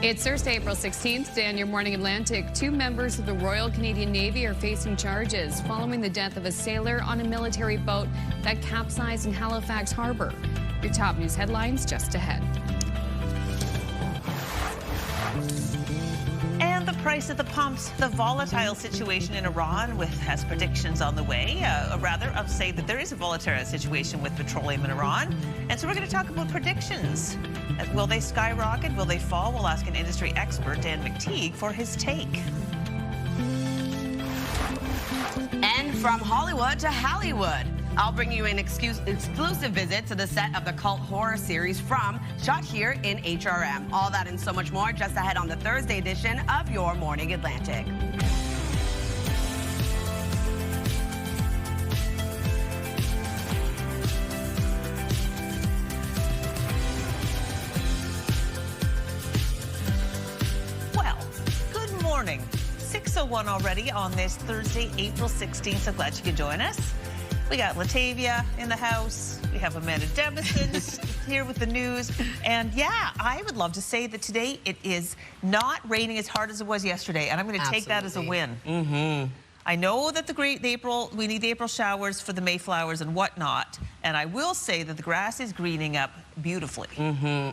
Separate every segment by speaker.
Speaker 1: It's Thursday, April 16th. Today on Your Morning Atlantic, 2 members of the Royal Canadian Navy are facing charges following the death of a sailor on a military boat that capsized in Halifax Harbor. Your top news headlines just ahead.
Speaker 2: And the price at the pumps, the volatile situation in Iran has predictions on the way. I'll say that there is a volatile situation with petroleum in Iran. And so we're going to talk about predictions. Will they skyrocket? Will they fall? We'll ask an industry expert, Dan McTeague, for his take.
Speaker 3: And from Hollywood to Hollywood, I'll bring you an exclusive visit to the set of the cult horror series From, shot here in HRM. All that and so much more just ahead on the Thursday edition of Your Morning Atlantic.
Speaker 2: Well, good morning. 6:01 already on this Thursday, April 16th. So glad you could join us. We got Latavia in the house. We have Amanda Debison here with the news. And yeah, I would love to say that today it is not raining as hard as it was yesterday. And I'm going to take that as a win. I know that we need the April showers for the Mayflowers and whatnot. And I will say that the grass is greening up beautifully.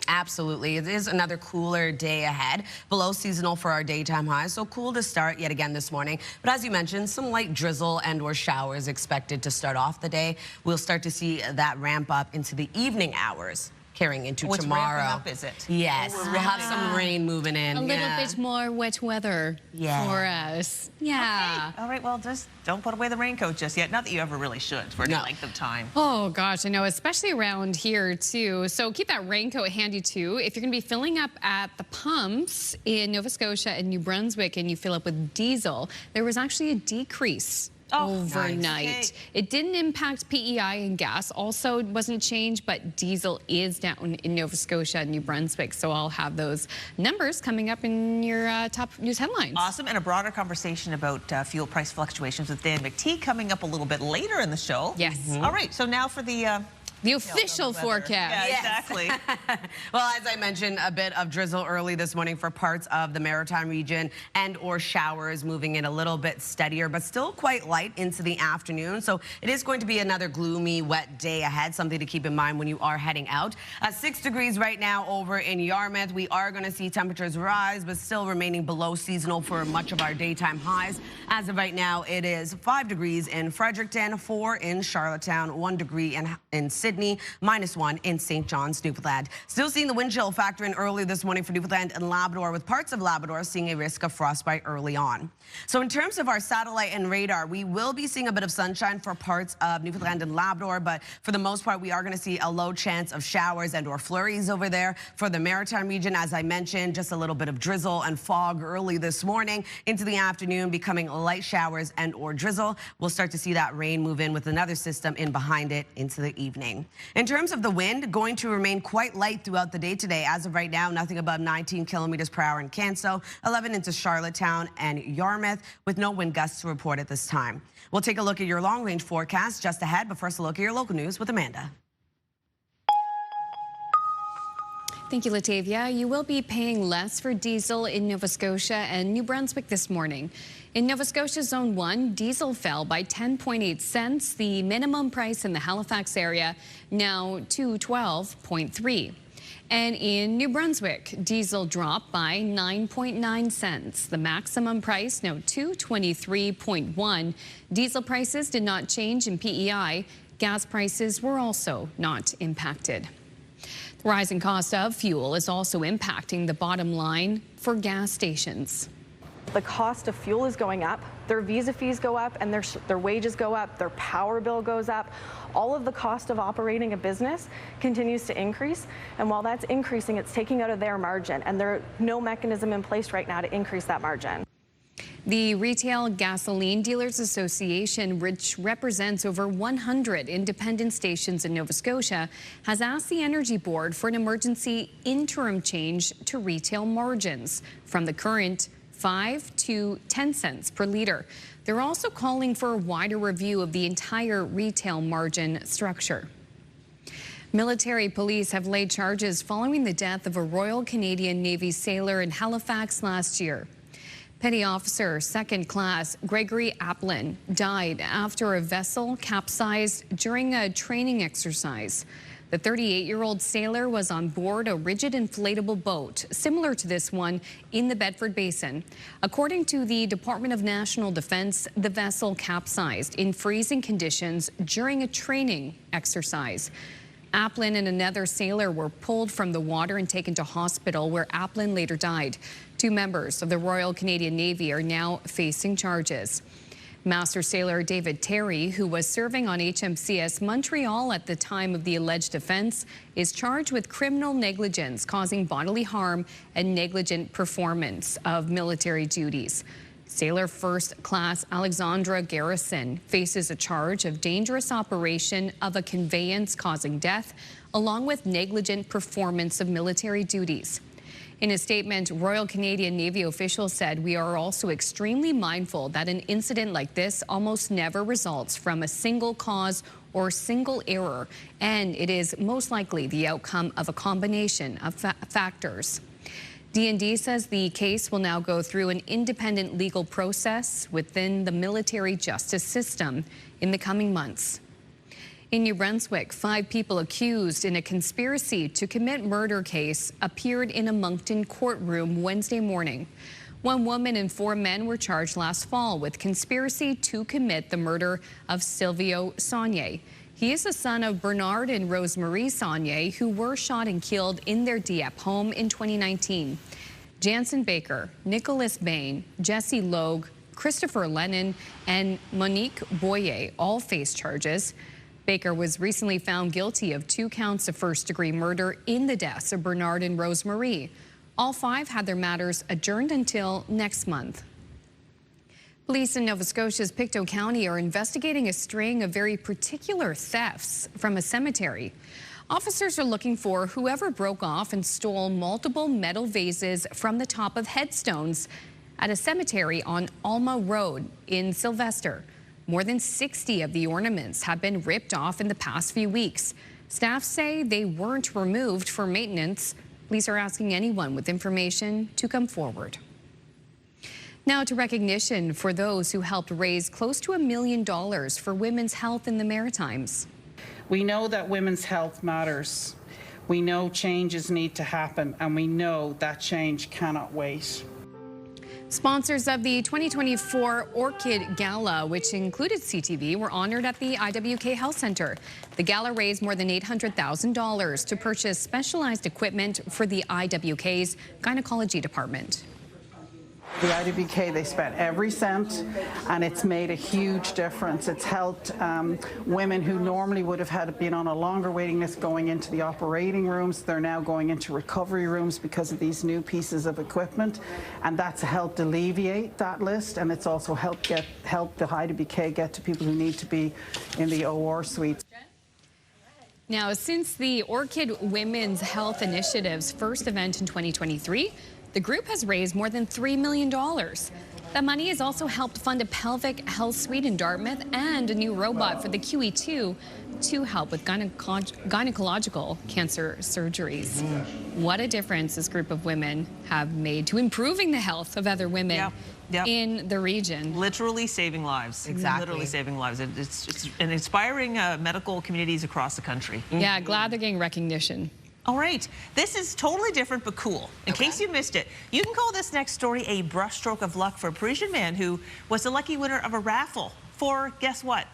Speaker 3: Absolutely. It is another cooler day ahead. Below seasonal for our daytime highs, so cool to start yet again this morning. But as you mentioned, some light drizzle and or showers expected to start off the day. We'll start to see that ramp up into the evening hours, carrying into tomorrow.
Speaker 2: Ramping up, is it?
Speaker 3: Yes, we'll have some rain moving in.
Speaker 1: A little bit more wet weather for us. Yeah.
Speaker 2: Okay. All right, well, just don't put away the raincoat just yet. Not that you ever really should for any length of time.
Speaker 1: Oh, gosh, I know, especially around here, too. So keep that raincoat handy, too. If you're going to be filling up at the pumps in Nova Scotia and New Brunswick and you fill up with diesel, there was actually a decrease overnight.
Speaker 2: Nice. Okay.
Speaker 1: It didn't impact PEI and gas. Also, it wasn't a change, but diesel is down in Nova Scotia and New Brunswick. So I'll have those numbers coming up in your top news headlines.
Speaker 2: Awesome. And a broader conversation about fuel price fluctuations with Dan McTeague coming up a little bit later in the show.
Speaker 1: Yes.
Speaker 2: All right. So now for the
Speaker 1: official forecast.
Speaker 2: Yeah,
Speaker 3: yes.
Speaker 2: Exactly.
Speaker 3: Well, as I mentioned, a bit of drizzle early this morning for parts of the Maritime region and or showers moving in a little bit steadier, but still quite light into the afternoon. So it is going to be another gloomy, wet day ahead, something to keep in mind when you are heading out. 6 degrees right now over in Yarmouth. We are going to see temperatures rise, but still remaining below seasonal for much of our daytime highs. As of right now, it is 5 degrees in Fredericton, 4 in Charlottetown, 1 degree in Sydney, -1 in St. John's, Newfoundland. Still seeing the wind chill factor in early this morning for Newfoundland and Labrador, with parts of Labrador seeing a risk of frostbite early on. So in terms of our satellite and radar, we will be seeing a bit of sunshine for parts of Newfoundland and Labrador, but for the most part, we are going to see a low chance of showers and or flurries over there. For the Maritime region, as I mentioned, just a little bit of drizzle and fog early this morning into the afternoon, becoming light showers and or drizzle. We'll start to see that rain move in with another system in behind it into the evening. In terms of the wind, going to remain quite light throughout the day today. As of right now, nothing above 19 kilometers per hour in Canso, 11 into Charlottetown and Yarmouth, with no wind gusts to report at this time. We'll take a look at your long-range forecast just ahead, but first a look at your local news with Amanda.
Speaker 1: Thank you, Latavia. You will be paying less for diesel in Nova Scotia and New Brunswick this morning. In Nova Scotia Zone 1, diesel fell by 10.8 cents. The minimum price in the Halifax area now $2.12.3. And in New Brunswick, diesel dropped by 9.9 cents. The maximum price now $2.23.1. Diesel prices did not change in PEI. Gas prices were also not impacted. The rising cost of fuel is also impacting the bottom line for gas stations.
Speaker 4: The cost of fuel is going up, their visa fees go up, and their wages go up, their power bill goes up. All of the cost of operating a business continues to increase, and while that's increasing, it's taking out of their margin, and there's no mechanism in place right now to increase that margin.
Speaker 1: The Retail Gasoline Dealers Association, which represents over 100 independent stations in Nova Scotia, has asked the Energy Board for an emergency interim change to retail margins from the current 5 to 10 cents per liter. They're also calling for a wider review of the entire retail margin structure. Military police have laid charges following the death of a Royal Canadian Navy sailor in Halifax last year. Petty Officer Second Class Gregory Applin died after a vessel capsized during a training exercise. The 38-year-old sailor was on board a rigid inflatable boat, similar to this one in the Bedford Basin. According to the Department of National Defense, the vessel capsized in freezing conditions during a training exercise. Applin and another sailor were pulled from the water and taken to hospital, where Applin later died. 2 members of the Royal Canadian Navy are now facing charges. Master Sailor David Terry, who was serving on HMCS Montreal at the time of the alleged offense, is charged with criminal negligence causing bodily harm and negligent performance of military duties. Sailor First Class Alexandra Garrison faces a charge of dangerous operation of a conveyance causing death, along with negligent performance of military duties. In a statement, Royal Canadian Navy officials said, "We are also extremely mindful that an incident like this almost never results from a single cause or single error, and it is most likely the outcome of a combination of factors." D&D says the case will now go through an independent legal process within the military justice system in the coming months. In New Brunswick, 5 people accused in a conspiracy to commit murder case appeared in a Moncton courtroom Wednesday morning. 1 woman and 4 men were charged last fall with conspiracy to commit the murder of Silvio Saunier. He is the son of Bernard and Rosemarie Saunier, who were shot and killed in their Dieppe home in 2019. Jansen Baker, Nicholas Bain, Jesse Logue, Christopher Lennon, and Monique Boyer all face charges. Baker was recently found guilty of 2 counts of first-degree murder in the deaths of Bernard and Rosemarie. All 5 had their matters adjourned until next month. Police in Nova Scotia's Pictou County are investigating a string of very particular thefts from a cemetery. Officers are looking for whoever broke off and stole multiple metal vases from the top of headstones at a cemetery on Alma Road in Sylvester. More than 60 of the ornaments have been ripped off in the past few weeks. Staff say they weren't removed for maintenance. Police are asking anyone with information to come forward. Now to recognition for those who helped raise close to $1 million for women's health in the Maritimes.
Speaker 5: We know that women's health matters. We know changes need to happen, and we know that change cannot wait.
Speaker 1: Sponsors of the 2024 Orchid Gala, which included CTV, were honored at the IWK Health Center. The gala raised more than $800,000 to purchase specialized equipment for the IWK's gynecology department.
Speaker 5: The IWK, they spent every cent, and it's made a huge difference. It's helped women who normally would have been on a longer waiting list going into the operating rooms. They're now going into recovery rooms because of these new pieces of equipment, and that's helped alleviate that list, and it's also helped the IWK get to people who need to be in the OR suites.
Speaker 1: Now, since the Orchid Women's Health Initiative's first event in 2023, the group has raised more than $3 million. That money has also helped fund a pelvic health suite in Dartmouth and a new robot for the QE2 to help with gynecological cancer surgeries. What a difference this group of women have made to improving the health of other women in the region.
Speaker 2: Literally saving lives.
Speaker 3: Exactly.
Speaker 2: Literally saving lives. It's an inspiring medical communities across the country.
Speaker 1: Yeah, glad they're getting recognition.
Speaker 2: All right, this is totally different but cool. In case you missed it, you can call this next story a brushstroke of luck for a Parisian man who was the lucky winner of a raffle for, guess what?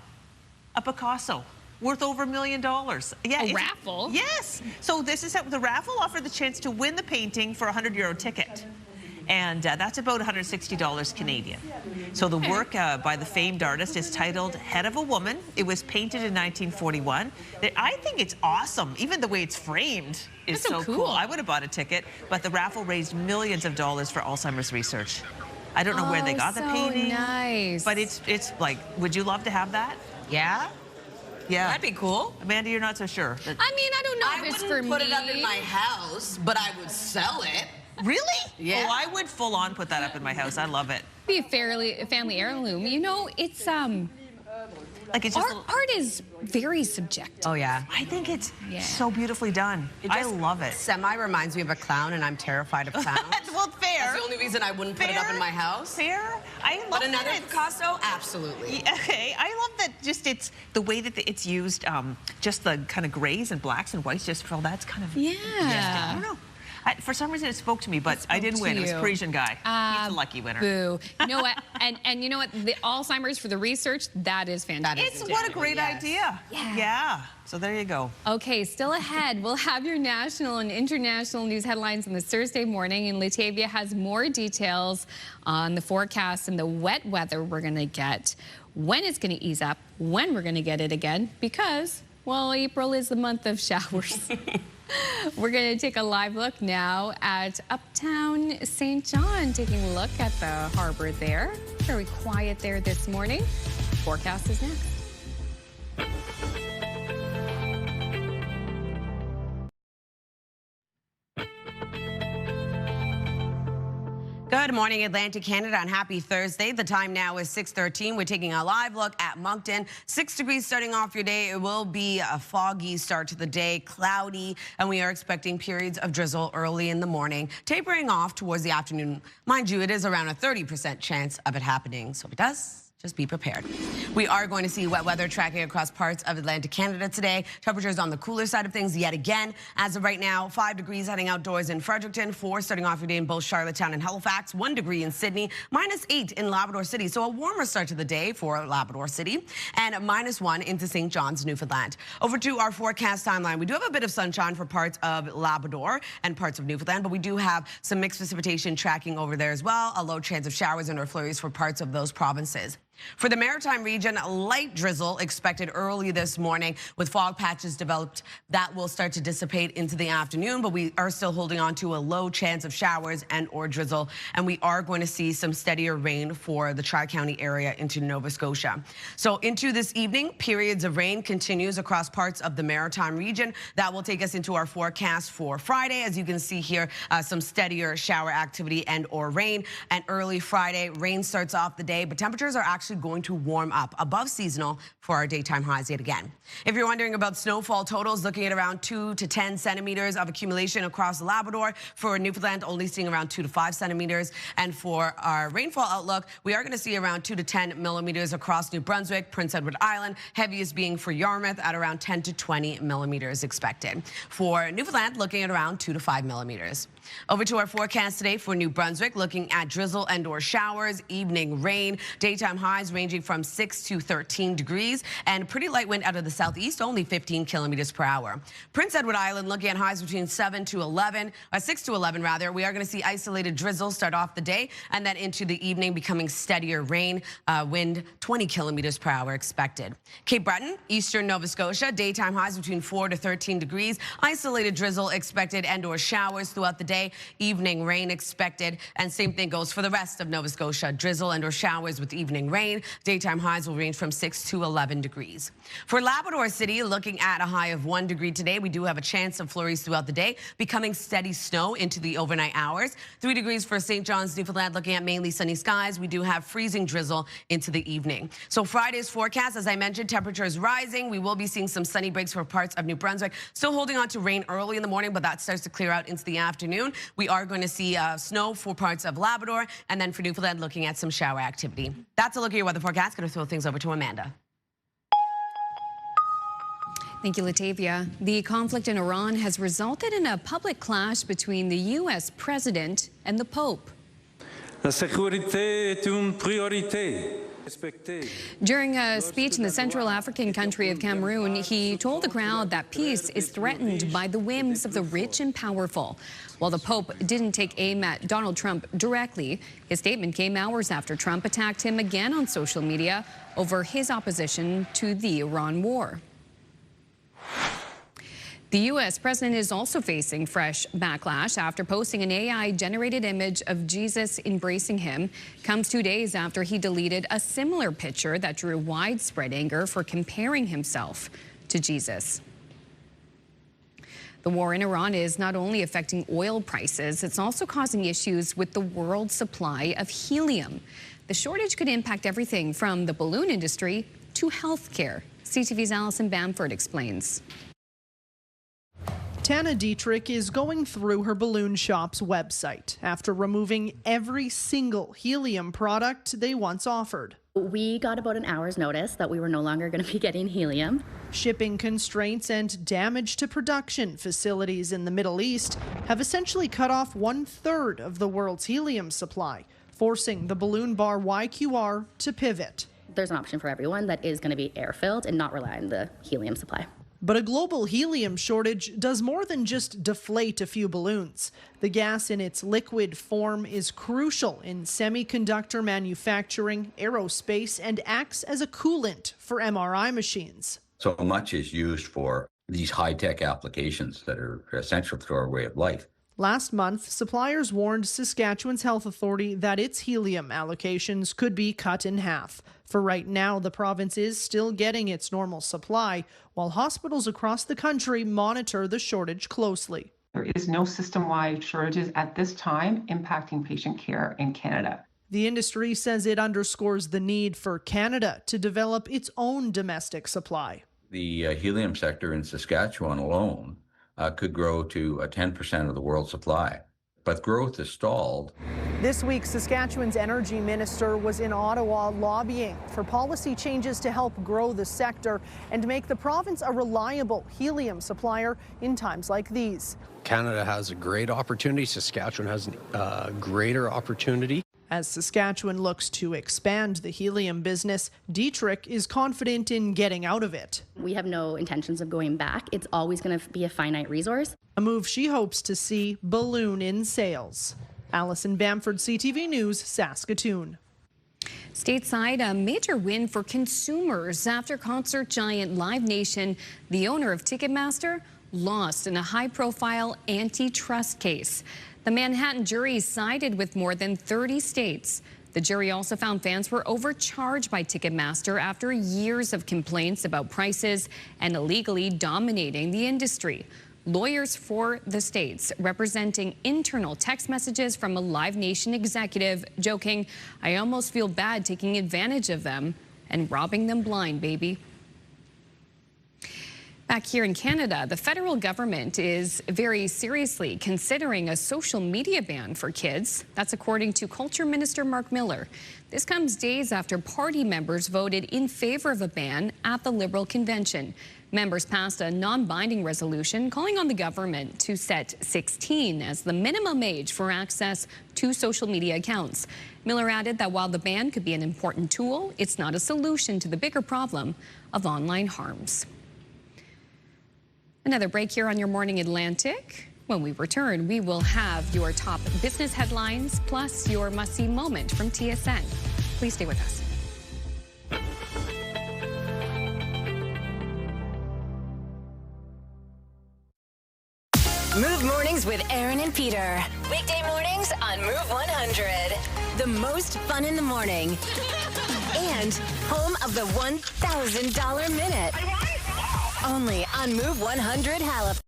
Speaker 2: A Picasso worth over $1 million. Yeah,
Speaker 1: a raffle?
Speaker 2: Yes. So this is how the raffle offered the chance to win the painting for a €100 ticket. And that's about $160 Canadian. So the work by the famed artist is titled Head of a Woman. It was painted in 1941. I think it's awesome. Even the way it's framed is so cool. I would have bought a ticket, but the raffle raised millions of dollars for Alzheimer's research. I don't know where they got the painting.
Speaker 1: Nice.
Speaker 2: But it's like, would you love to have that?
Speaker 3: Yeah?
Speaker 2: Yeah.
Speaker 3: That'd be cool.
Speaker 2: Amanda, you're not so sure.
Speaker 1: I mean, I don't know if it's for me.
Speaker 3: I wouldn't put it up in my house, but I would sell it.
Speaker 2: Really?
Speaker 3: Yeah.
Speaker 2: Oh, I would full on put that up in my house. I love it.
Speaker 1: Be a family heirloom. You know, it's
Speaker 2: Like it's just
Speaker 1: art is very subjective.
Speaker 3: Oh, yeah.
Speaker 2: I think it's so beautifully done. I love it.
Speaker 3: Semi reminds me of a clown, and I'm terrified of clowns.
Speaker 2: Well, fair.
Speaker 3: That's the only reason I wouldn't put it up in my house.
Speaker 2: Fair. I love
Speaker 3: But another
Speaker 2: it.
Speaker 3: Picasso, absolutely.
Speaker 2: Okay, I love that. Just it's the way that it's used. Just the kind of grays and blacks and whites. Just feel that's kind of I don't know. For some reason, it spoke to me, but I didn't win. It was a Parisian guy. He's a lucky winner.
Speaker 1: Boo. You know what? And you know what? The Alzheimer's for the research, that is fantastic.
Speaker 2: What a great idea. Yeah. So there you go.
Speaker 1: Okay, still ahead, we'll have your national and international news headlines on this Thursday morning, and Latavia has more details on the forecast and the wet weather we're going to get, when it's going to ease up, when we're going to get it again, because, well, April is the month of showers. We're going to take a live look now at Uptown St. John, taking a look at the harbor there. Very quiet there this morning. Forecast is next.
Speaker 3: Good morning, Atlantic Canada, and happy Thursday. The time now is 6:13. We're taking a live look at Moncton. 6 degrees starting off your day. It will be a foggy start to the day, cloudy, and we are expecting periods of drizzle early in the morning, tapering off towards the afternoon. Mind you, it is around a 30% chance of it happening, so if it does, just be prepared. We are going to see wet weather tracking across parts of Atlantic Canada today. Temperatures on the cooler side of things yet again. As of right now, 5 degrees heading outdoors in Fredericton, 4 starting off your day in both Charlottetown and Halifax, 1 degree in Sydney, -8 in Labrador City. So a warmer start to the day for Labrador City, and -1 into St. John's, Newfoundland. Over to our forecast timeline. We do have a bit of sunshine for parts of Labrador and parts of Newfoundland, but we do have some mixed precipitation tracking over there as well. A low chance of showers and or flurries for parts of those provinces. For the Maritime region, light drizzle expected early this morning with fog patches developed that will start to dissipate into the afternoon, but we are still holding on to a low chance of showers and or drizzle, and we are going to see some steadier rain for the Tri-County area into Nova Scotia. So into this evening, periods of rain continues across parts of the Maritime region. That will take us into our forecast for Friday. As you can see here, some steadier shower activity and or rain, and early Friday, rain starts off the day, but temperatures are actually going to warm up above seasonal for our daytime highs yet again. If you're wondering about snowfall totals, looking at around 2 to 10 centimeters of accumulation across Labrador. For Newfoundland, only seeing around 2 to 5 centimeters. And for our rainfall outlook, we are going to see around 2 to 10 millimeters across New Brunswick, Prince Edward Island, heaviest being for Yarmouth at around 10 to 20 millimeters expected. For Newfoundland, looking at around 2 to 5 millimeters. Over to our forecast today for New Brunswick, looking at drizzle and or showers, evening rain, daytime highs ranging from 6 to 13 degrees, and pretty light wind out of the southeast, only 15 kilometers per hour. Prince Edward Island looking at highs between 6 to 11 rather. We are going to see isolated drizzle start off the day, and then into the evening becoming steadier rain, wind 20 kilometers per hour expected. Cape Breton, eastern Nova Scotia, daytime highs between 4 to 13 degrees, isolated drizzle expected and or showers throughout the day, evening rain expected, and same thing goes for the rest of Nova Scotia, drizzle and or showers with evening rain. Daytime highs will range from 6 to 11 degrees. For Labrador City, looking at a high of 1 degree today, we do have a chance of flurries throughout the day, becoming steady snow into the overnight hours. 3 degrees for St. John's, Newfoundland, looking at mainly sunny skies. We do have freezing drizzle into the evening. So Friday's forecast, as I mentioned, temperatures rising. We will be seeing some sunny breaks for parts of New Brunswick. Still holding on to rain early in the morning, but that starts to clear out into the afternoon. We are going to see snow for parts of Labrador, and then for Newfoundland, looking at some shower activity. That's a look at your weather forecast. Going to throw things over to Amanda.
Speaker 1: Thank you, Latavia. The conflict in Iran has resulted in a public clash between the U.S. president and the Pope.
Speaker 6: La sécurité est une priorité.
Speaker 1: During a speech in the Central African country of Cameroon, he told the crowd that peace is threatened by the whims of the rich and powerful. While the Pope didn't take aim at Donald Trump directly, his statement came hours after Trump attacked him again on social media over his opposition to the Iran war. The U.S. president is also facing fresh backlash after posting an AI-generated image of Jesus embracing him. Comes 2 days after he deleted a similar picture that drew widespread anger for comparing himself to Jesus. The war in Iran is not only affecting oil prices, it's also causing issues with the world's supply of helium. The shortage could impact everything from the balloon industry to healthcare. CTV's Allison Bamford explains.
Speaker 7: Tana Dietrich is going through her balloon shop's website after removing every single helium product they once offered.
Speaker 8: We got about an hour's notice that we were no longer going to be getting helium.
Speaker 7: Shipping constraints and damage to production facilities in the Middle East have essentially cut off 1/3 of the world's helium supply, forcing the balloon bar YQR to pivot.
Speaker 8: There's an option for everyone that is going to be air-filled and not rely on the helium supply.
Speaker 7: But a global helium shortage does more than just deflate a few balloons. The gas in its liquid form is crucial in semiconductor manufacturing, aerospace, and acts as a coolant for MRI machines.
Speaker 9: So much is used for these high-tech applications that are essential to our way of life.
Speaker 7: Last month, suppliers warned Saskatchewan's health authority that its helium allocations could be cut in half. For right now, the province is still getting its normal supply, while hospitals across the country monitor the shortage closely.
Speaker 10: There is no system-wide shortages at this time impacting patient care in Canada.
Speaker 7: The industry says it underscores the need for Canada to develop its own domestic supply.
Speaker 9: The helium sector in Saskatchewan alone could grow to 10% of the world's supply. But growth is stalled.
Speaker 7: This week, Saskatchewan's energy minister was in Ottawa lobbying for policy changes to help grow the sector and make the province a reliable helium supplier in times like these.
Speaker 11: Canada has a great opportunity. Saskatchewan has a greater opportunity.
Speaker 7: As Saskatchewan looks to expand the helium business, Dietrich is confident in getting out of it.
Speaker 8: We have no intentions of going back. It's always going to be a finite resource.
Speaker 7: A move she hopes to see balloon in sales. Allison Bamford, CTV News, Saskatoon.
Speaker 1: Stateside, a major win for consumers after concert giant Live Nation, the owner of Ticketmaster, lost in a high-profile antitrust case. The Manhattan jury sided with more than 30 states. The jury also found fans were overcharged by Ticketmaster after years of complaints about prices and illegally dominating the industry. Lawyers for the states representing internal text messages from a Live Nation executive joking, "I almost feel bad taking advantage of them and robbing them blind, baby." Back here in Canada, the federal government is very seriously considering a social media ban for kids. That's according to Culture Minister Mark Miller. This comes days after party members voted in favor of a ban at the Liberal convention. Members passed a non-binding resolution calling on the government to set 16 as the minimum age for access to social media accounts. Miller added that while the ban could be an important tool, it's not a solution to the bigger problem of online harms. Another break here on your Morning Atlantic. When we return, we will have your top business headlines plus your must-see moment from TSN. Please stay with us.
Speaker 12: Move Mornings with Aaron and Peter. Weekday mornings on Move 100. The most fun in the morning. And home of the $1,000 minute. Only on Move 100 Halifax.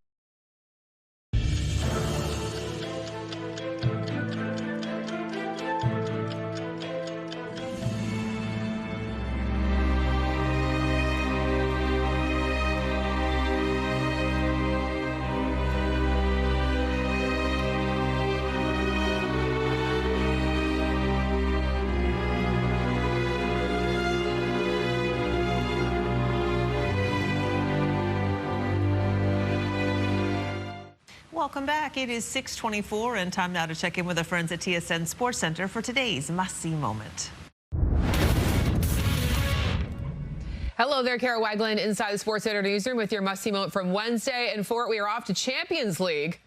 Speaker 2: Welcome back. It is 6:24 and time now to check in with our friends at TSN Sports Center for today's must-see moment.
Speaker 13: Hello there, Kara Wagland inside the Sports Center newsroom with your must-see moment from Wednesday. And for it, we are off to Champions League.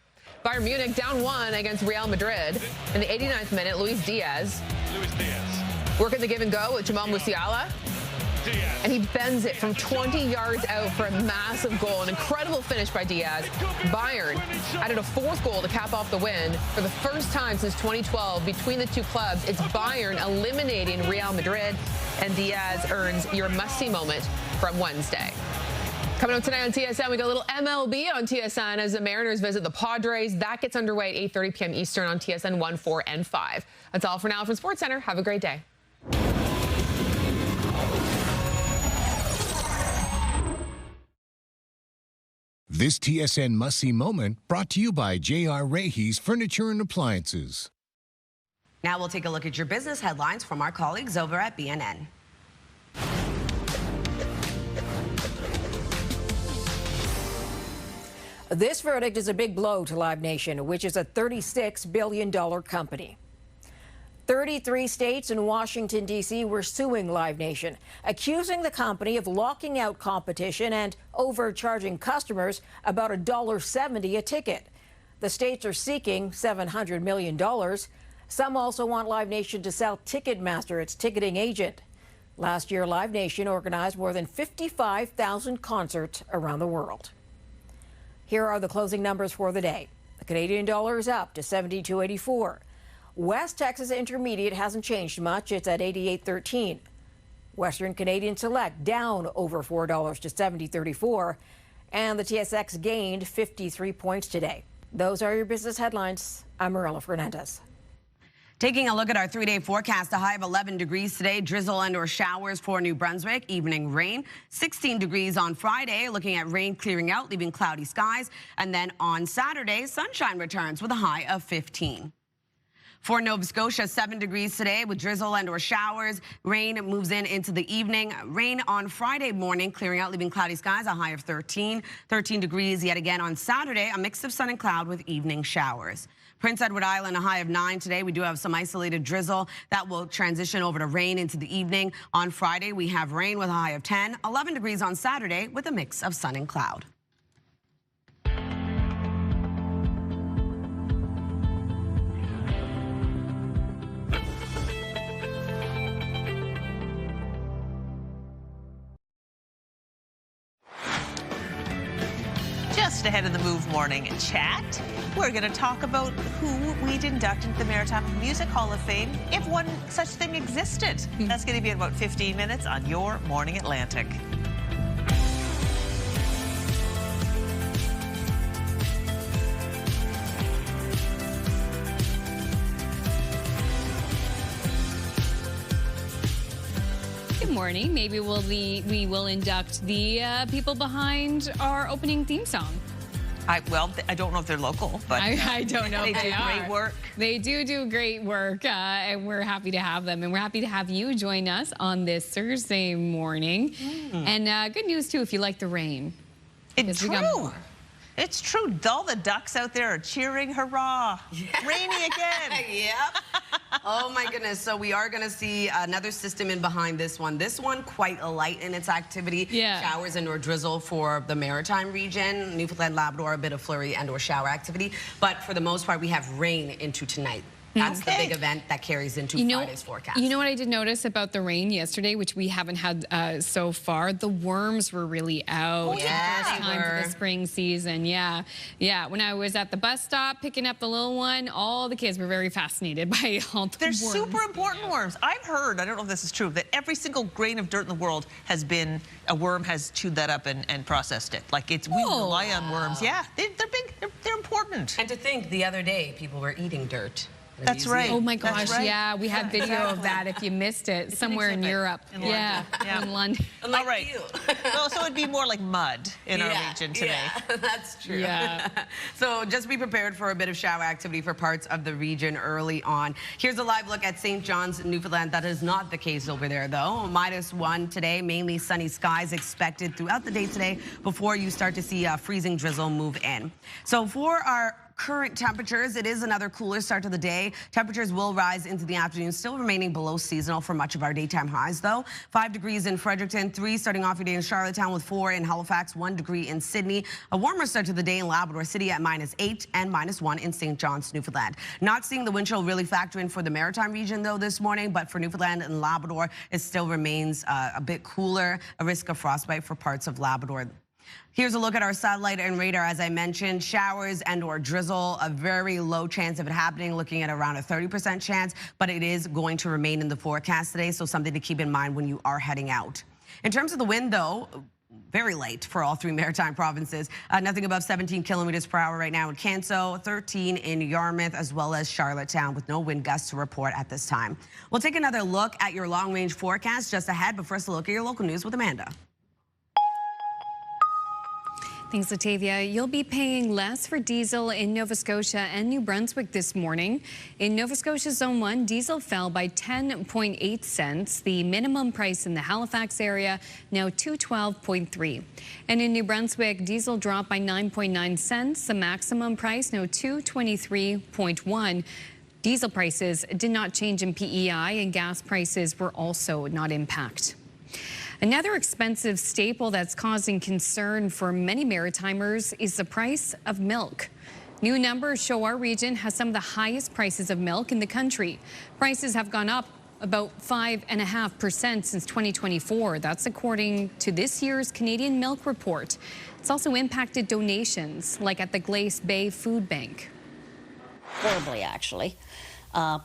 Speaker 13: Bayern Munich down 1 against Real Madrid. In the 89th minute, Luis Diaz working the give and go with Jamal Musiala. And he bends it from 20 yards out for a massive goal. An incredible finish by Diaz. Bayern added a 4th goal to cap off the win. For the first time since 2012 between the two clubs, it's Bayern eliminating Real Madrid. And Diaz earns your must-see moment from Wednesday. Coming up tonight on TSN, we got a little MLB on TSN as the Mariners visit the Padres. That gets underway at 8:30 p.m. Eastern on TSN 1, 4, and 5. That's all for now from Sports Center. Have a great day.
Speaker 14: This TSN must-see moment brought to you by J.R. Rahe's Furniture and Appliances.
Speaker 3: Now we'll take a look at your business headlines from our colleagues over at BNN.
Speaker 15: This verdict is a big blow to Live Nation, which is a $36 billion company. 33 states and Washington, D.C. were suing Live Nation, accusing the company of locking out competition and overcharging customers about $1.70 a ticket. The states are seeking $700 million. Some also want Live Nation to sell Ticketmaster, its ticketing agent. Last year, Live Nation organized more than 55,000 concerts around the world. Here are the closing numbers for the day. The Canadian dollar is up to 72.84. West Texas Intermediate hasn't changed much. It's at 88.13. Western Canadian Select down over $4 to 70.34. And the TSX gained 53 points today. Those are your business headlines. I'm Marilla Fernandez.
Speaker 3: Taking a look at our 3-day forecast, a high of 11 degrees today, drizzle and or showers for New Brunswick, evening rain. 16 degrees on Friday, looking at rain clearing out, leaving cloudy skies. And then on Saturday, sunshine returns with a high of 15. For Nova Scotia, 7 degrees today with drizzle and or showers. Rain moves into the evening. Rain on Friday morning, clearing out, leaving cloudy skies, a high of 13. 13 degrees yet again on Saturday, a mix of sun and cloud with evening showers. Prince Edward Island, a high of 9 today. We do have some isolated drizzle that will transition over to rain into the evening. On Friday, we have rain with a high of 10. 11 degrees on Saturday with a mix of sun and cloud.
Speaker 2: Just ahead of the Move Morning Chat, we're going to talk about who we'd induct into the Maritime Music Hall of Fame if one such thing existed. That's going to be in about 15 minutes on Your Morning Atlantic.
Speaker 1: Good morning. Maybe we will induct the people behind our opening theme song.
Speaker 2: I don't know if they're local, but
Speaker 1: I don't know if
Speaker 2: they do great work.
Speaker 1: They do great work, and we're happy to have them. And we're happy to have you join us on this Thursday morning. And good news, too, if you like the rain.
Speaker 2: It's true. It's true. All the ducks out there are cheering, hurrah. Yeah. Rainy again.
Speaker 3: Yep. Oh, my goodness. So we are going to see another system in behind this one. This one quite light in its activity. Yeah. Showers and or drizzle for the Maritime region. Newfoundland, Labrador, a bit of flurry and or shower activity. But for the most part, we have rain into tonight. That's the big event that carries into Friday's forecast.
Speaker 1: You know what I did notice about the rain yesterday, which we haven't had so far? The worms were really out.
Speaker 3: Oh, yeah,
Speaker 1: first time for the spring season. Yeah. When I was at the bus stop picking up the little one, all the kids were very fascinated by all the worms.
Speaker 2: They're super important worms. I've heard, I don't know if this is true, that every single grain of dirt in the world has been, a worm has chewed that up and processed it. Like we rely on worms. Yeah, they're big, they're important.
Speaker 3: And to think the other day, people were eating dirt.
Speaker 2: That's right.
Speaker 1: Oh my gosh, yeah, we had video of that if you missed it, somewhere in Europe. In London.
Speaker 2: All right. Well, so it'd be more like mud in our region today.
Speaker 3: Yeah, that's true.
Speaker 1: Yeah.
Speaker 3: So just be prepared for a bit of shower activity for parts of the region early on. Here's a live look at St. John's, Newfoundland. That is not the case over there, though. -1 today, mainly sunny skies expected throughout the day today before you start to see freezing drizzle move in. So for our current temperatures, it is another cooler start to the day. Temperatures will rise into the afternoon, still remaining below seasonal for much of our daytime highs, though. 5 degrees in Fredericton, 3 starting off your day in Charlottetown with 4 in Halifax, 1 degree in Sydney. A warmer start to the day in Labrador City at -8 and -1 in St. John's, Newfoundland. Not seeing the wind chill really factor in for the Maritime region, though, this morning, but for Newfoundland and Labrador, it still remains a bit cooler, a risk of frostbite for parts of Labrador. Here's a look at our satellite and radar. As I mentioned, showers and or drizzle, a very low chance of it happening, looking at around a 30% chance, but it is going to remain in the forecast today, so something to keep in mind when you are heading out. In terms of the wind, though, very light for all 3 maritime provinces. Nothing above 17 kilometers per hour right now in Canso, 13 in Yarmouth, as well as Charlottetown, with no wind gusts to report at this time. We'll take another look at your long-range forecast just ahead, but first a look at your local news with Amanda.
Speaker 1: Thanks, Latavia. You'll be paying less for diesel in Nova Scotia and New Brunswick this morning. In Nova Scotia Zone 1, diesel fell by 10.8 cents. The minimum price in the Halifax area now $2.12.3. And in New Brunswick, diesel dropped by 9.9 cents. The maximum price now $2.23.1. Diesel prices did not change in PEI, and gas prices were also not impacted. Another expensive staple that's causing concern for many Maritimers is the price of milk. New numbers show our region has some of the highest prices of milk in the country. Prices have gone up about 5.5% since 2024. That's according to this year's Canadian Milk Report. It's also impacted donations, like at the Glace Bay Food Bank.
Speaker 16: Horribly, actually.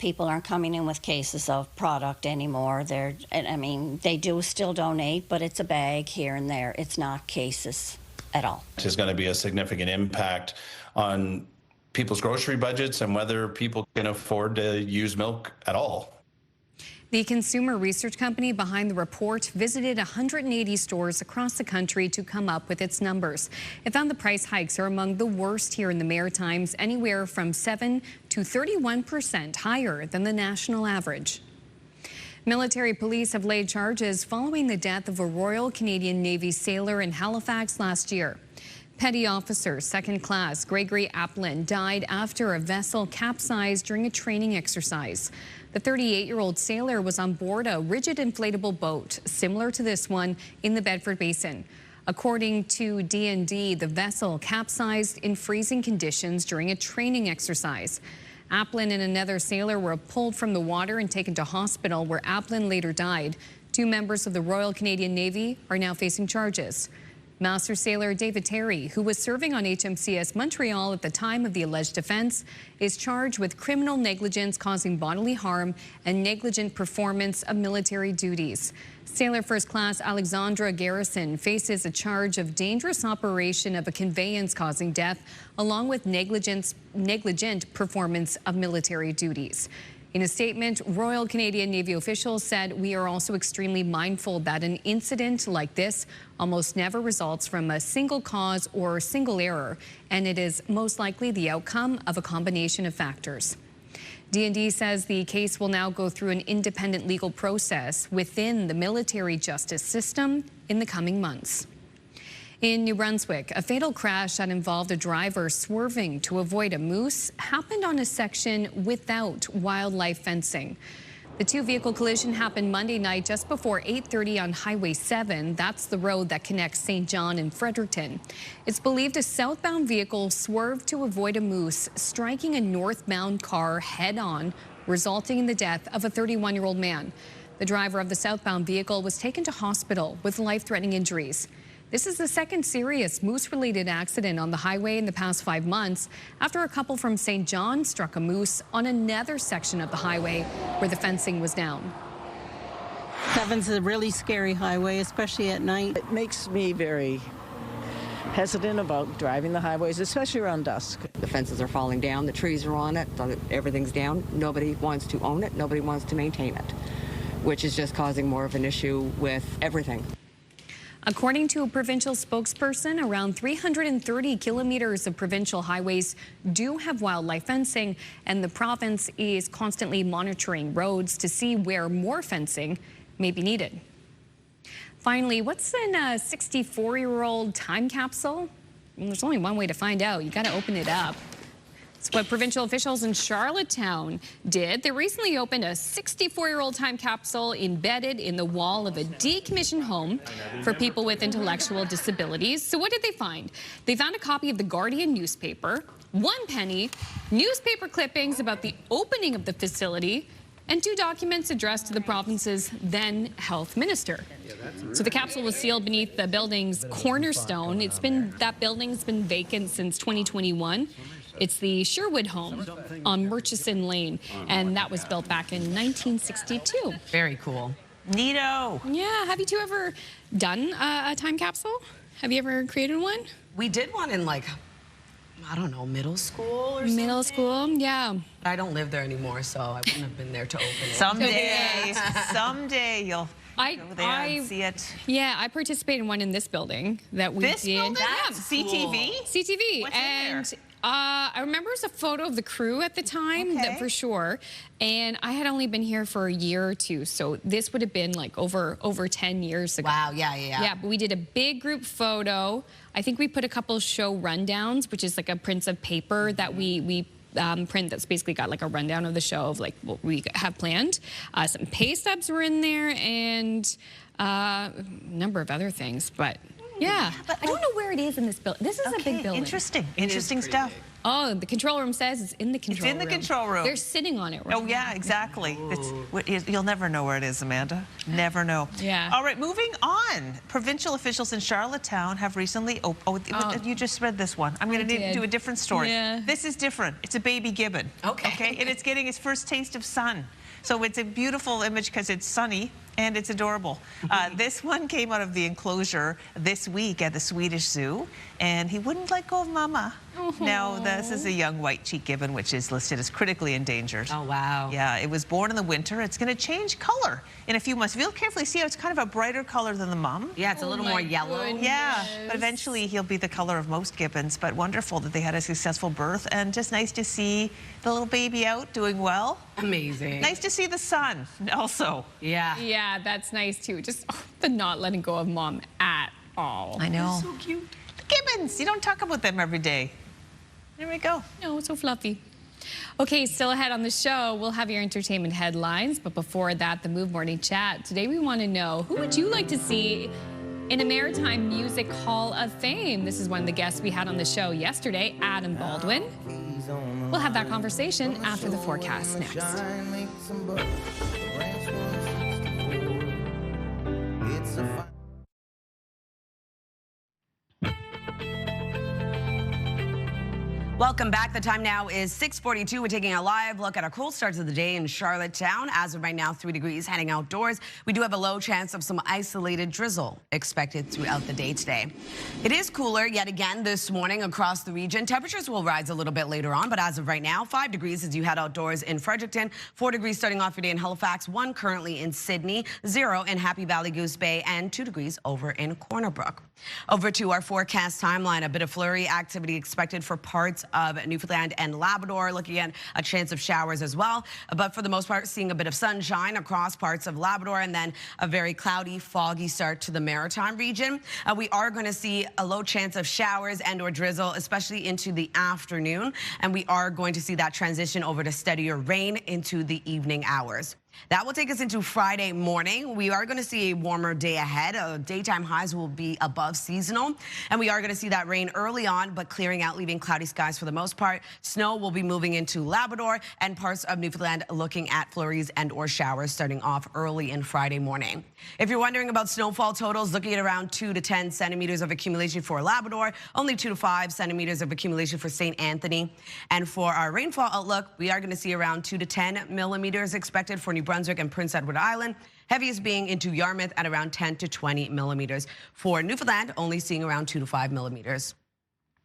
Speaker 16: People aren't coming in with cases of product anymore. They do still donate, but it's a bag here and there. It's not cases at all.
Speaker 17: There's going to be a significant impact on people's grocery budgets and whether people can afford to use milk at all.
Speaker 1: The consumer research company behind the report visited 180 stores across the country to come up with its numbers. It found the price hikes are among the worst here in the Maritimes, anywhere from 7 to 31% higher than the national average. Military police have laid charges following the death of a Royal Canadian Navy sailor in Halifax last year. Petty Officer Second Class Gregory Applin died after a vessel capsized during a training exercise. The 38-year-old sailor was on board a rigid inflatable boat similar to this one in the Bedford Basin. According to D&D, the vessel capsized in freezing conditions during a training exercise. Applin and another sailor were pulled from the water and taken to hospital, where Applin later died. 2 members of the Royal Canadian Navy are now facing charges. Master Sailor David Terry, who was serving on HMCS Montreal at the time of the alleged offense, is charged with criminal negligence causing bodily harm and negligent performance of military duties. Sailor First Class Alexandra Garrison faces a charge of dangerous operation of a conveyance causing death, along with negligent performance of military duties. In a statement, Royal Canadian Navy officials said, "We are also extremely mindful that an incident like this almost never results from a single cause or single error, and it is most likely the outcome of a combination of factors." D&D says the case will now go through an independent legal process within the military justice system in the coming months. In New Brunswick, a fatal crash that involved a driver swerving to avoid a moose happened on a section without wildlife fencing. The 2-vehicle collision happened Monday night just before 8:30 on Highway 7. That's the road that connects St. John and Fredericton. It's believed a southbound vehicle swerved to avoid a moose, striking a northbound car head-on, resulting in the death of a 31-year-old man. The driver of the southbound vehicle was taken to hospital with life-threatening injuries. This is the second serious moose-related accident on the highway in the past 5 months, after a couple from St. John struck a moose on another section of the highway where the fencing was down.
Speaker 18: 7's a really scary highway, especially at night. It makes me very hesitant about driving the highways, especially around dusk.
Speaker 19: The fences are falling down, the trees are on it, everything's down. Nobody wants to own it, nobody wants to maintain it, which is just causing more of an issue with everything.
Speaker 1: According to a provincial spokesperson, around 330 kilometers of provincial highways do have wildlife fencing, and the province is constantly monitoring roads to see where more fencing may be needed. Finally, what's in a 64-year-old time capsule? Well, there's only one way to find out. You got to open it up. It's what provincial officials in Charlottetown did. They recently opened a 64-year-old time capsule embedded in the wall of a decommissioned home for people with intellectual disabilities. So what did they find? They found a copy of the Guardian newspaper, 1 penny, newspaper clippings about the opening of the facility, and 2 documents addressed to the province's then health minister. So the capsule was sealed beneath the building's cornerstone. That building's been vacant since 2021. It's the Sherwood home on Murchison Lane, and that was built back in 1962.
Speaker 3: Very cool.
Speaker 1: Neato. Yeah, have you two ever done a time capsule? Have you ever created one?
Speaker 3: We did one in, like, I don't know, middle school or something.
Speaker 1: Middle school, yeah.
Speaker 3: I don't live there anymore, so I wouldn't have been there to open it.
Speaker 2: Someday, someday you'll Go there and see it.
Speaker 1: Yeah, I participated in one in this building that we
Speaker 2: This
Speaker 1: did.
Speaker 2: building?
Speaker 1: Yeah.
Speaker 2: CTV?
Speaker 1: CTV.
Speaker 2: What's in
Speaker 1: and
Speaker 2: there?
Speaker 1: I remember it was a photo of the crew at the time, that for sure. And I had only been here for a year or two, so this would have been like over 10 years ago.
Speaker 3: Wow, yeah.
Speaker 1: Yeah, but we did a big group photo. I think we put a couple show rundowns, which is like a prints of paper that we print that's basically got like a rundown of the show of like what we have planned. Some pay stubs were in there and a number of other things, but yeah.
Speaker 2: But
Speaker 1: I don't know where it is in this building. This is a big building.
Speaker 2: Interesting stuff.
Speaker 1: Oh, the control room says it's in the control room.
Speaker 2: It's in the control room.
Speaker 1: They're sitting on it right
Speaker 2: Oh, yeah, exactly. You'll never know where it is, Amanda. Never know.
Speaker 1: Yeah.
Speaker 2: All right, moving on. Provincial officials in Charlottetown have recently... you just read this one. I'm going to do a different story.
Speaker 1: Yeah.
Speaker 2: This is different. It's a baby gibbon. Okay. And it's getting its first taste of sun. So it's a beautiful image because it's sunny and it's adorable. This one came out of the enclosure this week at the Swedish Zoo, and he wouldn't let go of Mama. Now, this is a young white-cheeked gibbon, which is listed as critically endangered.
Speaker 3: Oh, wow.
Speaker 2: Yeah, it was born in the winter. It's going to change color in a few months. If you look carefully, see how it's kind of a brighter color than the mom?
Speaker 3: Yeah, it's a little more yellow.
Speaker 2: Yeah, but eventually he'll be the color of most gibbons. But wonderful that they had a successful birth, and just nice to see the little baby out doing well.
Speaker 3: Amazing.
Speaker 2: Nice to see the sun also.
Speaker 3: Yeah.
Speaker 1: Yeah, that's nice too. Just the not letting go of Mom at all.
Speaker 2: I know.
Speaker 3: So cute.
Speaker 2: The gibbons, you don't talk about them every day. There we go.
Speaker 1: No, so fluffy. Okay, still ahead on the show, we'll have your entertainment headlines, but before that, the Move Morning Chat. Today we want to know, who would you like to see in a Maritime Music Hall of Fame? This is one of the guests we had on the show yesterday, Adam Baldwin. We'll have that conversation after the forecast next.
Speaker 3: Welcome back. The time now is 6:42. We're taking a live look at our cold starts of the day in Charlottetown. As of right now, 3 degrees heading outdoors. We do have a low chance of some isolated drizzle expected throughout the day today. It is cooler yet again this morning across the region. Temperatures will rise a little bit later on, but as of right now, 5 degrees as you head outdoors in Fredericton, 4 degrees starting off your day in Halifax, 1 currently in Sydney, 0 in Happy Valley, Goose Bay, and 2 degrees over in Corner Brook. Over to our forecast timeline, a bit of flurry activity expected for parts of Newfoundland and Labrador, looking at a chance of showers as well. But for the most part, seeing a bit of sunshine across parts of Labrador, and then a very cloudy, foggy start to the Maritime region. We are going to see a low chance of showers and or drizzle, especially into the afternoon. And we are going to see that transition over to steadier rain into the evening hours. That will take us into Friday morning. We are going to see a warmer day ahead. Daytime highs will be above seasonal. And we are going to see that rain early on, but clearing out, leaving cloudy skies for the most part. Snow will be moving into Labrador and parts of Newfoundland, looking at flurries and or showers starting off early in Friday morning. If you're wondering about snowfall totals, looking at around 2 to 10 centimeters of accumulation for Labrador, only 2 to 5 centimeters of accumulation for St. Anthony. And for our rainfall outlook, we are going to see around 2 to 10 millimeters expected for New Brunswick and Prince Edward Island, heaviest being into Yarmouth at around 10 to 20 millimeters. For Newfoundland, only seeing around 2 to 5 millimeters.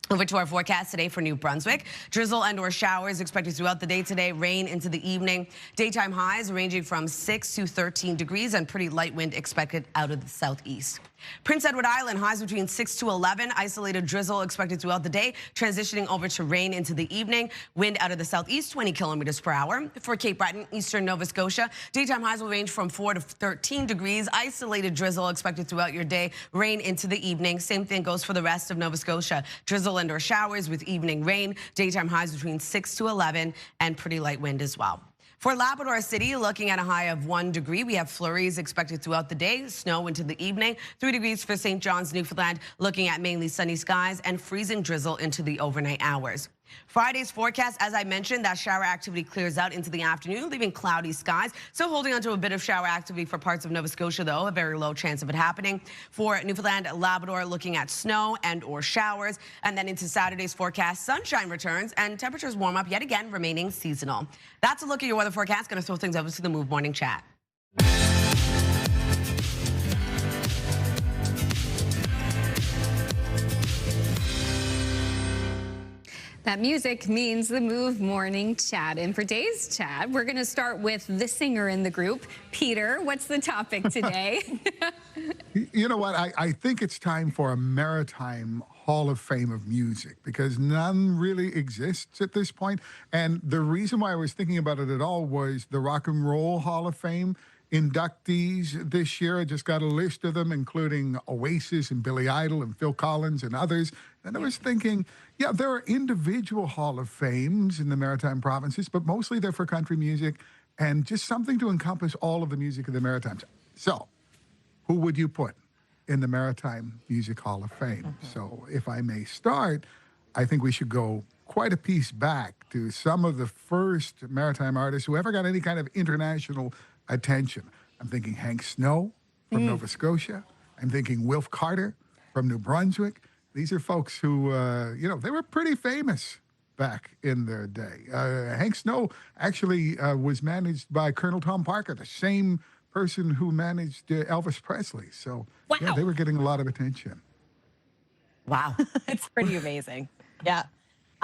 Speaker 3: Over to our forecast today for New Brunswick. Drizzle and or showers expected throughout the day today. Rain into the evening. Daytime highs ranging from 6 to 13 degrees and pretty light wind expected out of the southeast. Prince Edward Island, highs between 6 to 11. Isolated drizzle expected throughout the day, transitioning over to rain into the evening. Wind out of the southeast, 20 kilometers per hour. For Cape Breton, eastern Nova Scotia, daytime highs will range from 4 to 13 degrees. Isolated drizzle expected throughout your day. Rain into the evening. Same thing goes for the rest of Nova Scotia. Drizzle and or showers with evening rain. Daytime highs between 6 to 11 and pretty light wind as well. For Labrador City, looking at a high of 1 degree. We have flurries expected throughout the day, snow into the evening. 3 degrees for St. John's, Newfoundland, looking at mainly sunny skies and freezing drizzle into the overnight hours. Friday's forecast, as I mentioned, that shower activity clears out into the afternoon, leaving cloudy skies. Still holding on to a bit of shower activity for parts of Nova Scotia, though, a very low chance of it happening. For Newfoundland, Labrador, looking at snow and or showers. And then into Saturday's forecast, sunshine returns and temperatures warm up yet again, remaining seasonal. That's a look at your weather forecast. Going to throw things over to the Move Morning Chat.
Speaker 1: That music means the Move Morning Chat. And for today's chat, we're going to start with the singer in the group. Peter, what's the topic today?
Speaker 20: You know what? I think it's time for a Maritime Hall of Fame of music, because none really exists at this point. And the reason why I was thinking about it at all was the Rock and Roll Hall of Fame inductees this year. I just got a list of them, including Oasis and Billy Idol and Phil Collins and others. And I was thinking, yeah, there are individual Hall of Fames in the Maritime provinces, but mostly they're for country music and just something to encompass all of the music of the Maritimes. So, who would you put in the Maritime Music Hall of Fame? So, if I may start, I think we should go quite a piece back to some of the first Maritime artists who ever got any kind of international attention. I'm thinking Hank Snow from Nova Scotia. I'm thinking Wilf Carter from New Brunswick. These are folks who, they were pretty famous back in their day. Hank Snow actually was managed by Colonel Tom Parker, the same person who managed Elvis Presley. So yeah, they were getting a lot of attention.
Speaker 21: Wow. It's pretty amazing. Yeah.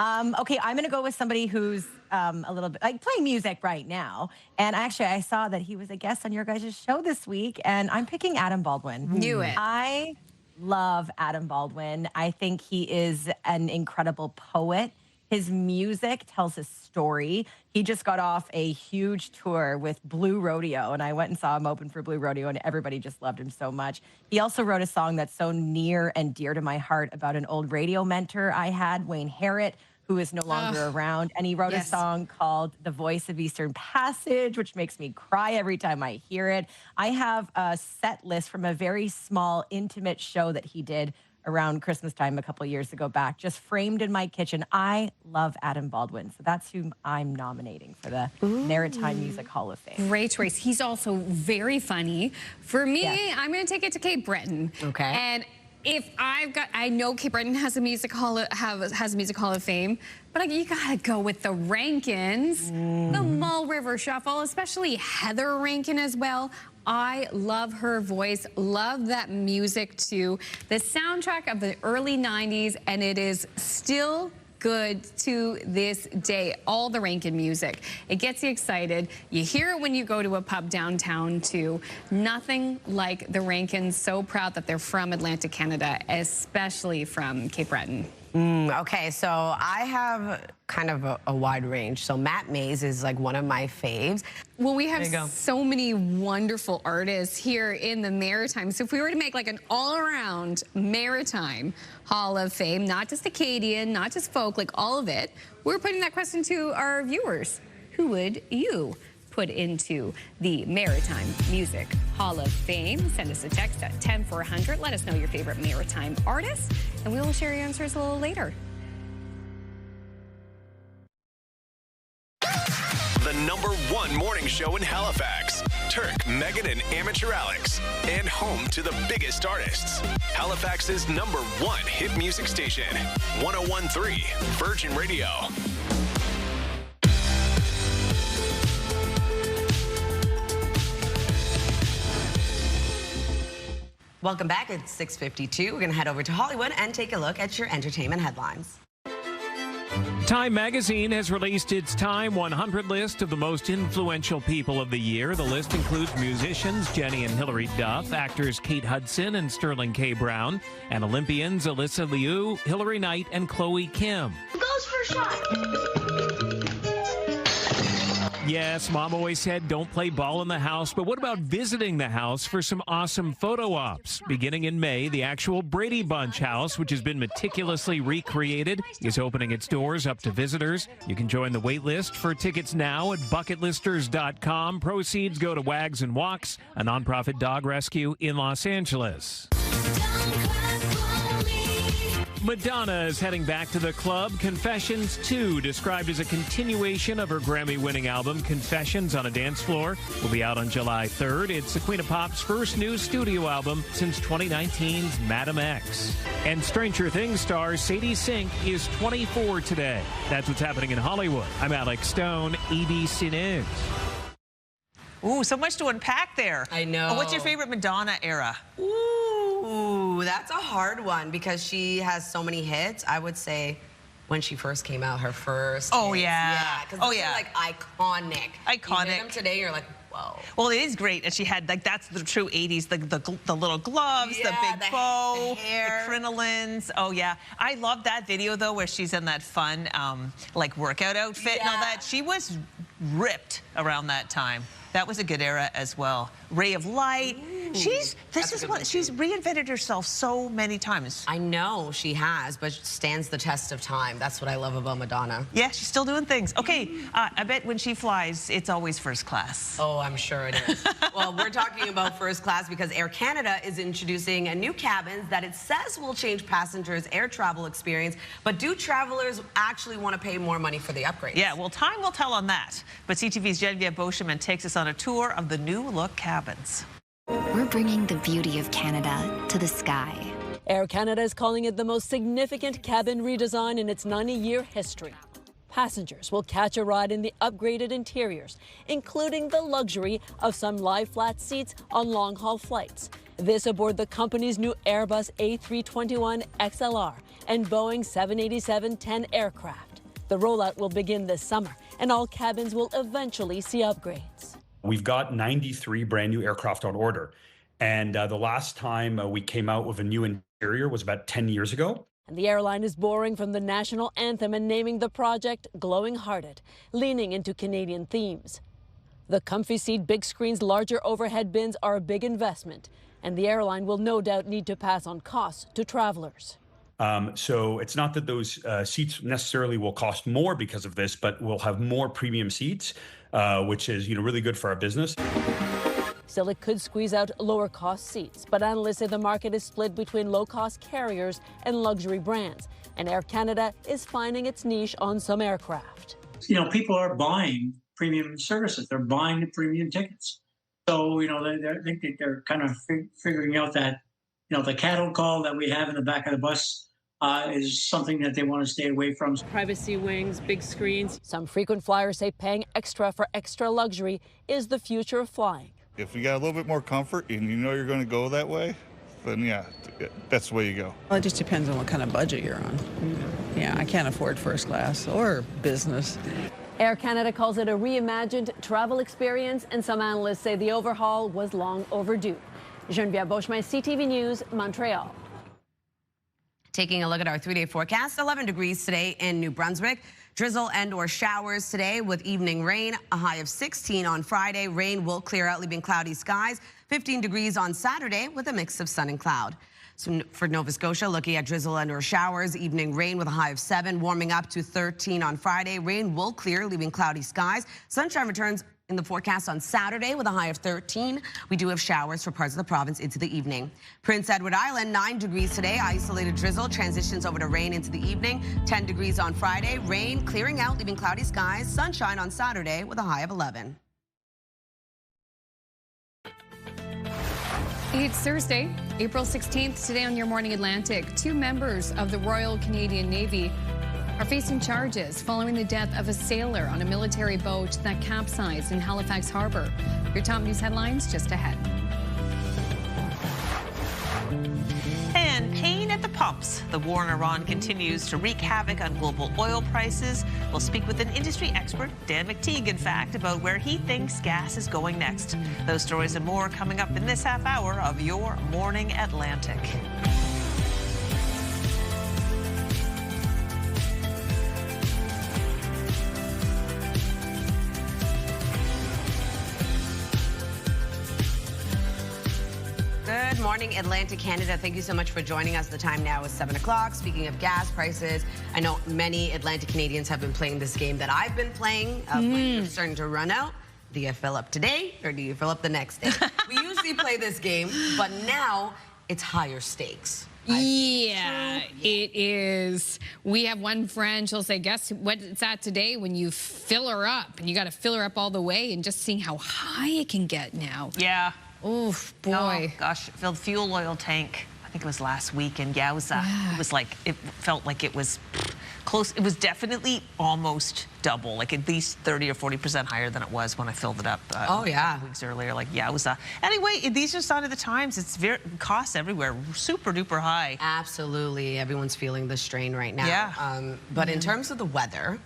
Speaker 21: Okay, I'm going to go with somebody who's a little bit like playing music right now. And actually, I saw that he was a guest on your guys' show this week, and I'm picking Adam Baldwin.
Speaker 1: Knew it.
Speaker 21: I love Adam Baldwin. I think he is an incredible poet. His music tells a story. He just got off a huge tour with Blue Rodeo, and I went and saw him open for Blue Rodeo, and everybody just loved him so much. He also wrote a song that's so near and dear to my heart about an old radio mentor I had, Wayne Harrett, who is no longer around. And he wrote a song called The Voice of Eastern Passage, which makes me cry every time I hear it. I have a set list from a very small, intimate show that he did around Christmas time a couple years ago back, just framed in my kitchen. I love Adam Baldwin. So that's who I'm nominating for the Maritime Music Hall of Fame.
Speaker 1: Great choice. He's also very funny. For me, I'm going to take it to Cape Breton.
Speaker 21: Okay.
Speaker 1: And if I know Cape Breton has a music hall of Fame, but you gotta go with the Rankins, the Mull River Shuffle, especially Heather Rankin as well. I love her voice, love that music too. The soundtrack of the early 90s, and it is still good to this day. All the Rankin music. It gets you excited. You hear it when you go to a pub downtown too. Nothing like the Rankins. So proud that they're from Atlantic Canada, especially from Cape Breton.
Speaker 3: Okay, so I have kind of a wide range. So Matt Mays is like one of my faves.
Speaker 1: Well, we have so many wonderful artists here in the Maritime. So if we were to make like an all-around Maritime Hall of Fame, not just Acadian, not just folk, like all of it, we're putting that question to our viewers. Who would you put into the Maritime Music Hall of Fame? Send us a text at 10400. Let us know your favorite Maritime artist, and we will share your answers a little later.
Speaker 22: The #1 morning show in Halifax. Turk, Megan, and Amateur Alex. And home to the biggest artists. Halifax's #1 hit music station. 101.3 Virgin Radio.
Speaker 3: Welcome back. It's 6:52. We're going to head over to Hollywood and take a look at your entertainment headlines.
Speaker 23: Time magazine has released its Time 100 list of the most influential people of the year. The list includes musicians Jenny and Hilary Duff, actors Kate Hudson and Sterling K. Brown, and Olympians Alyssa Liu, Hilary Knight, and Chloe Kim.
Speaker 24: Goes for a shot.
Speaker 23: Yes, Mom always said don't play ball in the house, but what about visiting the house for some awesome photo ops? Beginning in May, the actual Brady Bunch house, which has been meticulously recreated, is opening its doors up to visitors. You can join the wait list for tickets now at bucketlisters.com. Proceeds go to Wags and Walks, a nonprofit dog rescue in Los Angeles. Madonna is heading back to the club. Confessions 2, described as a continuation of her Grammy-winning album, Confessions on a Dance Floor, will be out on July 3rd. It's the Queen of Pop's first new studio album since 2019's Madam X. And Stranger Things star Sadie Sink is 24 today. That's what's happening in Hollywood. I'm Alex Stone, ABC News.
Speaker 2: Ooh, so much to unpack there.
Speaker 3: I know.
Speaker 2: Oh, what's your favorite Madonna era?
Speaker 3: Ooh, that's a hard one because she has so many hits. I would say when she first came out, her first.
Speaker 2: Oh,
Speaker 3: hits.
Speaker 2: yeah.
Speaker 3: Yeah, because
Speaker 2: Oh,
Speaker 3: they're
Speaker 2: yeah.
Speaker 3: like iconic.
Speaker 2: Iconic.
Speaker 3: You hear them today, you're like, whoa.
Speaker 2: Well, it is great. And she had, like, that's the true 80s, the little gloves,
Speaker 3: Yeah,
Speaker 2: the big bow,
Speaker 3: the hair.
Speaker 2: the crinolines. Oh, yeah. I love that video, though, where she's in that fun, like, workout outfit and all that. She was ripped around that time. That was a good era as well. Ray of Light. She's reinvented herself so many times.
Speaker 3: I know she has, but stands the test of time. That's what I love about Madonna.
Speaker 2: Yeah, she's still doing things. Okay, I bet when she flies, it's always first class.
Speaker 3: Oh, I'm sure it is. Well, we're talking about first class because Air Canada is introducing a new cabins that it says will change passengers' air travel experience. But do travelers actually want to pay more money for the upgrades?
Speaker 2: Yeah, well, time will tell on that. But CTV's Genevieve Beauchemin takes us on a tour of the new look cabins.
Speaker 4: We're bringing the beauty of Canada to the sky.
Speaker 5: Air Canada is calling it the most significant cabin redesign in its 90-year history. Passengers will catch a ride in the upgraded interiors, including the luxury of some lie-flat seats on long-haul flights. This aboard the company's new Airbus A321 XLR and Boeing 787-10 aircraft. The rollout will begin this summer, and all cabins will eventually see upgrades.
Speaker 6: We've got 93 brand new aircraft on order. And the last time we came out with a new interior was about 10 years ago.
Speaker 5: And the airline is borrowing from the national anthem and naming the project Glowing Hearted, leaning into Canadian themes. The comfy seat, big screens, larger overhead bins are a big investment, and the airline will no doubt need to pass on costs to travelers.
Speaker 6: So it's not that those seats necessarily will cost more because of this, but we'll have more premium seats, which is really good for our business.
Speaker 5: Still, it could squeeze out lower-cost seats, but analysts say the market is split between low-cost carriers and luxury brands, and Air Canada is finding its niche on some aircraft.
Speaker 10: People are buying premium services. They're buying the premium tickets. So, I think they're kind of figuring out that, the cattle call that we have in the back of the bus is something that they want to stay away from.
Speaker 5: Privacy wings, big screens. Some frequent flyers say paying extra for extra luxury is the future of flying.
Speaker 25: If you got a little bit more comfort and you're going to go that way, then yeah, that's the way you go.
Speaker 26: Well, it just depends on what kind of budget you're on. Yeah, I can't afford first class or business.
Speaker 5: Air Canada calls it a reimagined travel experience, and some analysts say the overhaul was long overdue. Genevieve Beauchemin, CTV News, Montreal.
Speaker 3: Taking a look at our 3-day forecast, 11 degrees today in New Brunswick. Drizzle and or showers today with evening rain, a high of 16 on Friday. Rain will clear out, leaving cloudy skies. 15 degrees on Saturday with a mix of sun and cloud. So for Nova Scotia, looking at drizzle and or showers, evening rain with a high of 7, warming up to 13 on Friday. Rain will clear, leaving cloudy skies. Sunshine returns in the forecast on Saturday with a high of 13. We do have showers for parts of the province into the evening. Prince Edward Island, 9 degrees today. Isolated drizzle transitions over to rain into the evening. 10 degrees on Friday. Rain clearing out, leaving cloudy skies. Sunshine on Saturday with a high of 11.
Speaker 1: It's Thursday, April 16th. Today on Your Morning Atlantic, 2 members of the Royal Canadian Navy are facing charges following the death of a sailor on a military boat that capsized in Halifax Harbor. Your top news headlines just ahead.
Speaker 2: And pain at the pumps. The war in Iran continues to wreak havoc on global oil prices. We'll speak with an industry expert, Dan McTeague, in fact, about where he thinks gas is going next. Those stories and more coming up in this half hour of Your Morning Atlantic.
Speaker 3: Good morning, Atlantic Canada. Thank you so much for joining us. The time now is 7 o'clock. Speaking of gas prices, I know many Atlantic Canadians have been playing this game that I've been playing. When you're starting to run out, do you fill up today or do you fill up the next day? We usually play this game, but now it's higher stakes.
Speaker 1: Yeah, it is. We have one friend, she'll say, guess what it's at today when you fill her up? And you got to fill her up all the way, and just seeing how high it can get now.
Speaker 2: Yeah.
Speaker 1: Oh, boy.
Speaker 2: Oh, gosh, filled fuel oil tank. I think it was last week, and yeah, it was like, it felt like it was close. It was definitely almost double, like at least 30 or 40% higher than it was when I filled it up. A couple weeks earlier. Like, yeah, it was. Anyway, these are sign of the times. It's costs everywhere, super duper high.
Speaker 3: Absolutely, everyone's feeling the strain right now.
Speaker 2: Yeah.
Speaker 3: But in terms of the weather,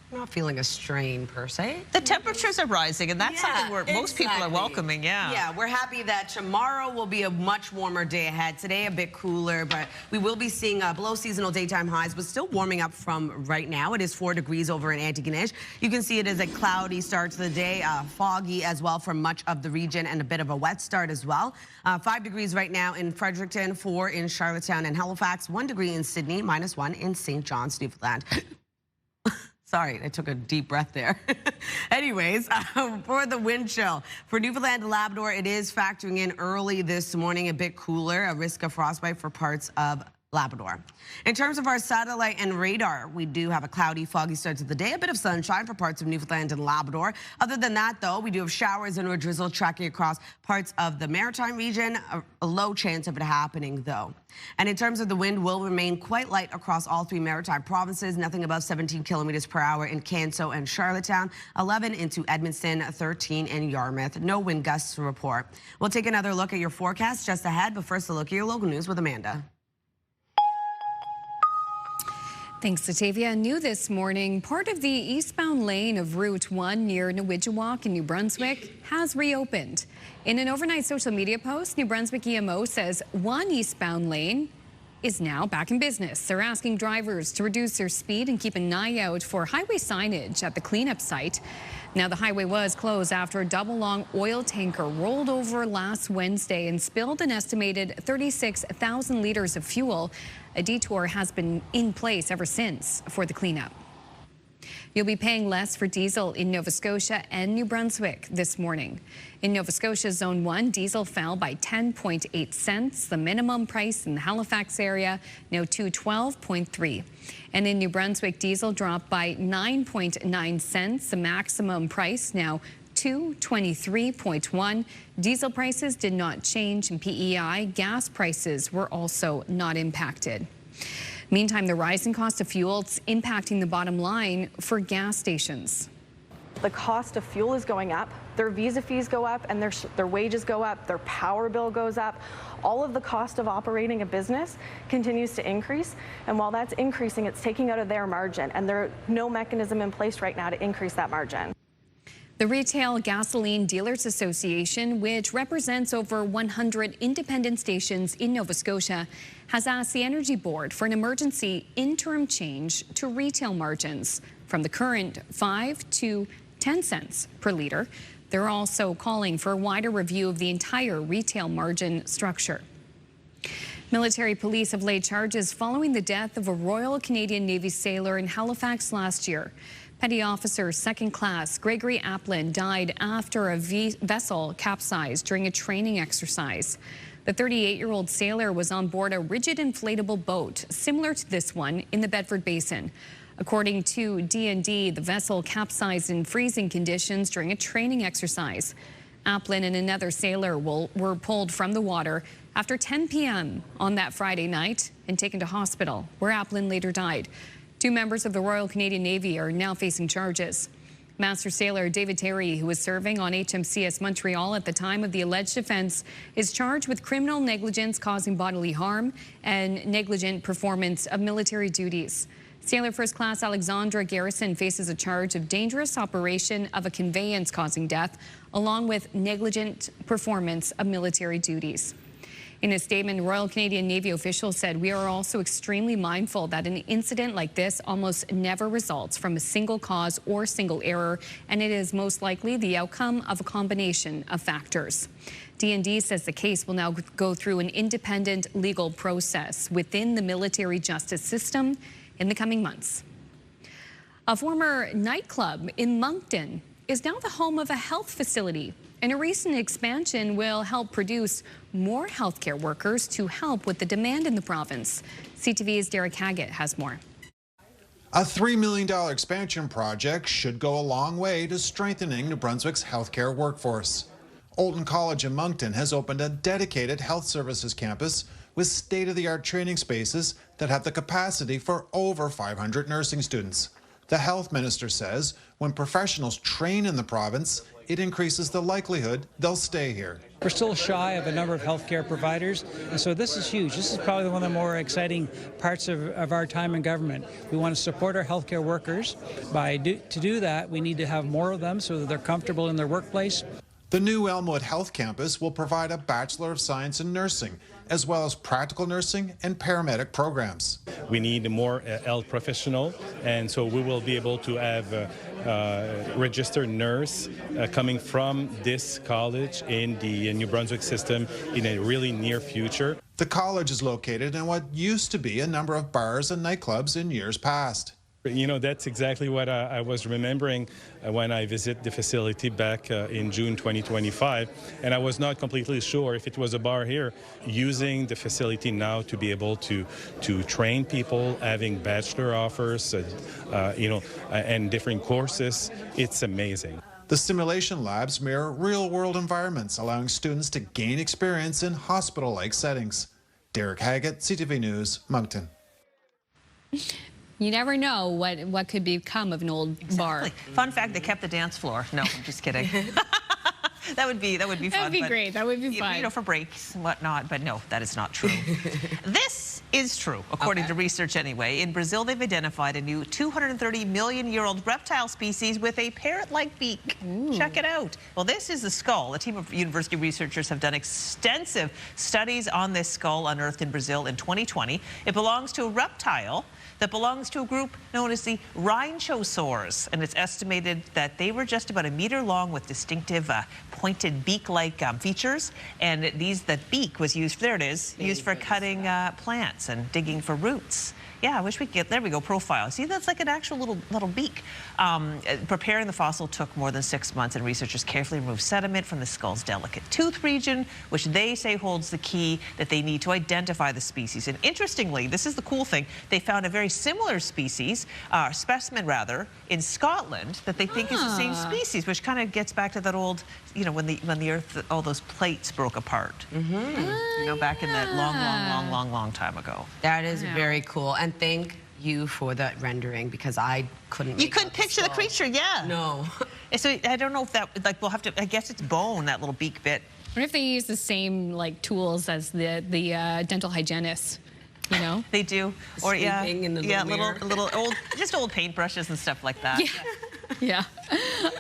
Speaker 3: I'm not feeling a strain per se.
Speaker 2: The temperatures are rising, and that's something where most people are welcoming,
Speaker 3: Yeah, we're happy that tomorrow will be a much warmer day ahead. Today a bit cooler, but we will be seeing below seasonal daytime highs, but still warming up from right now. It is 4 degrees over in Antigonish. You can see it is a cloudy start to the day, foggy as well for much of the region, and a bit of a wet start as well. 5 degrees right now in Fredericton, 4 in Charlottetown and Halifax, 1 degree in Sydney, -1 in St. John's, Newfoundland. Sorry, I took a deep breath there. Anyways, for the wind chill, for Newfoundland and Labrador, it is factoring in early this morning, a bit cooler, a risk of frostbite for parts of Labrador. In terms of our satellite and radar, we do have a cloudy, foggy start to the day, a bit of sunshine for parts of Newfoundland and Labrador. Other than that, though, we do have showers and drizzle tracking across parts of the Maritime region, a low chance of it happening, though. And in terms of the wind, will remain quite light across all 3 Maritime provinces, nothing above 17 kilometers per hour in Canso and Charlottetown, 11 into Edmonton, 13 in Yarmouth. No wind gusts to report. We'll take another look at your forecast just ahead, but first a look at your local news with Amanda.
Speaker 1: Thanks, Latavia. New this morning, part of the eastbound lane of Route 1 near Newidgewok in New Brunswick has reopened. In an overnight social media post, New Brunswick EMO says one eastbound lane is now back in business. They're asking drivers to reduce their speed and keep an eye out for highway signage at the cleanup site. Now, the highway was closed after a double-long oil tanker rolled over last Wednesday and spilled an estimated 36,000 liters of fuel. A detour has been in place ever since for the cleanup. You'll be paying less for diesel in Nova Scotia and New Brunswick this morning. In Nova Scotia Zone 1, diesel fell by 10.8 cents. The minimum price in the Halifax area, now $2.12.3. And in New Brunswick, diesel dropped by 9.9 cents. The maximum price now $2.23.1. Diesel prices did not change in PEI. Gas prices were also not impacted. Meantime, the rising cost of fuel is impacting the bottom line for gas stations.
Speaker 7: The cost of fuel is going up, their visa fees go up, and their wages go up, their power bill goes up. All of the cost of operating a business continues to increase, and while that's increasing, it's taking out of their margin, and there's no mechanism in place right now to increase that margin.
Speaker 1: The Retail Gasoline Dealers Association, which represents over 100 independent stations in Nova Scotia, has asked the Energy Board for an emergency interim change to retail margins from the current 5 to 10 cents per litre. They're also calling for a wider review of the entire retail margin structure. Military police have laid charges following the death of a Royal Canadian Navy sailor in Halifax last year. Petty Officer 2nd Class Gregory Applin died after a vessel capsized during a training exercise. The 38-year-old sailor was on board a rigid inflatable boat similar to this one in the Bedford Basin. According to D&D, the vessel capsized in freezing conditions during a training exercise. Applin and another sailor were pulled from the water after 10 p.m. on that Friday night and taken to hospital, where Applin later died. 2 members of the Royal Canadian Navy are now facing charges. Master Sailor David Terry, who was serving on HMCS Montreal at the time of the alleged offense, is charged with criminal negligence causing bodily harm and negligent performance of military duties. Sailor First Class Alexandra Garrison faces a charge of dangerous operation of a conveyance causing death, along with negligent performance of military duties. In a statement, Royal Canadian Navy officials said, "We are also extremely mindful that an incident like this almost never results from a single cause or single error, and it is most likely the outcome of a combination of factors." D&D says the case will now go through an independent legal process within the military justice system in the coming months. A former nightclub in Moncton is now the home of a health facility, and a recent expansion will help produce more healthcare workers to help with the demand in the province. CTV's Derek Haggett has more.
Speaker 8: A $3 million expansion project should go a long way to strengthening New Brunswick's healthcare workforce. Olton College in Moncton has opened a dedicated health services campus with state-of-the-art training spaces that have the capacity for over 500 nursing students. The health minister says when professionals train in the province, it increases the likelihood they'll stay here.
Speaker 9: We're still shy of a number of healthcare providers, and so this is huge. This is probably one of the more exciting parts of our time in government. We want to support our healthcare workers. To do that, we need to have more of them so that they're comfortable in their workplace.
Speaker 8: The new Elmwood Health Campus will provide a Bachelor of Science in Nursing, as well as practical nursing and paramedic programs.
Speaker 11: We need more health professional, and so we will be able to have a registered nurse coming from this college in the New Brunswick system in a really near future.
Speaker 8: The college is located in what used to be a number of bars and nightclubs in years past.
Speaker 11: You know, that's exactly what I was remembering when I visited the facility back in June 2025, and I was not completely sure if it was a bar here. Using the facility now to be able to train people, having bachelor offers, and different courses, it's amazing.
Speaker 8: The simulation labs mirror real-world environments, allowing students to gain experience in hospital-like settings. Derek Haggett, CTV News, Moncton.
Speaker 1: You never know what could become of an old bar.
Speaker 2: Fun fact, they kept the dance floor. No, I'm just kidding. That would be fun.
Speaker 1: That would be great. That would be fun.
Speaker 2: You know, for breaks and whatnot, but no, that is not true. This is true, according to research anyway. In Brazil, they've identified a new 230-million-year-old reptile species with a parrot-like beak. Ooh. Check it out. Well, this is the skull. A team of university researchers have done extensive studies on this skull unearthed in Brazil in 2020. It belongs to a reptile that belongs to a group known as the rhinoceros, and it's estimated that they were just about 1 meter long with distinctive pointed beak-like features, and that beak was used, there it is, used for cutting plants and digging for roots. Yeah, I wish we could get, there we go, profile. See, that's like an actual little beak. Preparing the fossil took more than 6 months, and researchers carefully removed sediment from the skull's delicate tooth region, which they say holds the key that they need to identify the species. And interestingly, this is the cool thing, they found a very similar species, specimen rather, in Scotland that they think is the same species, which kind of gets back to that old, you know, when the Earth, all those plates broke apart. You know, back in that long time ago.
Speaker 3: That is very cool. And thank you for that rendering, because I couldn't.
Speaker 2: You couldn't picture the creature, yeah.
Speaker 3: No.
Speaker 2: So I don't know if that, like, we'll have to, I guess it's bone, that little beak bit.
Speaker 1: What if they use the same, like, tools as the dental hygienists? You know?
Speaker 2: They do. Or
Speaker 3: in the
Speaker 2: little old, just old paintbrushes and stuff like that.
Speaker 1: Yeah.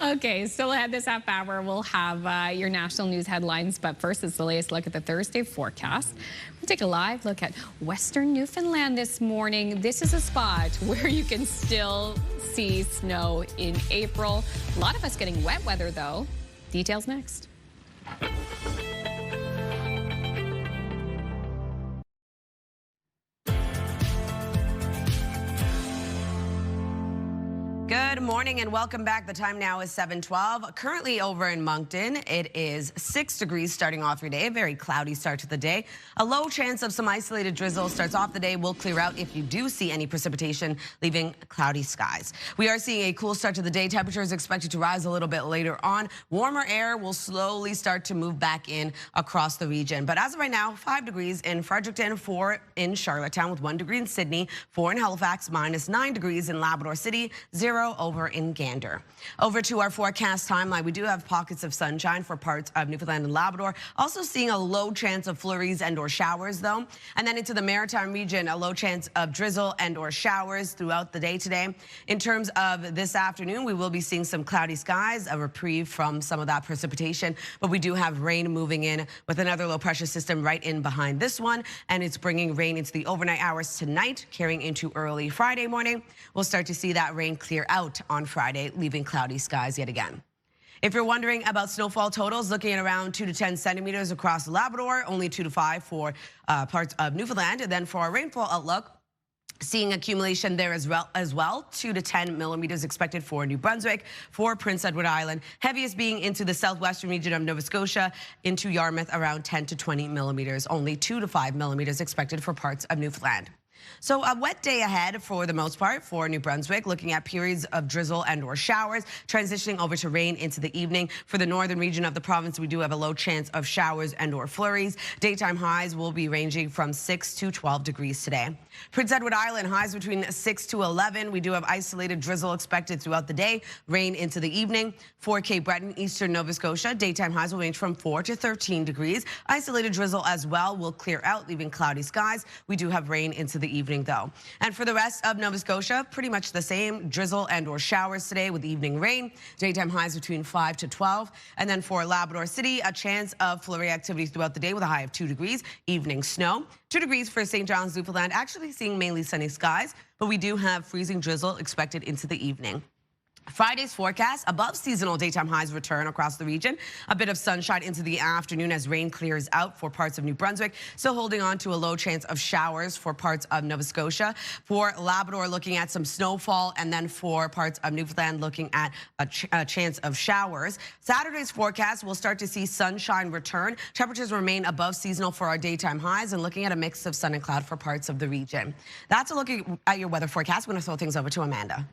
Speaker 1: Okay, still ahead this half hour, we'll have your national news headlines, but first it's the latest look at the Thursday forecast. We'll take a live look at Western Newfoundland this morning. This is a spot where you can still see snow in April. A lot of us getting wet weather, though. Details next.
Speaker 3: Good morning and welcome back. The time now is 7:12. Currently over in Moncton, it is 6 degrees starting off your day. A very cloudy start to the day. A low chance of some isolated drizzle starts off the day. Will clear out if you do see any precipitation, leaving cloudy skies. We are seeing a cool start to the day. Temperature is expected to rise a little bit later on. Warmer air will slowly start to move back in across the region. But as of right now, 5 degrees in Fredericton, 4 in Charlottetown, with 1 degree in Sydney, 4 in Halifax, -9 degrees in Labrador City, 0 over in Gander. Over to our forecast timeline. We do have pockets of sunshine for parts of Newfoundland and Labrador. Also seeing a low chance of flurries and or showers, though. And then into the Maritime region, a low chance of drizzle and or showers throughout the day today. In terms of this afternoon, we will be seeing some cloudy skies, a reprieve from some of that precipitation. But we do have rain moving in with another low pressure system right in behind this one. And it's bringing rain into the overnight hours tonight, carrying into early Friday morning. We'll start to see that rain clear out on Friday, leaving cloudy skies yet again. If you're wondering about snowfall totals, looking at around 2 to 10 centimeters across Labrador, only 2 to 5 for parts of Newfoundland. And then for our rainfall outlook, seeing accumulation there as well, 2 to 10 millimeters expected for New Brunswick, for Prince Edward Island. Heaviest being into the southwestern region of Nova Scotia, into Yarmouth, around 10 to 20 millimeters. Only 2 to 5 millimeters expected for parts of Newfoundland. So a wet day ahead for the most part for New Brunswick, looking at periods of drizzle and or showers, transitioning over to rain into the evening. For the northern region of the province, we do have a low chance of showers and or flurries. Daytime highs will be ranging from 6 to 12 degrees today. Prince Edward Island, highs between 6 to 11. We do have isolated drizzle expected throughout the day, rain into the evening. For Cape Breton, eastern Nova Scotia, daytime highs will range from 4 to 13 degrees. Isolated drizzle as well will clear out, leaving cloudy skies. We do have rain into the evening though. And for the rest of Nova Scotia, pretty much the same, drizzle and or showers today with evening rain. Daytime highs between 5 to 12. And then for Labrador City, a chance of flurry activity throughout the day with a high of 2 degrees, evening snow. 2 degrees for St. John's, Newfoundland, actually seeing mainly sunny skies, but we do have freezing drizzle expected into the evening. Friday's forecast, above seasonal daytime highs return across the region. A bit of sunshine into the afternoon as rain clears out for parts of New Brunswick. Still holding on to a low chance of showers for parts of Nova Scotia. For Labrador, looking at some snowfall, and then for parts of Newfoundland, looking at a chance of showers. Saturday's forecast, we'll start to see sunshine return. Temperatures remain above seasonal for our daytime highs, and looking at a mix of sun and cloud for parts of the region. That's a look at your weather forecast. I'm going to throw things over to Amanda.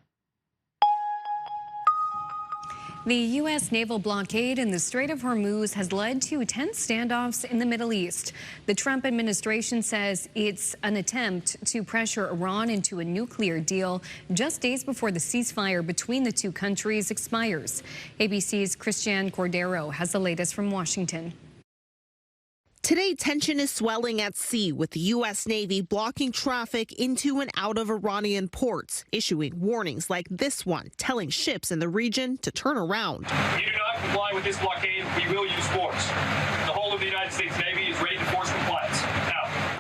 Speaker 1: The U.S. naval blockade in the Strait of Hormuz has led to tense standoffs in the Middle East. The Trump administration says it's an attempt to pressure Iran into a nuclear deal just days before the ceasefire between the two countries expires. ABC's Christiane Cordero has the latest from Washington.
Speaker 12: Today, tension is swelling at sea with the U.S. Navy blocking traffic into and out of Iranian ports, issuing warnings like this one, telling ships in the region to turn around.
Speaker 13: If you do not comply with this blockade, we will use force. The whole of the United States Navy is ready to force compliance. Now,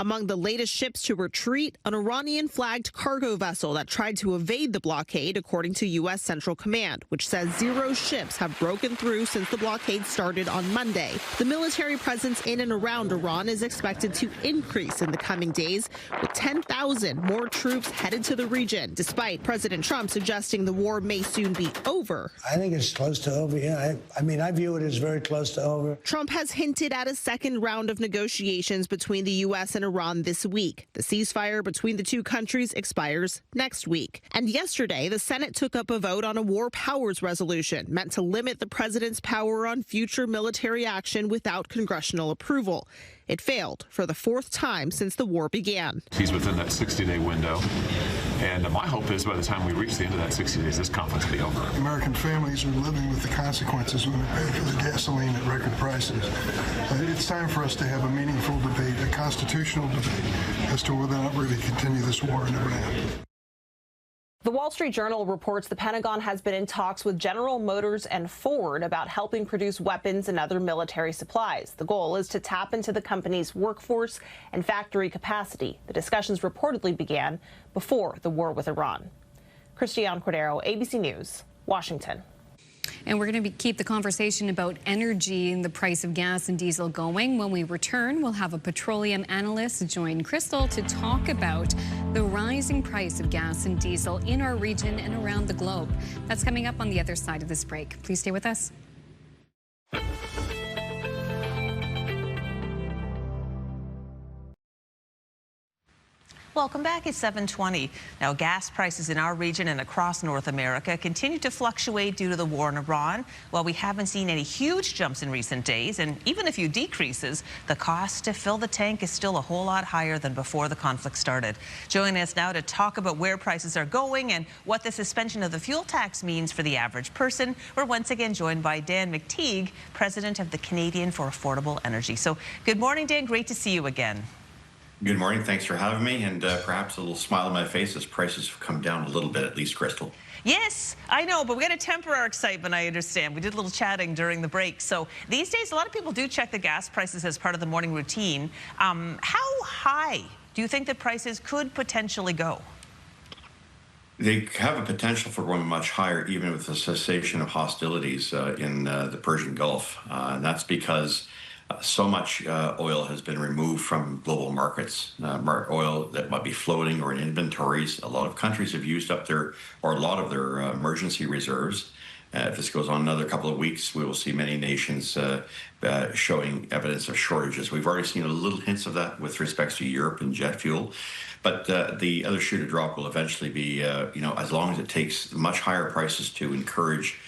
Speaker 12: among the latest ships to retreat, an Iranian-flagged cargo vessel that tried to evade the blockade, according to U.S. Central Command, which says 0 ships have broken through since the blockade started on Monday. The military presence in and around Iran is expected to increase in the coming days, with 10,000 more troops headed to the region, despite President Trump suggesting the war may soon be over.
Speaker 14: I think it's close to over, yeah. I mean, I view it as very close to over.
Speaker 12: Trump has hinted at a second round of negotiations between the U.S. and Iran this week. The ceasefire between the two countries expires next week. And yesterday, the Senate took up a vote on a war powers resolution meant to limit the president's power on future military action without congressional approval. It failed for the 4th time since the war began.
Speaker 15: He's within that 60-day window. And my hope is by the time we reach the end of that 60 days, this conflict will be over.
Speaker 16: American families are living with the consequences when they pay for the gasoline at record prices. It's time for us to have a meaningful debate, a constitutional debate, as to whether or not we're going to continue this war in Iran.
Speaker 17: The Wall Street Journal reports the Pentagon has been in talks with General Motors and Ford about helping produce weapons and other military supplies. The goal is to tap into the company's workforce and factory capacity. The discussions reportedly began before the war with Iran. Christiane Cordero, ABC News, Washington.
Speaker 1: And we're going to keep the conversation about energy and the price of gas and diesel going. When we return, we'll have a petroleum analyst join Crystal to talk about the rising price of gas and diesel in our region and around the globe. That's coming up on the other side of this break. Please stay with us.
Speaker 2: Welcome back. It's 7:20. Now, gas prices in our region and across North America continue to fluctuate due to the war in Iran. While we haven't seen any huge jumps in recent days and even a few decreases, the cost to fill the tank is still a whole lot higher than before the conflict started. Joining us now to talk about where prices are going and what the suspension of the fuel tax means for the average person, we're once again joined by Dan McTeague, president of the Canadian for Affordable Energy. So good morning, Dan. Great to see you again.
Speaker 27: Good morning. Thanks for having me, and perhaps a little smile on my face as prices have come down a little bit, at least, Crystal.
Speaker 2: Yes, I know, but we got to temper our excitement, I understand. We did a little chatting during the break. So these days, a lot of people do check the gas prices as part of the morning routine. How high do you think that prices could potentially go?
Speaker 27: They have a potential for going much higher, even with the cessation of hostilities in the Persian Gulf. And that's because so much oil has been removed from global markets, oil that might be floating or in inventories. A lot of countries have used up a lot of their emergency reserves. If this goes on another couple of weeks, we will see many nations showing evidence of shortages. We've already seen a little hints of that with respect to Europe and jet fuel. But the other shoe to drop will eventually be, as long as it takes much higher prices to encourage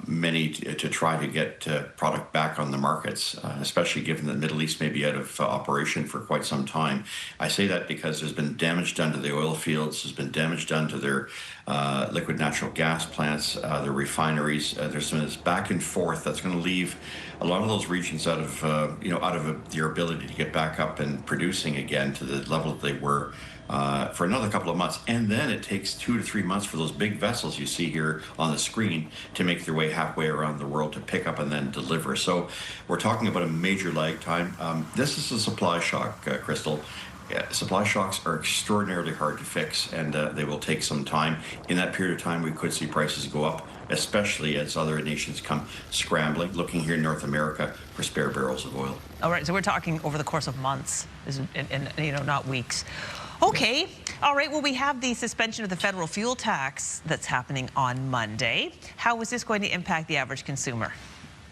Speaker 27: many to try to get product back on the markets, especially given that the Middle East may be out of operation for quite some time. I say that because there's been damage done to the oil fields, there's been damage done to their liquid natural gas plants, their refineries. There's been this back and forth that's going to leave a lot of those regions out of their ability to get back up and producing again to the level that they were for another couple of months. And then it takes 2 to 3 months for those big vessels you see here on the screen to make their way halfway around the world to pick up and then deliver. So we're talking about a major lag time. This is a supply shock, Crystal. Supply shocks are extraordinarily hard to fix, and they will take some time. In that period of time, we could see prices go up, especially as other nations come scrambling, looking here in North America for spare barrels of oil.
Speaker 2: All right, so we're talking over the course of months, and not weeks. Okay. All right. Well, we have the suspension of the federal fuel tax that's happening on Monday. How is this going to impact the average consumer?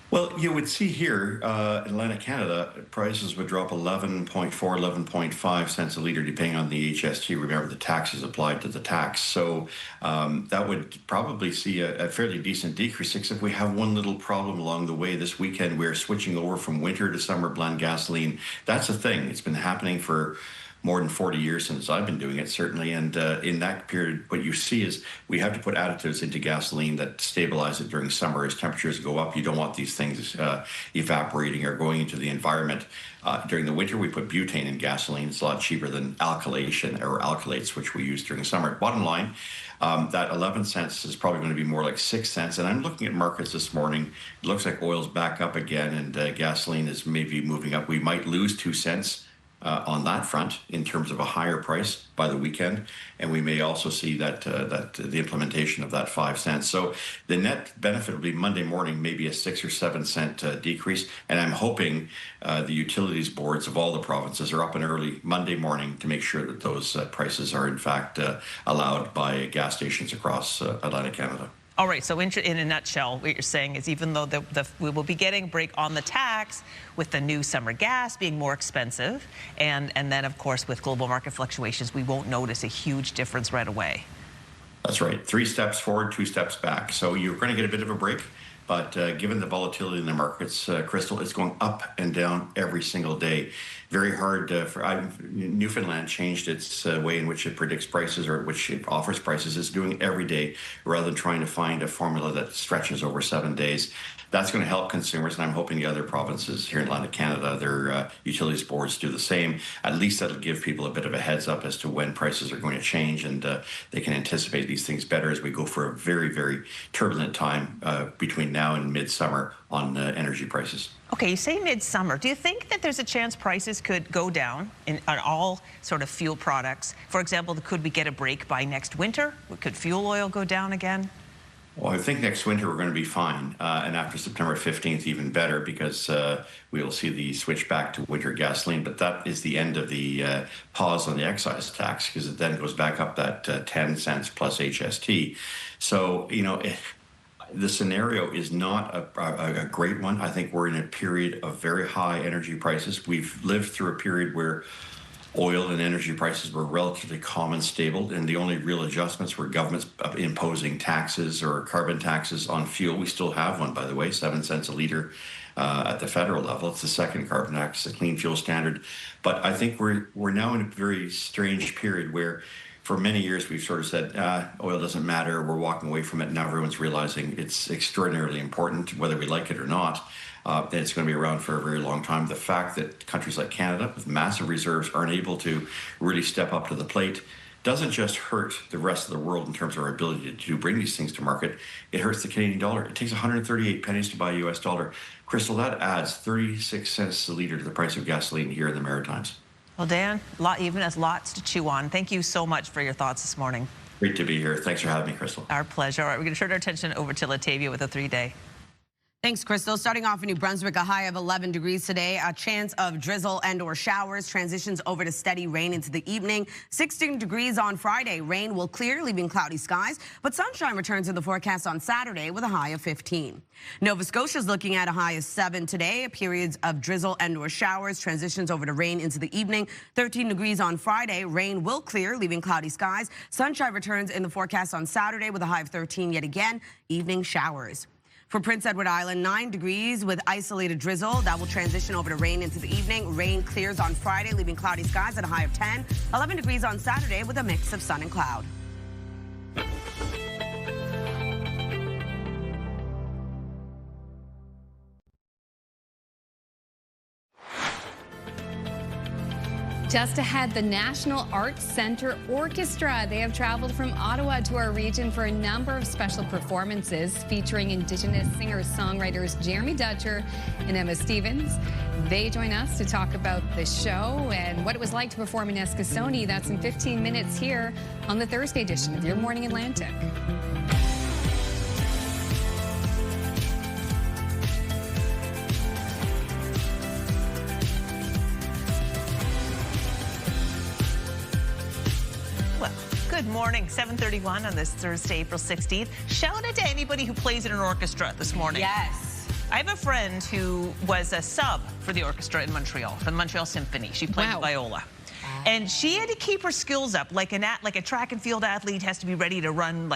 Speaker 27: Well, you would see here in Atlantic Canada, prices would drop 11.4, 11.5 cents a litre, depending on the HST. Remember, the tax is applied to the tax. So that would probably see a fairly decent decrease, except we have one little problem along the way. This weekend, we're switching over from winter to summer blend gasoline. That's a thing. It's been happening for more than 40 years since I've been doing it, certainly. And in that period, what you see is we have to put additives into gasoline that stabilize it during summer. As temperatures go up, you don't want these things evaporating or going into the environment. During the winter, we put butane in gasoline. It's a lot cheaper than alkylation or alkylates, which we use during summer. Bottom line, that 11 cents is probably going to be more like 6 cents. And I'm looking at markets this morning. It looks like oil's back up again, and gasoline is maybe moving up. We might lose 2 cents. On that front, in terms of a higher price by the weekend, and we may also see that the implementation of that 5 cents. So the net benefit will be Monday morning, maybe a 6 or 7 cent decrease. And I'm hoping the utilities boards of all the provinces are up and early Monday morning to make sure that those prices are in fact allowed by gas stations across Atlantic Canada.
Speaker 2: All right, so in a nutshell, what you're saying is even though we will be getting a break on the tax with the new summer gas being more expensive, and then, of course, with global market fluctuations, we won't notice a huge difference right away.
Speaker 27: That's right. 3 steps forward, 2 steps back. So you're going to get a bit of a break. But given the volatility in the markets, Crystal, it's going up and down every single day. Very hard Newfoundland changed its way in which it predicts prices or which it offers prices. It's doing it every day rather than trying to find a formula that stretches over 7 days. That's going to help consumers, and I'm hoping the other provinces here in Atlantic Canada, their utilities boards do the same. At least that'll give people a bit of a heads up as to when prices are going to change, and they can anticipate these things better as we go for a very, very turbulent time between now and midsummer on energy prices.
Speaker 2: Okay, you say midsummer. Do you think that there's a chance prices could go down on all sort of fuel products? For example, could we get a break by next winter? Could fuel oil go down again?
Speaker 27: Well, I think next winter we're going to be fine, and after September 15th, even better, because we will see the switch back to winter gasoline. But that is the end of the pause on the excise tax, because it then goes back up that 10 cents plus HST. So, the scenario is not a great one. I think we're in a period of very high energy prices. We've lived through a period where oil and energy prices were relatively calm and stable, and the only real adjustments were governments imposing taxes or carbon taxes on fuel. We still have one, by the way, 7 cents a litre at the federal level. It's the second carbon tax, the clean fuel standard. But I think we're now in a very strange period where for many years we've sort of said, oil doesn't matter, we're walking away from it. Now everyone's realizing it's extraordinarily important, whether we like it or not. And it's going to be around for a very long time. The fact that countries like Canada with massive reserves aren't able to really step up to the plate doesn't just hurt the rest of the world in terms of our ability to bring these things to market. It hurts the Canadian dollar. It takes 138 pennies to buy a US dollar. Crystal, that adds 36 cents a litre to the price of gasoline here in the Maritimes.
Speaker 2: Well, Dan, even has lots to chew on. Thank you so much for your thoughts this morning.
Speaker 27: Great to be here. Thanks for having me, Crystal.
Speaker 2: Our pleasure. All right, we're going to turn our attention over to Latavia with a 3-day.
Speaker 3: Thanks, Crystal. Starting off in New Brunswick, a high of 11 degrees today. A chance of drizzle and or showers. Transitions over to steady rain into the evening. 16 degrees on Friday. Rain will clear, leaving cloudy skies, but sunshine returns in the forecast on Saturday with a high of 15. Nova Scotia is looking at a high of 7 today. Periods of drizzle and or showers. Transitions over to rain into the evening. 13 degrees on Friday. Rain will clear, leaving cloudy skies. Sunshine returns in the forecast on Saturday with a high of 13 yet again. Evening showers. For Prince Edward Island, 9 degrees with isolated drizzle. That will transition over to rain into the evening. Rain clears on Friday, leaving cloudy skies at a high of 10. 11 degrees on Saturday with a mix of sun and cloud.
Speaker 1: Just ahead, the National Arts Centre Orchestra. They have traveled from Ottawa to our region for a number of special performances featuring Indigenous singers-songwriters Jeremy Dutcher and Emma Stevens. They join us to talk about the show and what it was like to perform in Eskasoni. That's in 15 minutes here on the Thursday edition of Your Morning Atlantic.
Speaker 2: Good morning, 7:31 on this Thursday, April 16th. Shout out to anybody who plays in an orchestra this morning.
Speaker 3: Yes.
Speaker 2: I have a friend who was a sub for the orchestra in Montreal, for the Montreal Symphony. She played viola. And she had to keep her skills up, like a track and field athlete has to be ready to run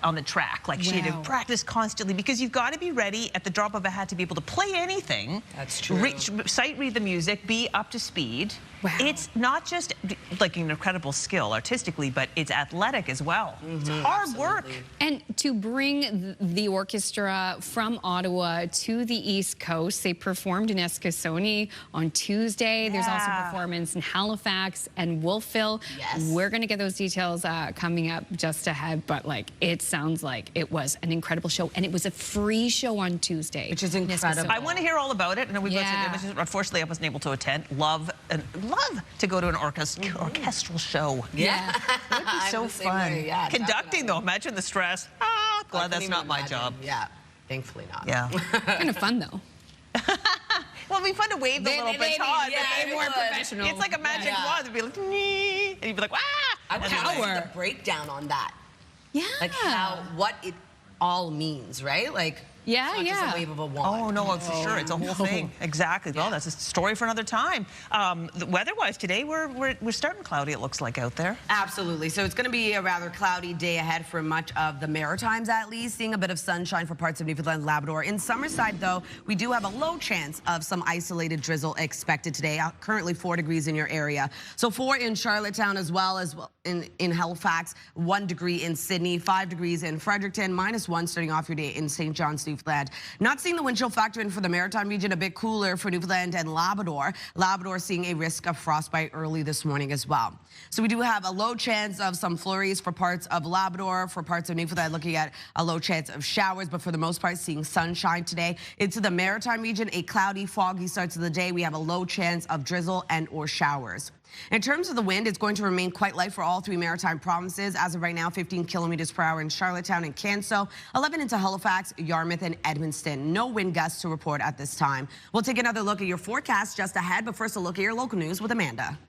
Speaker 2: on the track. Like she had to practice constantly because you've got to be ready at the drop of a hat to be able to play anything.
Speaker 3: That's true.
Speaker 2: Sight read the music, be up to speed.
Speaker 1: Wow.
Speaker 2: It's not just like an incredible skill artistically, but it's athletic as well. It's hard work.
Speaker 1: And to bring the orchestra from Ottawa to the East Coast, they performed in Eskasoni on Tuesday. There's also a performance in Halifax and Wolfville.
Speaker 3: Yes.
Speaker 1: We're going to get those details coming up just ahead, but it sounds like it was an incredible show, and it was a free show on Tuesday.
Speaker 3: Which is incredible.
Speaker 2: I want to hear all about it, and we've got some images. Unfortunately, I wasn't able to attend. Love to go to an orchestral show.
Speaker 3: Yeah.
Speaker 2: It would be so fun.
Speaker 3: Yeah,
Speaker 2: conducting, though, imagine the stress. Glad that's not my job.
Speaker 3: Yeah, thankfully not.
Speaker 2: Yeah.
Speaker 1: Kind of fun, though.
Speaker 2: Well, it'd be fun to wave the little baton.
Speaker 1: Yeah, more professional.
Speaker 2: It's like a magic wand. It'd be like, nee, and you'd be like,
Speaker 3: I would like the breakdown on that.
Speaker 1: Yeah.
Speaker 3: Like what it all means, right? Like,
Speaker 1: yeah,
Speaker 3: it's not just a wave of a wand.
Speaker 2: Oh, no, for sure. It's a whole thing. Exactly. Well, that's a story for another time. Weather-wise, today we're starting cloudy, it looks like, out there.
Speaker 3: Absolutely. So it's going to be a rather cloudy day ahead for much of the Maritimes, at least. Seeing a bit of sunshine for parts of Newfoundland and Labrador. In Summerside, though, we do have a low chance of some isolated drizzle expected today. Currently 4 degrees in your area. So 4 in Charlottetown as well in Halifax, 1 degree in Sydney, 5 degrees in Fredericton, -1 starting off your day in St. John's, Newfoundland. Not seeing the wind chill factor in for the Maritime region, a bit cooler for Newfoundland and Labrador. Labrador seeing a risk of frostbite early this morning as well. So we do have a low chance of some flurries for parts of Labrador, for parts of Newfoundland looking at a low chance of showers, but for the most part seeing sunshine today. Into the Maritime region, a cloudy, foggy start to the day. We have a low chance of drizzle and or showers. In terms of the wind, it's going to remain quite light for all 3 maritime provinces. As of right now, 15 kilometers per hour in Charlottetown and Canso, 11 into Halifax, Yarmouth, and Edmundston. No wind gusts to report at this time. We'll take another look at your forecast just ahead, but first a look at your local news with Amanda.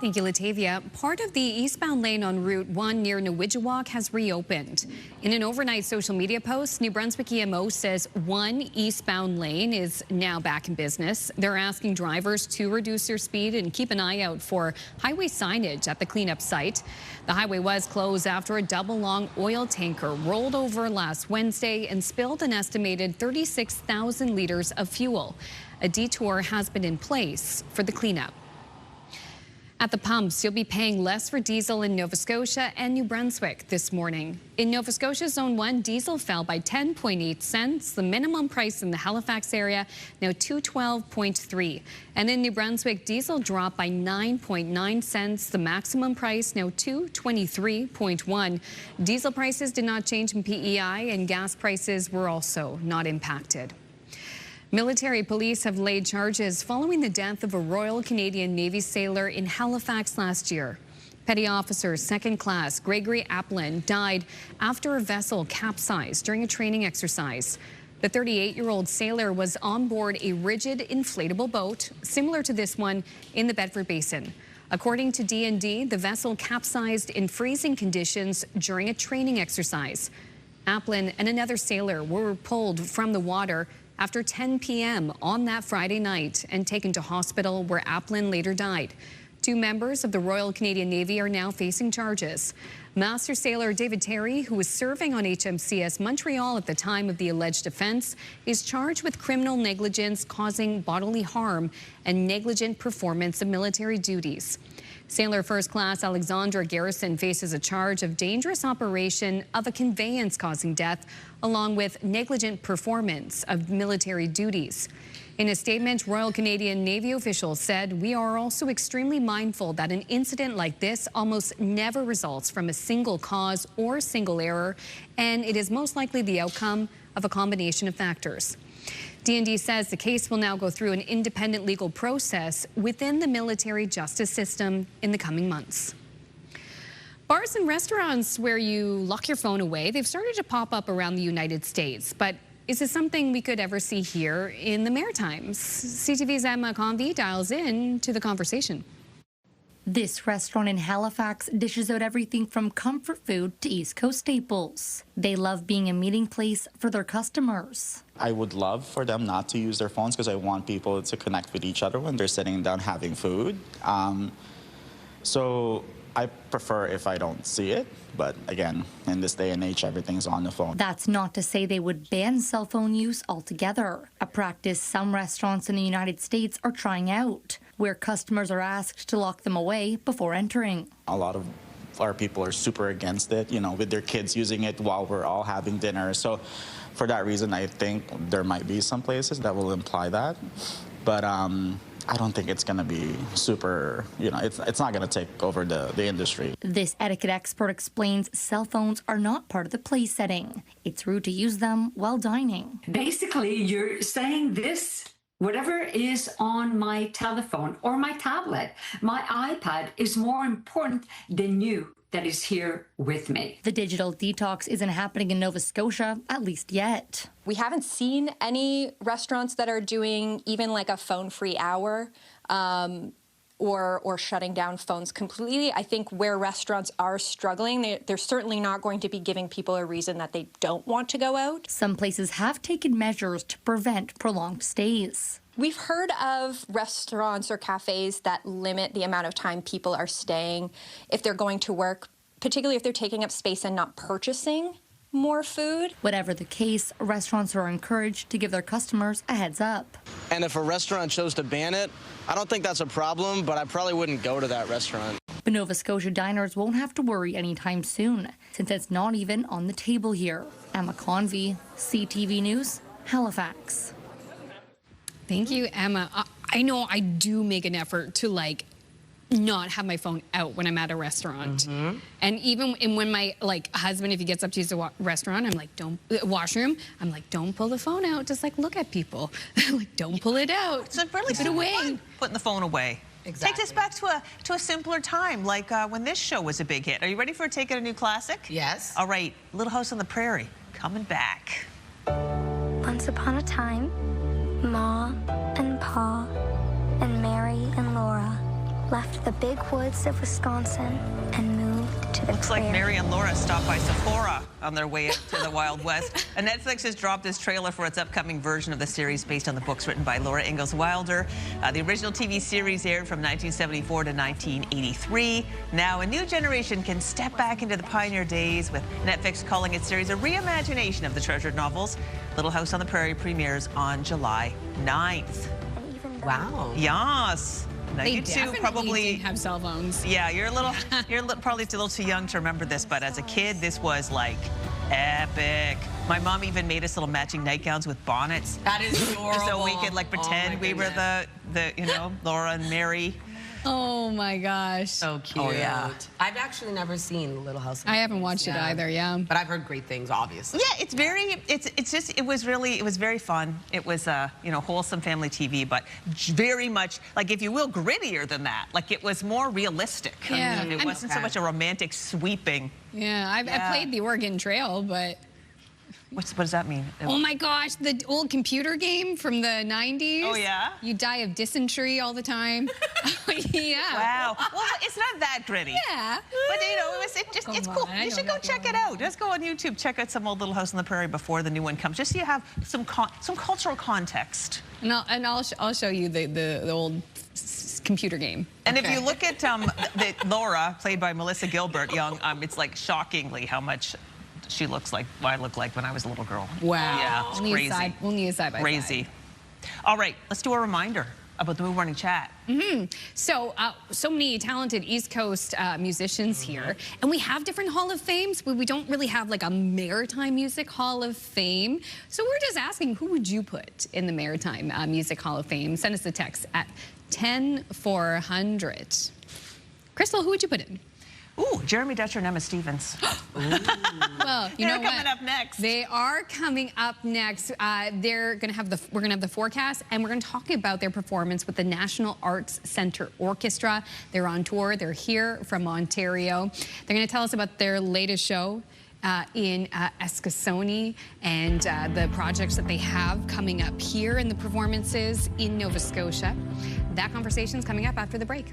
Speaker 1: Thank you, Latavia. Part of the eastbound lane on Route 1 near Newidgewok has reopened. In an overnight social media post, New Brunswick EMO says 1 eastbound lane is now back in business. They're asking drivers to reduce their speed and keep an eye out for highway signage at the cleanup site. The highway was closed after a double-long oil tanker rolled over last Wednesday and spilled an estimated 36,000 liters of fuel. A detour has been in place for the cleanup. At the pumps, you'll be paying less for diesel in Nova Scotia and New Brunswick this morning. In Nova Scotia Zone 1, diesel fell by 10.8 cents. The minimum price in the Halifax area now $2.12.3. And in New Brunswick, diesel dropped by 9.9 cents. The maximum price now $2.23.1. Diesel prices did not change in PEI, and gas prices were also not impacted. Military police have laid charges following the death of a Royal Canadian Navy sailor in Halifax last year. Petty Officer Second Class Gregory Applin died after a vessel capsized during a training exercise. The 38-year-old sailor was on board a rigid inflatable boat similar to this one in the Bedford Basin. According to D&D, the vessel capsized in freezing conditions during a training exercise. Applin and another sailor were pulled from the water after 10 p.m. on that Friday night and taken to hospital, where Applin later died. 2 members of the Royal Canadian Navy are now facing charges. Master Sailor David Terry, who was serving on HMCS Montreal at the time of the alleged offense, is charged with criminal negligence causing bodily harm and negligent performance of military duties. Sailor First Class Alexandra Garrison faces a charge of dangerous operation of a conveyance causing death, along with negligent performance of military duties. In a statement, Royal Canadian Navy officials said, "We are also extremely mindful that an incident like this almost never results from a single cause or single error, and it is most likely the outcome of a combination of factors." D&D says the case will now go through an independent legal process within the military justice system in the coming months. Bars and restaurants where you lock your phone away, they've started to pop up around the United States, but is this something we could ever see here in the Maritimes? CTV's Emma Convey dials in to the conversation.
Speaker 18: This restaurant in Halifax dishes out everything from comfort food to East Coast staples. They love being a meeting place for their customers.
Speaker 19: I would love for them not to use their phones because I want people to connect with each other when they're sitting down having food. So I prefer if I don't see it, but again, in this day and age, everything's on the phone.
Speaker 18: That's not to say they would ban cell phone use altogether, a practice some restaurants in the United States are trying out, where customers are asked to lock them away before entering.
Speaker 19: A lot of our people are super against it, with their kids using it while we're all having dinner. So for that reason, I think there might be some places that will imply that, but I don't think it's going to be super, it's not going to take over the industry.
Speaker 18: This etiquette expert explains cell phones are not part of the play setting. It's rude to use them while dining.
Speaker 20: Basically, you're saying this, whatever is on my telephone or my tablet, my iPad is more important than you that is here with me.
Speaker 18: The digital detox isn't happening in Nova Scotia, at least yet.
Speaker 21: We haven't seen any restaurants that are doing even like a phone-free hour or shutting down phones completely. I think where restaurants are struggling, they're certainly not going to be giving people a reason that they don't want to go out.
Speaker 18: Some places have taken measures to prevent prolonged stays.
Speaker 21: We've heard of restaurants or cafes that limit the amount of time people are staying if they're going to work, particularly if they're taking up space and not purchasing more food.
Speaker 18: Whatever the case, restaurants are encouraged to give their customers a heads up.
Speaker 22: And if a restaurant chose to ban it, I don't think that's a problem, but I probably wouldn't go to that restaurant.
Speaker 18: But Nova Scotia diners won't have to worry anytime soon, since it's not even on the table here. Emma Convey, CTV News, Halifax.
Speaker 1: Thank you, Emma. I know I do make an effort to not have my phone out when I'm at a restaurant. And even when my husband, if he gets up to use the restaurant, I'm like, don't, washroom, I'm like, don't pull the phone out, just look at people. Don't pull it out.
Speaker 2: It's really
Speaker 1: Put it away.
Speaker 2: Putting the phone away.
Speaker 1: Exactly.
Speaker 2: Takes us back to a simpler time, like when this show was a big hit. Are you ready for Take It a New Classic?
Speaker 3: Yes.
Speaker 2: All right, Little House on the Prairie, coming back.
Speaker 23: Once upon a time, Ma and Pa and Mary and Laura left the big woods of Wisconsin and moved to the
Speaker 2: Looks like Mary and Laura stopped by Sephora on their way to the Wild West. And Netflix has dropped this trailer for its upcoming version of the series based on the books written by Laura Ingalls Wilder. The original TV series aired from 1974 to 1983. Now a new generation can step back into the pioneer days, with Netflix calling its series a reimagination of the treasured novels. Little House on the Prairie premieres on July 9th.
Speaker 3: Wow.
Speaker 2: Yes. Now,
Speaker 1: They
Speaker 2: you two
Speaker 1: definitely
Speaker 2: probably
Speaker 1: didn't have cell phones.
Speaker 2: Yeah, you're probably a little too young to remember this, but as a kid, this was epic. My mom even made us little matching nightgowns with bonnets.
Speaker 3: That is adorable.
Speaker 2: So we could pretend we were the Laura and Mary.
Speaker 1: Oh my gosh.
Speaker 3: So cute.
Speaker 2: Oh, yeah.
Speaker 3: I've actually never seen Little House on the
Speaker 1: I haven't
Speaker 3: Prairie.
Speaker 1: watched it either, yeah.
Speaker 3: But I've heard great things, obviously.
Speaker 2: Yeah, it was very fun. It was wholesome family TV, but very much, like, if you will, grittier than that. Like, it was more realistic.
Speaker 1: Yeah.
Speaker 2: It wasn't so much a romantic sweeping.
Speaker 1: Yeah, I played the Oregon Trail, but...
Speaker 2: What does that mean?
Speaker 1: Oh my gosh, the old computer game from the 90s.
Speaker 2: Oh, yeah?
Speaker 1: You die of dysentery all the time. Yeah.
Speaker 2: Wow. Well, it's not that gritty.
Speaker 1: Yeah.
Speaker 2: But, it's cool. You should go check it out. Just go on YouTube, check out some old Little House on the Prairie before the new one comes, just so you have some cultural context.
Speaker 1: And I'll show you the old computer game.
Speaker 2: And if you look at Laura, played by Melissa Gilbert, young, it's like shockingly how much she looks like what I looked like when I was a little girl.
Speaker 1: Wow.
Speaker 2: Yeah, it's crazy.
Speaker 1: We'll need a side by side.
Speaker 2: Crazy. All right, let's do a reminder about the Move Morning Chat.
Speaker 1: So many talented East Coast musicians here, and we have different Hall of Fames, but we don't really have like a Maritime Music Hall of Fame. So we're just asking, who would you put in the Maritime Music Hall of Fame? Send us a text at 10400. Crystal, who would you put in?
Speaker 2: Ooh, Jeremy Dutcher and Emma Stevens.
Speaker 1: Well, you know what?
Speaker 2: They're coming up next.
Speaker 1: They are coming up next. We're gonna have the forecast, and we're gonna talk about their performance with the National Arts Centre Orchestra. They're on tour. They're here from Ontario. They're gonna tell us about their latest show in Eskasoni and the projects that they have coming up here and the performances in Nova Scotia. That conversation is coming up after the break.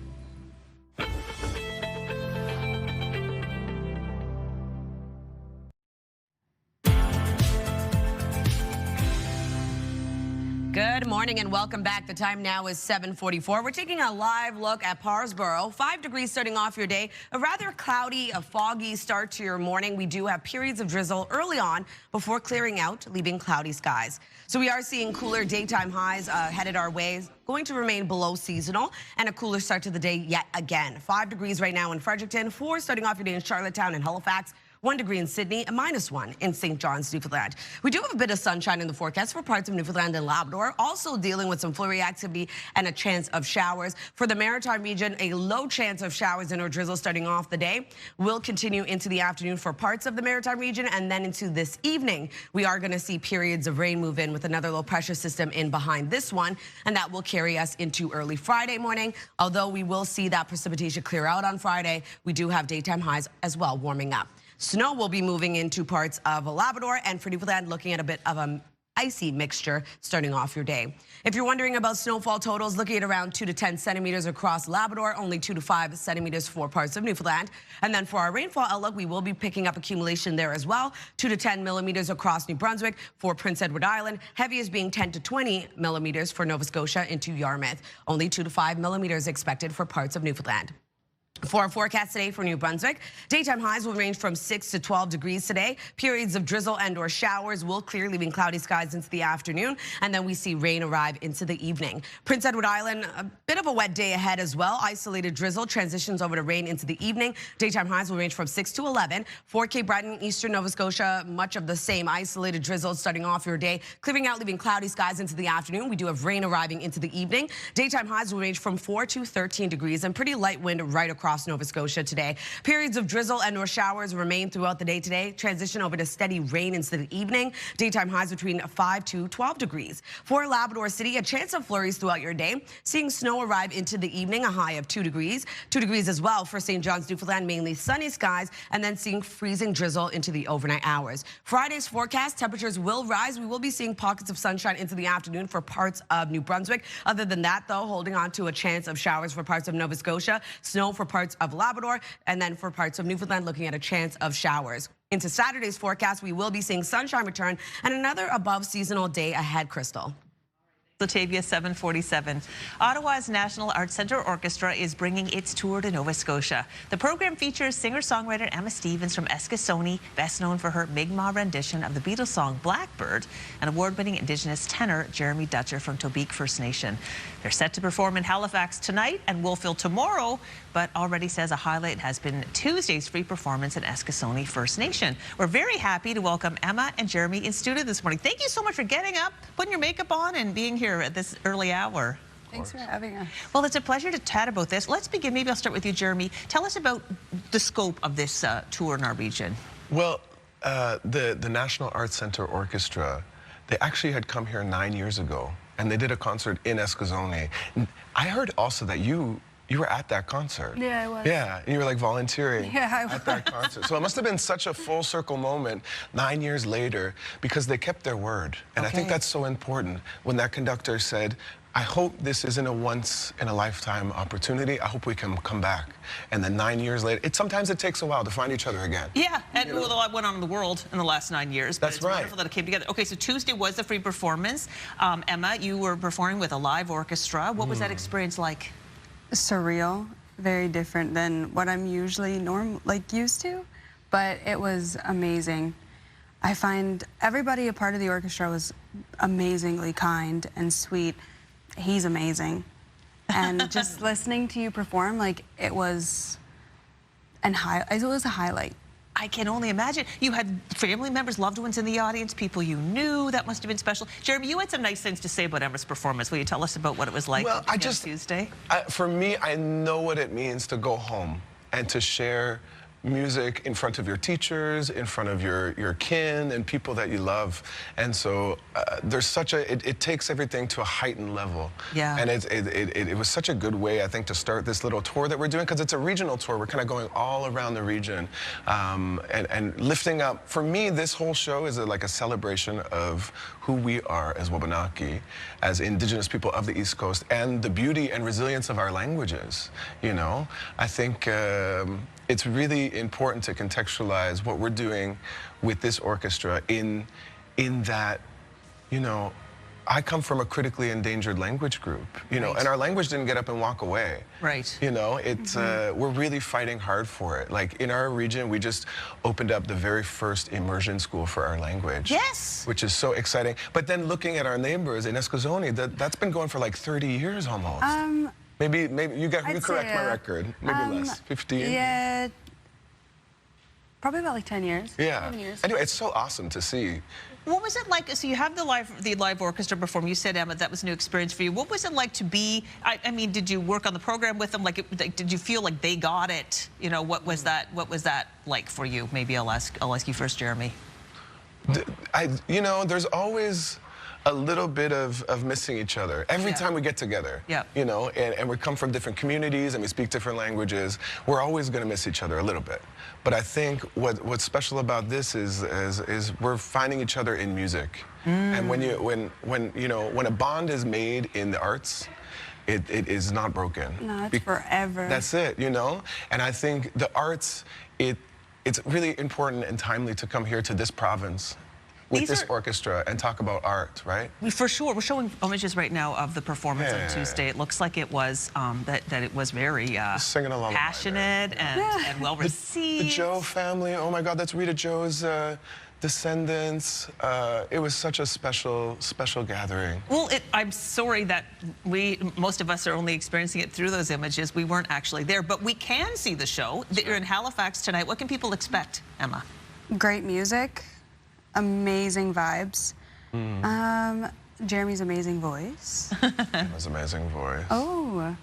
Speaker 3: Good morning and welcome back. The time now is 7:44. We're taking a live look at Parsboro. 5 degrees starting off your day. A rather cloudy, a foggy start to your morning. We do have periods of drizzle early on before clearing out, leaving cloudy skies. So we are seeing cooler daytime highs headed our way. Going to remain below seasonal and a cooler start to the day yet again. 5 degrees right now in Fredericton, 4 starting off your day in Charlottetown and Halifax. 1 degree in Sydney, and -1 in St. John's, Newfoundland. We do have a bit of sunshine in the forecast for parts of Newfoundland and Labrador, also dealing with some flurry activity and a chance of showers. For the Maritime region, a low chance of showers and or drizzle starting off the day will continue into the afternoon for parts of the Maritime region, and then into this evening, we are going to see periods of rain move in with another low pressure system in behind this one, and that will carry us into early Friday morning. Although we will see that precipitation clear out on Friday, we do have daytime highs as well warming up. Snow will be moving into parts of Labrador, and for Newfoundland, looking at a bit of an icy mixture starting off your day. If you're wondering about snowfall totals, looking at around 2 to 10 centimeters across Labrador, only 2 to 5 centimeters for parts of Newfoundland. And then for our rainfall outlook, we will be picking up accumulation there as well. 2 to 10 millimeters across New Brunswick for Prince Edward Island. Heaviest being 10 to 20 millimeters for Nova Scotia into Yarmouth. Only 2 to 5 millimeters expected for parts of Newfoundland. For our forecast today for New Brunswick, daytime highs will range from 6 to 12 degrees today. Periods of drizzle and or showers will clear, leaving cloudy skies into the afternoon, and then we see rain arrive into the evening. Prince Edward Island, a bit of a wet day ahead as well. Isolated drizzle transitions over to rain into the evening. Daytime highs will range from 6 to 11. For Cape Breton, eastern Nova Scotia, much of the same isolated drizzle starting off your day, clearing out, leaving cloudy skies into the afternoon. We do have rain arriving into the evening. Daytime highs will range from 4 to 13 degrees and pretty light wind right across Nova Scotia today. Periods of drizzle and or showers remain throughout the day today. Transition over to steady rain into the evening. Daytime highs between 5 to 12 degrees. For Labrador City, a chance of flurries throughout your day. Seeing snow arrive into the evening, a high of 2 degrees. 2 degrees as well for St. John's, Newfoundland, mainly sunny skies, and then seeing freezing drizzle into the overnight hours. Friday's forecast, temperatures will rise. We will be seeing pockets of sunshine into the afternoon for parts of New Brunswick. Other than that, though, holding on to a chance of showers for parts of Nova Scotia, snow for parts of Labrador, and then for parts of Newfoundland, looking at a chance of showers. Into Saturday's forecast, we will be seeing sunshine return and another above seasonal day ahead, Crystal.
Speaker 2: Latavia, 7:47. Ottawa's National Arts Centre Orchestra is bringing its tour to Nova Scotia. The program features singer-songwriter Emma Stevens from Eskasoni, best known for her Mi'kmaq rendition of the Beatles song Blackbird, and award-winning Indigenous tenor Jeremy Dutcher from Tobique First Nation. They're set to perform in Halifax tonight and Wolfville tomorrow, but already says a highlight has been Tuesday's free performance in Eskasoni First Nation. We're very happy to welcome Emma and Jeremy in studio this morning. Thank you so much for getting up, putting your makeup on, and being here at this early hour.
Speaker 4: Thanks for having us.
Speaker 2: Well, it's a pleasure to chat about this. Let's begin. Maybe I'll start with you, Jeremy. Tell us about the scope of this tour in our region.
Speaker 5: Well, the National Arts Center Orchestra, they actually had come here 9 years ago, and they did a concert in Escazone. I heard also that you were at that concert.
Speaker 4: Yeah, I was.
Speaker 5: Yeah, and you were like volunteering
Speaker 4: I was.
Speaker 5: at that concert. So it must have been such a full circle moment 9 years later, because they kept their word. And I think that's so important when that conductor said, I hope this isn't a once in a lifetime opportunity. I hope we can come back. And then 9 years later, sometimes it takes a while to find each other again.
Speaker 2: Yeah, and well, a lot went on in the world in the last 9 years. But it's wonderful that it came together. Okay, so Tuesday was the free performance. Emma, you were performing with a live orchestra. What was that experience like?
Speaker 4: Surreal, very different than what I'm usually used to, but it was amazing. I find everybody a part of the orchestra was amazingly kind and sweet. He's amazing. And just listening to you perform, like, it was a highlight.
Speaker 2: I can only imagine. You had family members, loved ones in the audience, people you knew. That must have been special. Jeremy, you had some nice things to say about Emma's performance. Will you tell us about what it was like on Tuesday?
Speaker 5: For me, I know what it means to go home and to share music in front of your teachers, in front of your kin and people that you love. And so there's such a, it takes everything to a heightened level.
Speaker 2: Yeah.
Speaker 5: And it was such a good way, I think, to start this little tour that we're doing, because it's a regional tour. We're kind of going all around the region and lifting up. For me, this whole show is like a celebration of who we are as Wabanaki, as Indigenous people of the East Coast, and the beauty and resilience of our languages. You know, I think it's really important to contextualize what we're doing with this orchestra in that, you know, I come from a critically endangered language group, you know, and our language didn't get up and walk away.
Speaker 2: Right.
Speaker 5: You know, it's, we're really fighting hard for it. Like, in our region, we just opened up the very first immersion school for our language.
Speaker 2: Yes.
Speaker 5: Which is so exciting. But then looking at our neighbors in Escazone, that's been going for like 30 years almost. Maybe you correct my record. Maybe less, 15?
Speaker 4: Yeah, probably about like 10 years.
Speaker 5: Yeah.
Speaker 4: 11 years.
Speaker 5: Anyway, it's so awesome to see.
Speaker 2: What was it like? So you have the live orchestra perform. You said, Emma, that was a new experience for you. What was it like to be? I mean, did you work on the program with them? Like, did you feel like they got it? You know, what was that? What was that like for you? Maybe I'll ask you first, Jeremy.
Speaker 5: You know, there's always a little bit of missing each other every time we get together.
Speaker 2: Yeah.
Speaker 5: You know, and we come from different communities and we speak different languages. We're always going to miss each other a little bit. But I think what's special about this is we're finding each other in music. And when a bond is made in the arts, it is not broken.
Speaker 4: No, it's forever.
Speaker 5: That's it, you know? And I think the arts, it's really important and timely to come here to this province with this orchestra and talk about art, right?
Speaker 2: For sure. We're showing images right now of the performance on Tuesday. It looks like it was that it was very passionate and well received.
Speaker 5: The Joe family, oh my God, that's Rita Joe's descendants. It was such a special gathering.
Speaker 2: Well, I'm sorry that most of us are only experiencing it through those images. We weren't actually there, but we can see the show. You're in Halifax tonight. What can people expect, Emma?
Speaker 4: Great music. Amazing vibes. Jeremy's amazing voice.
Speaker 5: Emma's amazing voice.
Speaker 4: Oh.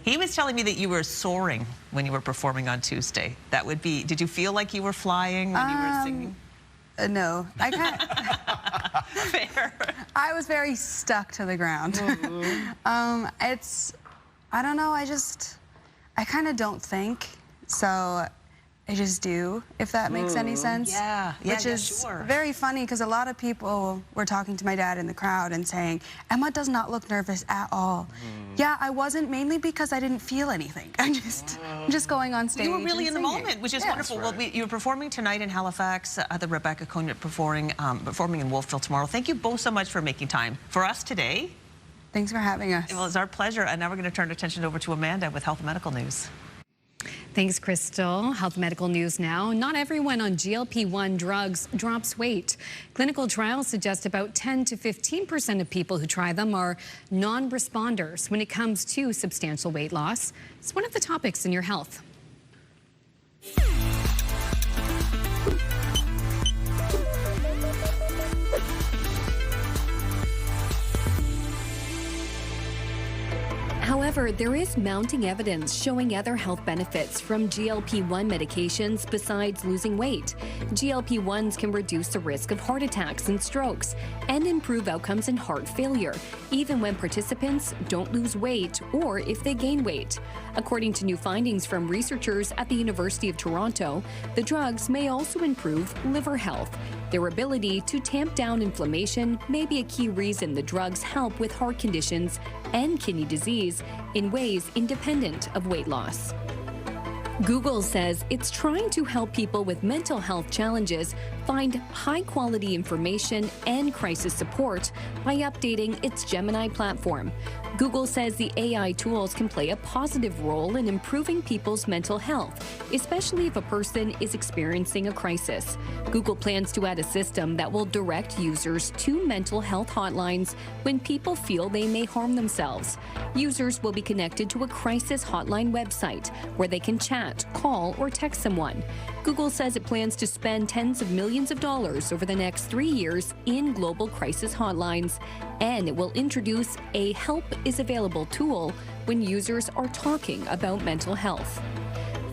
Speaker 2: He was telling me that you were soaring when you were performing on Tuesday. That would be, did you feel like you were flying when you were singing?
Speaker 4: No. Fair. I was very stuck to the ground. I don't know, I kind of don't think, so I just do, if that makes any sense.
Speaker 2: Yeah,
Speaker 4: Which is very funny, because a lot of people were talking to my dad in the crowd and saying, Emma does not look nervous at all. Yeah, I wasn't, mainly because I didn't feel anything. I'm just going on stage.
Speaker 2: You were really in the
Speaker 4: singing.
Speaker 2: moment, which is wonderful. Well, you're performing tonight in Halifax, the Rebecca Conant performing in Wolfville tomorrow. Thank you both so much for making time for us today.
Speaker 4: Thanks for having us.
Speaker 2: Well, it's our pleasure. And now we're going to turn our attention over to Amanda with Health and Medical News.
Speaker 1: Thanks, Crystal. Health Medical News now. Not everyone on GLP-1 drugs drops weight. Clinical trials suggest about 10 to 15% of people who try them are non-responders when it comes to substantial weight loss. It's one of the topics in your health.
Speaker 6: However, there is mounting evidence showing other health benefits from GLP-1 medications besides losing weight. GLP-1s can reduce the risk of heart attacks and strokes and improve outcomes in heart failure, even when participants don't lose weight or if they gain weight. According to new findings from researchers at the University of Toronto, the drugs may also improve liver health. Their ability to tamp down inflammation may be a key reason the drugs help with heart conditions and kidney disease in ways independent of weight loss. Google says it's trying to help people with mental health challenges find high-quality information and crisis support by updating its Gemini platform. Google says the AI tools can play a positive role in improving people's mental health, especially if a person is experiencing a crisis. Google plans to add a system that will direct users to mental health hotlines when people feel they may harm themselves. Users will be connected to a crisis hotline website where they can chat, call, or text someone. Google says it plans to spend tens of millions of dollars over the next 3 years in global crisis hotlines, and it will introduce a Help is Available tool when users are talking about mental health.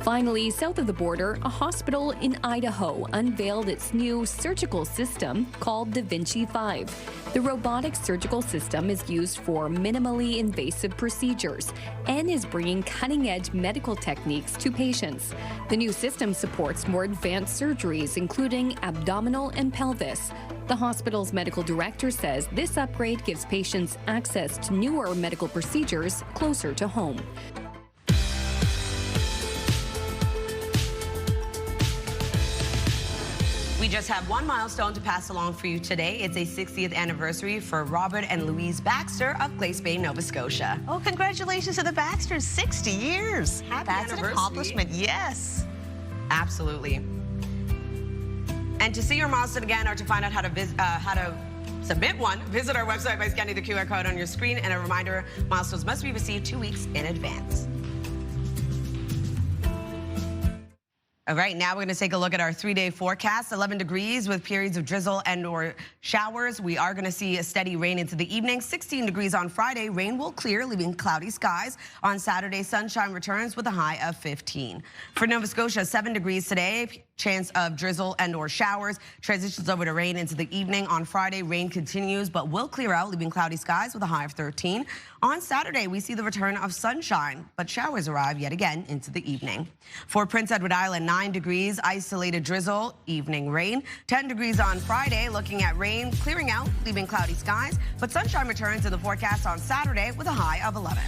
Speaker 6: Finally, south of the border, a hospital in Idaho unveiled its new surgical system called Da Vinci 5. The robotic surgical system is used for minimally invasive procedures and is bringing cutting-edge medical techniques to patients. The new system supports more advanced surgeries, including abdominal and pelvis. The hospital's medical director says this upgrade gives patients access to newer medical procedures closer to home.
Speaker 3: We just have one milestone to pass along for you today. It's a 60th anniversary for Robert and Louise Baxter of Glace Bay, Nova Scotia.
Speaker 2: Oh, congratulations to the Baxters, 60 years.
Speaker 3: Happy
Speaker 2: That's
Speaker 3: anniversary.
Speaker 2: an accomplishment, yes.
Speaker 3: Absolutely. And to see your milestone again or to find out how to submit one, visit our website by scanning the QR code on your screen. And a reminder, milestones must be received 2 weeks in advance. All right, now we're going to take a look at our 3-day forecast. 11 degrees with periods of drizzle and or showers. We are going to see a steady rain into the evening. 16 degrees on Friday. Rain will clear, leaving cloudy skies. On Saturday, sunshine returns with a high of 15. For Nova Scotia, 7 degrees today. Chance of drizzle and or showers. Transitions over to rain into the evening. On Friday, rain continues but will clear out, leaving cloudy skies with a high of 13. On Saturday, we see the return of sunshine, but showers arrive yet again into the evening. For Prince Edward Island, 9 degrees, isolated drizzle, evening rain. 10 degrees on Friday, looking at rain clearing out, leaving cloudy skies, but sunshine returns in the forecast on Saturday with a high of 11.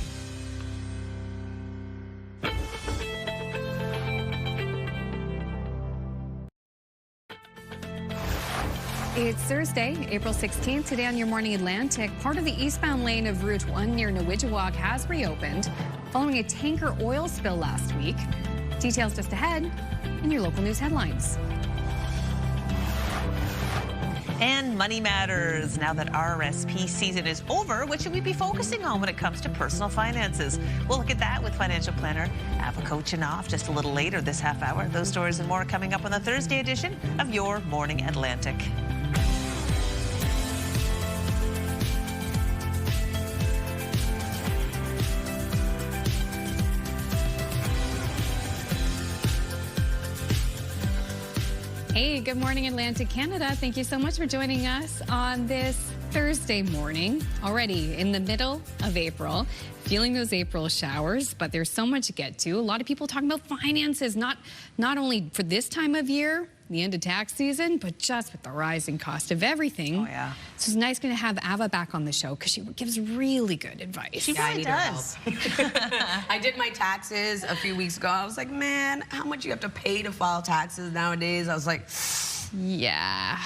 Speaker 1: It's Thursday, April 16th. Today on Your Morning Atlantic, part of the eastbound lane of Route 1 near Nowidjawak has reopened following a tanker oil spill last week. Details just ahead in your local news headlines.
Speaker 2: And money matters. Now that RRSP season is over, what should we be focusing on when it comes to personal finances? We'll look at that with financial planner Ava Kochinoff just a little later this half hour. Those stories and more coming up on the Thursday edition of Your Morning Atlantic.
Speaker 1: Hey, good morning, Atlantic Canada. Thank you so much for joining us on this Thursday morning, already in the middle of April. Feeling those April showers, but there's so much to get to. A lot of people talking about finances, not only for this time of year, the end of tax season, but just with the rising cost of everything.
Speaker 2: Oh, yeah.
Speaker 1: So it's nice to have Ava back on the show because she gives really good advice.
Speaker 2: She really does.
Speaker 3: I did my taxes a few weeks ago. I was like, man, how much you have to pay to file taxes nowadays? I was like,
Speaker 1: yeah.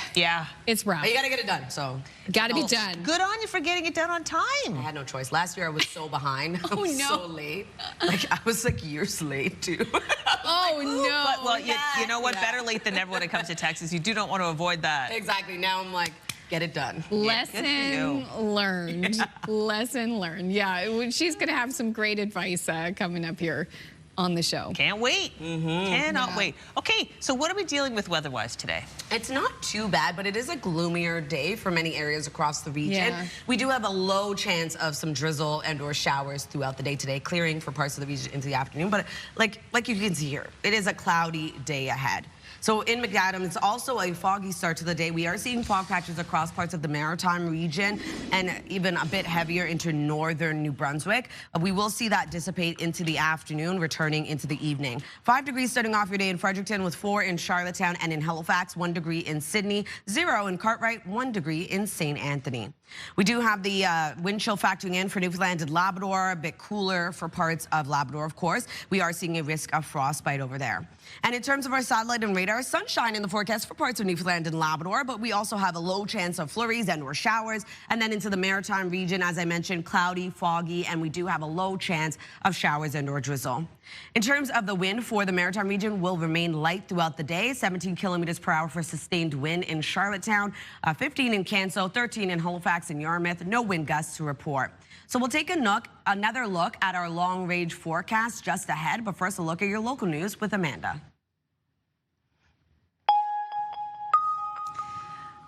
Speaker 3: It's
Speaker 1: rough.
Speaker 3: But you got to get it done, so.
Speaker 1: Got to be done.
Speaker 2: Good on you for getting it done on time.
Speaker 3: I had no choice. Last year I was so behind. I was
Speaker 1: no.
Speaker 3: so late. Like, I was like years late, too.
Speaker 1: Oh, no.
Speaker 2: But, well, you know what? Better late than never when it comes to taxes. You do not want to avoid that.
Speaker 3: Exactly. Now I'm like, get it done.
Speaker 1: Lesson learned. Lesson learned. Yeah, she's going to have some great advice coming up here on the show.
Speaker 2: Can't wait. Cannot wait. Okay, so what are we dealing with weather-wise today?
Speaker 3: It's not too bad, but it is a gloomier day for many areas across the region.
Speaker 1: Yeah.
Speaker 3: We do have a low chance of some drizzle and or showers throughout the day today, clearing for parts of the region into the afternoon. But like you can see here, it is a cloudy day ahead. So in McAdam, it's also a foggy start to the day. We are seeing fog patches across parts of the Maritime region and even a bit heavier into northern New Brunswick. We will see that dissipate into the afternoon, returning into the evening. 5 degrees starting off your day in Fredericton, with 4 in Charlottetown and in Halifax, 1 degree in Sydney, 0 in Cartwright, 1 degree in St. Anthony. We do have the wind chill factoring in for Newfoundland and Labrador, a bit cooler for parts of Labrador, of course. We are seeing a risk of frostbite over there. And in terms of our satellite and radar, sunshine in the forecast for parts of Newfoundland and Labrador, but we also have a low chance of flurries and or showers. And then into the Maritime region, as I mentioned, cloudy, foggy, and we do have a low chance of showers and or drizzle. In terms of the wind for the Maritime region, will remain light throughout the day. 17 kilometers per hour for sustained wind in Charlottetown, 15 in Canso, 13 in Halifax and Yarmouth. No wind gusts to report. So we'll take another look at our long-range forecast just ahead. But first, a look at your local news with Amanda.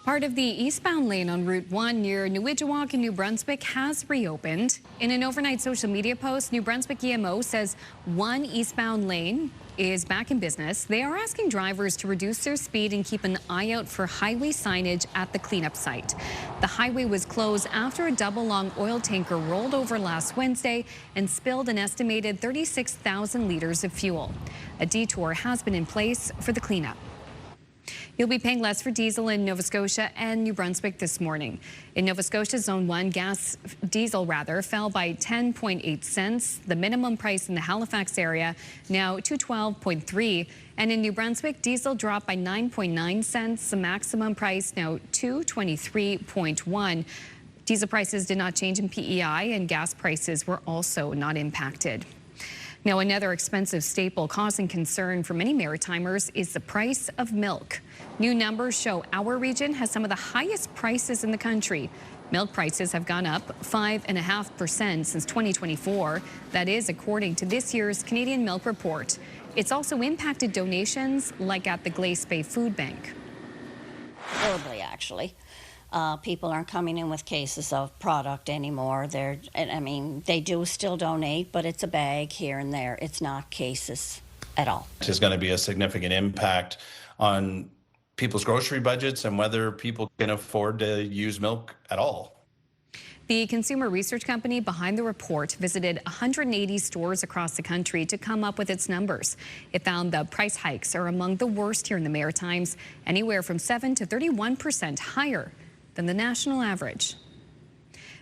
Speaker 1: Part of the eastbound lane on Route 1 near Newidgewok in New Brunswick has reopened. In an overnight social media post, New Brunswick EMO says one eastbound lane is back in business. They are asking drivers to reduce their speed and keep an eye out for highway signage at the cleanup site. The highway was closed after a double-long oil tanker rolled over last Wednesday and spilled an estimated 36,000 liters of fuel. A detour has been in place for the cleanup. You'll be paying less for diesel in Nova Scotia and New Brunswick this morning. In Nova Scotia, Zone 1, diesel fell by 10.8 cents. The minimum price in the Halifax area now $2.12.3. And in New Brunswick, diesel dropped by 9.9 cents. The maximum price now $2.23.1. Diesel prices did not change in PEI, and gas prices were also not impacted. Now, another expensive staple causing concern for many Maritimers is the price of milk. New numbers show our region has some of the highest prices in the country. Milk prices have gone up 5.5% since 2024. That is according to this year's Canadian Milk Report. It's also impacted donations like at the Glace Bay Food Bank.
Speaker 7: Horribly, actually. People aren't coming in with cases of product anymore. They do still donate, but it's a bag here and there. It's not cases at all.
Speaker 9: There's going to be a significant impact on people's grocery budgets and whether people can afford to use milk at all.
Speaker 1: The consumer research company behind the report visited 180 stores across the country to come up with its numbers. It found the price hikes are among the worst here in the Maritimes, anywhere from 7 to 31% higher than the national average.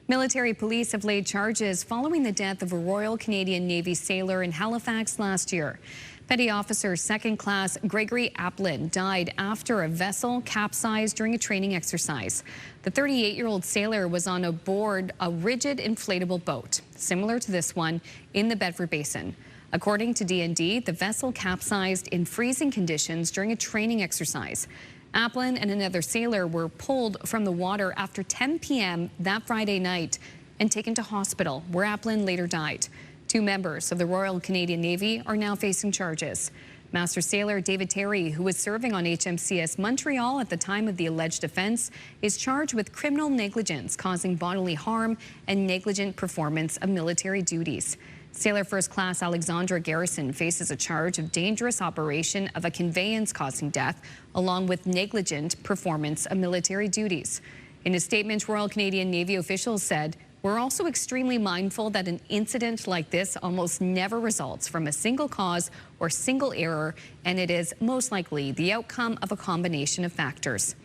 Speaker 1: Military police have laid charges following the death of a Royal Canadian Navy sailor in Halifax last year. Petty Officer Second Class Gregory Applin died after a vessel capsized during a training exercise. The 38-year-old sailor was on board a rigid inflatable boat, similar to this one, in the Bedford Basin. According to DND, the vessel capsized in freezing conditions during a training exercise. Applin and another sailor were pulled from the water after 10 p.m. that Friday night and taken to hospital, where Applin later died. 2 members of the Royal Canadian Navy are now facing charges. Master Sailor David Terry, who was serving on HMCS Montreal at the time of the alleged offense, is charged with criminal negligence causing bodily harm and negligent performance of military duties. Sailor First Class Alexandra Garrison faces a charge of dangerous operation of a conveyance causing death, along with negligent performance of military duties. In a statement, Royal Canadian Navy officials said, "We're also extremely mindful that an incident like this almost never results from a single cause or single error, and it is most likely the outcome of a combination of factors."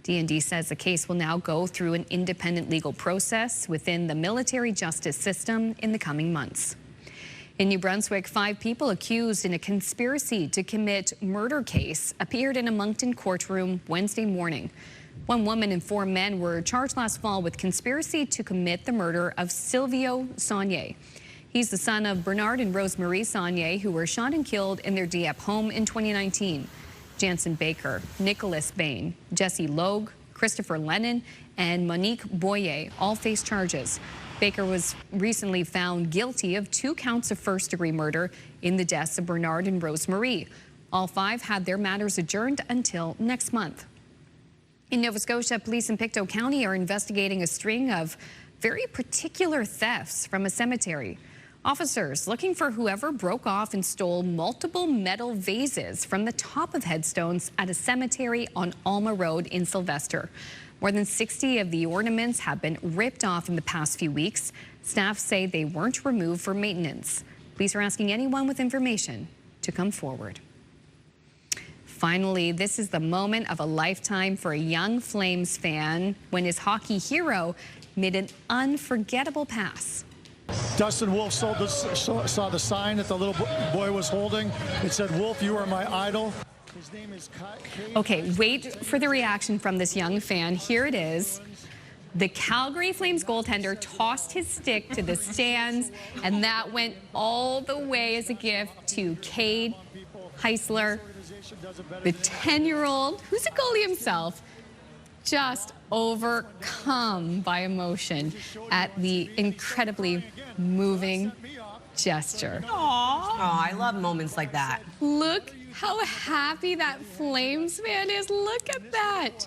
Speaker 1: DND says the case will now go through an independent legal process within the military justice system in the coming months. In New Brunswick, 5 people accused in a conspiracy to commit murder case appeared in a Moncton courtroom Wednesday morning. 1 woman and 4 men were charged last fall with conspiracy to commit the murder of Silvio Saunier. He's the son of Bernard and Rosemarie Saunier, who were shot and killed in their Dieppe home in 2019. Jansen Baker, Nicholas Bain, Jesse Logue, Christopher Lennon, and Monique Boyer all face charges. Baker was recently found guilty of 2 counts of first-degree murder in the deaths of Bernard and Rose Marie. All 5 had their matters adjourned until next month. In Nova Scotia, police in Pictou County are investigating a string of very particular thefts from a cemetery. Officers looking for whoever broke off and stole multiple metal vases from the top of headstones at a cemetery on Alma Road in Sylvester. More than 60 of the ornaments have been ripped off in the past few weeks. Staff say they weren't removed for maintenance. Police are asking anyone with information to come forward. Finally, this is the moment of a lifetime for a young Flames fan when his hockey hero made an unforgettable pass.
Speaker 8: Dustin Wolf saw the sign that the little boy was holding. It said, "Wolf, you are my idol." His name is
Speaker 1: Okay, wait for the reaction from this young fan. Here it is. The Calgary Flames goaltender tossed his stick to the stands, and that went all the way as a gift to Cade Heisler, the 10-year-old, who's a goalie himself, just overcome by emotion at the incredibly moving gesture.
Speaker 3: Aww. Oh, I love moments like that.
Speaker 1: Look how happy that Flames fan is. Look at that.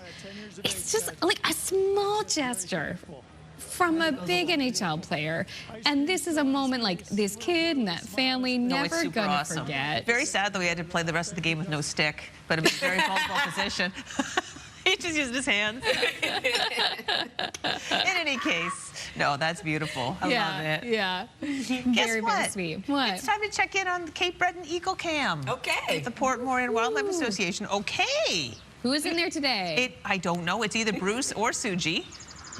Speaker 1: It's just like a small gesture from a big NHL player. And this is a moment like this kid and that family never gonna forget.
Speaker 2: Very sad that we had to play the rest of the game with no stick, but it was a very vulnerable position. He just used his hands. In any case, no, that's beautiful. I love it.
Speaker 1: Yeah.
Speaker 2: Guess
Speaker 1: Very,
Speaker 2: what?
Speaker 1: very sweet. What?
Speaker 2: It's time to check in on the Cape Breton Eagle Cam.
Speaker 3: Okay.
Speaker 2: With the Port Moran Wildlife Association. Okay.
Speaker 1: Who is in there today?
Speaker 2: I don't know. It's either Bruce or Suji.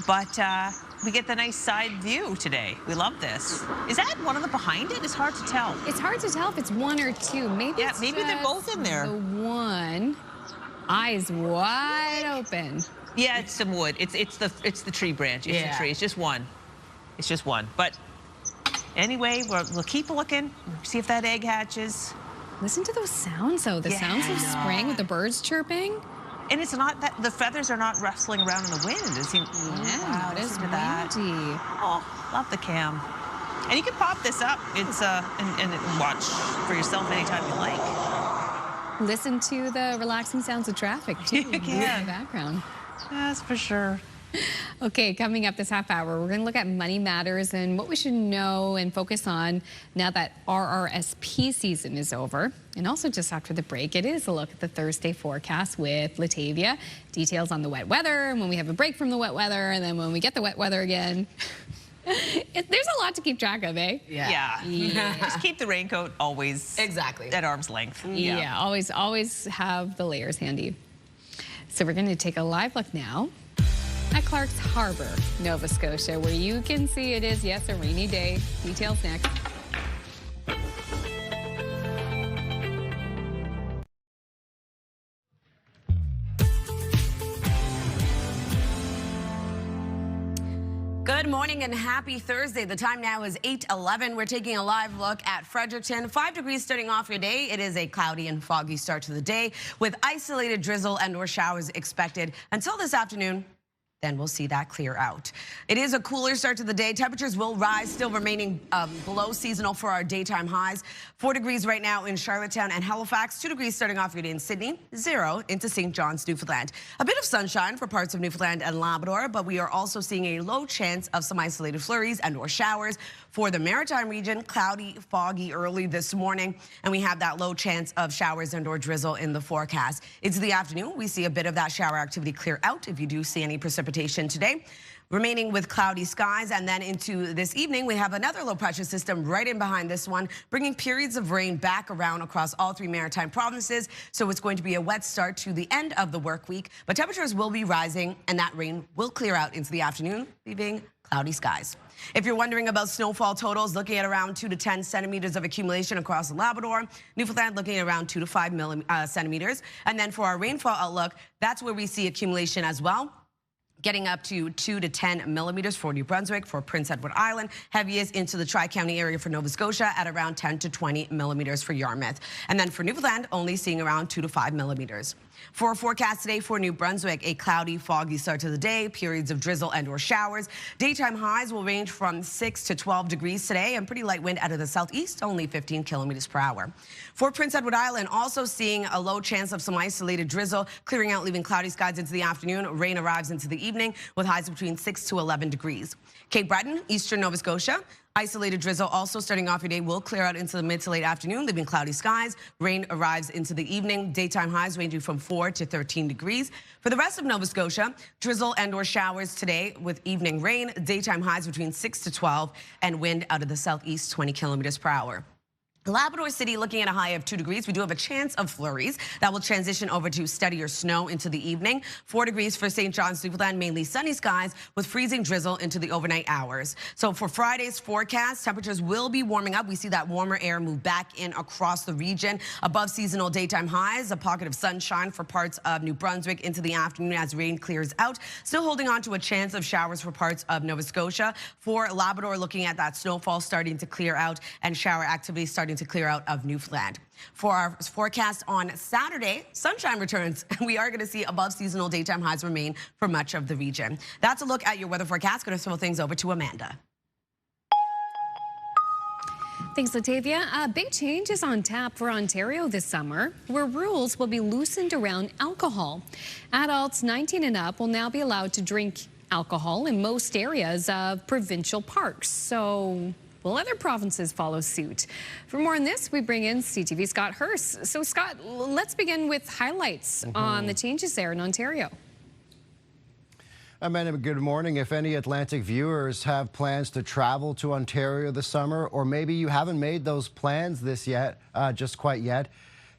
Speaker 2: But we get the nice side view today. We love this. Is that one of the behind it? It's hard to tell.
Speaker 1: It's hard to tell if it's one or two. Maybe it's
Speaker 2: maybe they're both in there.
Speaker 1: The one. Eyes wide open.
Speaker 2: Yeah, it's some wood. It's the tree branch. It's the tree. It's just one. It's just one. But anyway, we'll keep looking. See if that egg hatches.
Speaker 1: Listen to those sounds, though. The sounds of spring with the birds chirping.
Speaker 2: And it's not that the feathers are not rustling around in the wind. It seems.
Speaker 1: Yeah, it is windy.
Speaker 2: Oh, love the cam. And you can pop this up. It's and watch for yourself anytime you like.
Speaker 1: Listen to the relaxing sounds of traffic, too, in the background.
Speaker 2: That's for sure.
Speaker 1: Okay, coming up this half hour, we're going to look at money matters and what we should know and focus on now that RRSP season is over. And also just after the break, it is a look at the Thursday forecast with Latavia. Details on the wet weather, and when we have a break from the wet weather, and then when we get the wet weather again. There's a lot to keep track of, eh?
Speaker 2: Yeah. Just keep the raincoat always at arm's length.
Speaker 1: Yeah, always have the layers handy. So we're going to take a live look now at Clark's Harbor, Nova Scotia, where you can see it is, yes, a rainy day. Details next.
Speaker 3: Good morning and happy Thursday. The time now is 8:11. We're taking a live look at Fredericton. 5 degrees starting off your day. It is a cloudy and foggy start to the day with isolated drizzle and or showers expected until this afternoon. Then we'll see that clear out. It is a cooler start to the day. Temperatures will rise, still remaining below seasonal for our daytime highs. 4 degrees right now in Charlottetown and Halifax. 2 degrees starting off your day in Sydney. 0 into St. John's, Newfoundland. A bit of sunshine for parts of Newfoundland and Labrador, but we are also seeing a low chance of some isolated flurries and or showers. For the Maritime region, cloudy, foggy early this morning, and we have that low chance of showers and or drizzle in the forecast. It's the afternoon. We see a bit of that shower activity clear out if you do see any precipitation today. Remaining with cloudy skies, and then into this evening, we have another low pressure system right in behind this one, bringing periods of rain back around across all 3 maritime provinces. So it's going to be a wet start to the end of the work week, but temperatures will be rising, and that rain will clear out into the afternoon, leaving cloudy skies. If you're wondering about snowfall totals, looking at around 2 to 10 centimeters of accumulation across the Labrador. Newfoundland looking at around 2 to 5 centimeters. And then for our rainfall outlook, that's where we see accumulation as well. getting up to 2 to 10 millimeters for New Brunswick, for Prince Edward Island. Heaviest into the Tri-County area for Nova Scotia at around 10 to 20 millimeters for Yarmouth. And then for Newfoundland, only seeing around 2 to 5 millimeters. For our forecast today for New Brunswick, a cloudy, foggy start to the day, periods of drizzle and or showers. Daytime highs will range from 6 to 12 degrees today, and pretty light wind out of the southeast, only 15 kilometers per hour. For Prince Edward Island, also seeing a low chance of some isolated drizzle, clearing out, leaving cloudy skies into the afternoon. Rain arrives into the evening with highs between 6 to 11 degrees. Cape Breton, eastern Nova Scotia. Isolated drizzle also starting off your day will clear out into the mid to late afternoon, leaving cloudy skies. Rain arrives into the evening. Daytime highs ranging from 4 to 13 degrees. For the rest of Nova Scotia, drizzle and or showers today with evening rain. Daytime highs between 6 to 12 and wind out of the southeast 20 kilometers per hour. Labrador City looking at a high of 2 degrees. We do have a chance of flurries that will transition over to steadier snow into the evening. 4 degrees for St. John's, Newfoundland, mainly sunny skies with freezing drizzle into the overnight hours. So for Friday's forecast, temperatures will be warming up. We see that warmer air move back in across the region. Above seasonal daytime highs, a pocket of sunshine for parts of New Brunswick into the afternoon as rain clears out. Still holding on to a chance of showers for parts of Nova Scotia. For Labrador, looking at that snowfall starting to clear out and shower activity starting to clear out of Newfoundland. For our forecast on Saturday, sunshine returns. We are going to see above seasonal daytime highs remain for much of the region. That's a look at your weather forecast. Going to throw things over to Amanda.
Speaker 1: Thanks, Latavia. Big changes on tap for Ontario this summer, where rules will be loosened around alcohol. Adults 19 and up will now be allowed to drink alcohol in most areas of provincial parks. So will other provinces follow suit? For more on this, we bring in CTV Scott Hurst. So Scott, let's begin with highlights on the changes there in Ontario.
Speaker 10: Amanda, good morning. If any Atlantic viewers have plans to travel to Ontario this summer, or maybe you haven't made those plans just quite yet,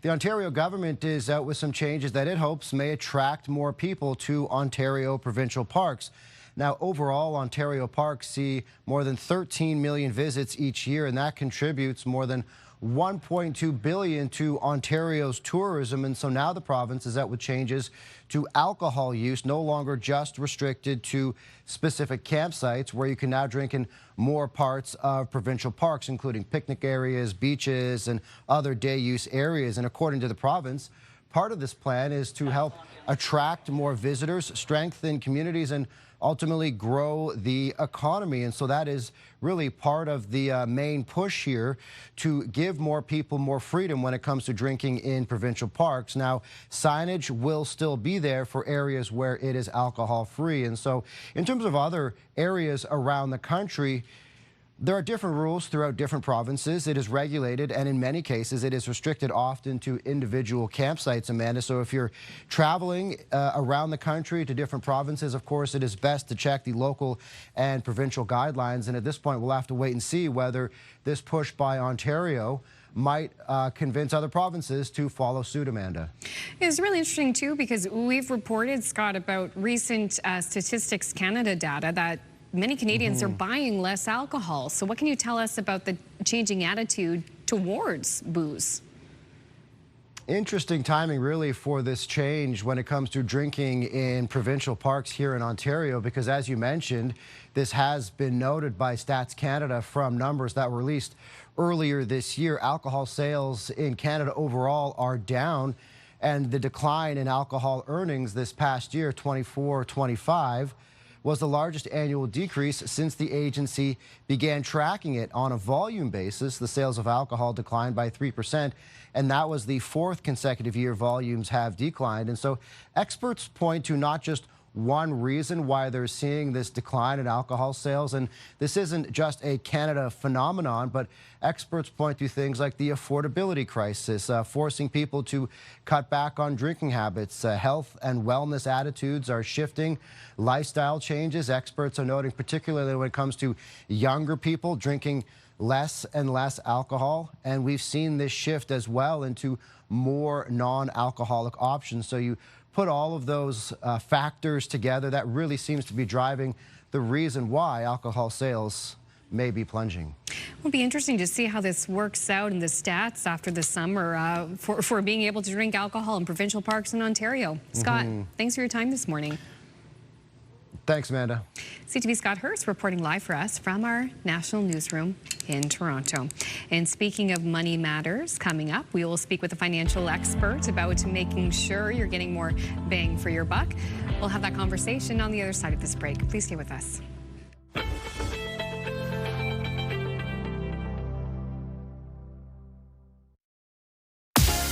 Speaker 10: the Ontario government is out with some changes that it hopes may attract more people to Ontario provincial parks. Now, overall, Ontario parks see more than 13 million visits each year, and that contributes more than $1.2 billion to Ontario's tourism. And so now the province is out with changes to alcohol use, no longer just restricted to specific campsites, where you can now drink in more parts of provincial parks, including picnic areas, beaches, and other day use areas. And according to the province, part of this plan is to help attract more visitors, strengthen communities, and ultimately grow the economy. And so that is really part of the main push here, to give more people more freedom when it comes to drinking in provincial parks. Now, signage will still be there for areas where it is alcohol free. And so in terms of other areas around the country, there are different rules throughout different provinces. It is regulated, and in many cases, it is restricted often to individual campsites, Amanda. So if you're traveling around the country to different provinces, of course, it is best to check the local and provincial guidelines. And at this point, we'll have to wait and see whether this push by Ontario might convince other provinces to follow suit, Amanda.
Speaker 1: It's really interesting, too, because we've reported, Scott, about recent Statistics Canada data that many Canadians are buying less alcohol. So what can you tell us about the changing attitude towards booze?
Speaker 10: Interesting timing, really, for this change when it comes to drinking in provincial parks here in Ontario, because as you mentioned, this has been noted by Stats Canada from numbers that were released earlier this year. Alcohol sales in Canada overall are down, and the decline in alcohol earnings this past year, 24-25, was the largest annual decrease since the agency began tracking it. On a volume basis, the sales of alcohol declined by 3%, and that was the fourth consecutive year volumes have declined. And so experts point to not just one reason why they're seeing this decline in alcohol sales, and this isn't just a Canada phenomenon, but experts point to things like the affordability crisis, forcing people to cut back on drinking habits. Health and wellness attitudes are shifting, lifestyle changes. Experts are noting, particularly when it comes to younger people, drinking less and less alcohol, and we've seen this shift as well into more non-alcoholic options. So you put all of those factors together, that really seems to be driving the reason why alcohol sales may be plunging.
Speaker 1: It'll be interesting to see how this works out in the stats after the summer for being able to drink alcohol in provincial parks in Ontario. Scott, thanks for your time this morning.
Speaker 10: Thanks, Amanda.
Speaker 1: CTV Scott Hurst reporting live for us from our national newsroom in Toronto. And speaking of money matters, coming up, we will speak with a financial expert about making sure you're getting more bang for your buck. We'll have that conversation on the other side of this break. Please stay with us.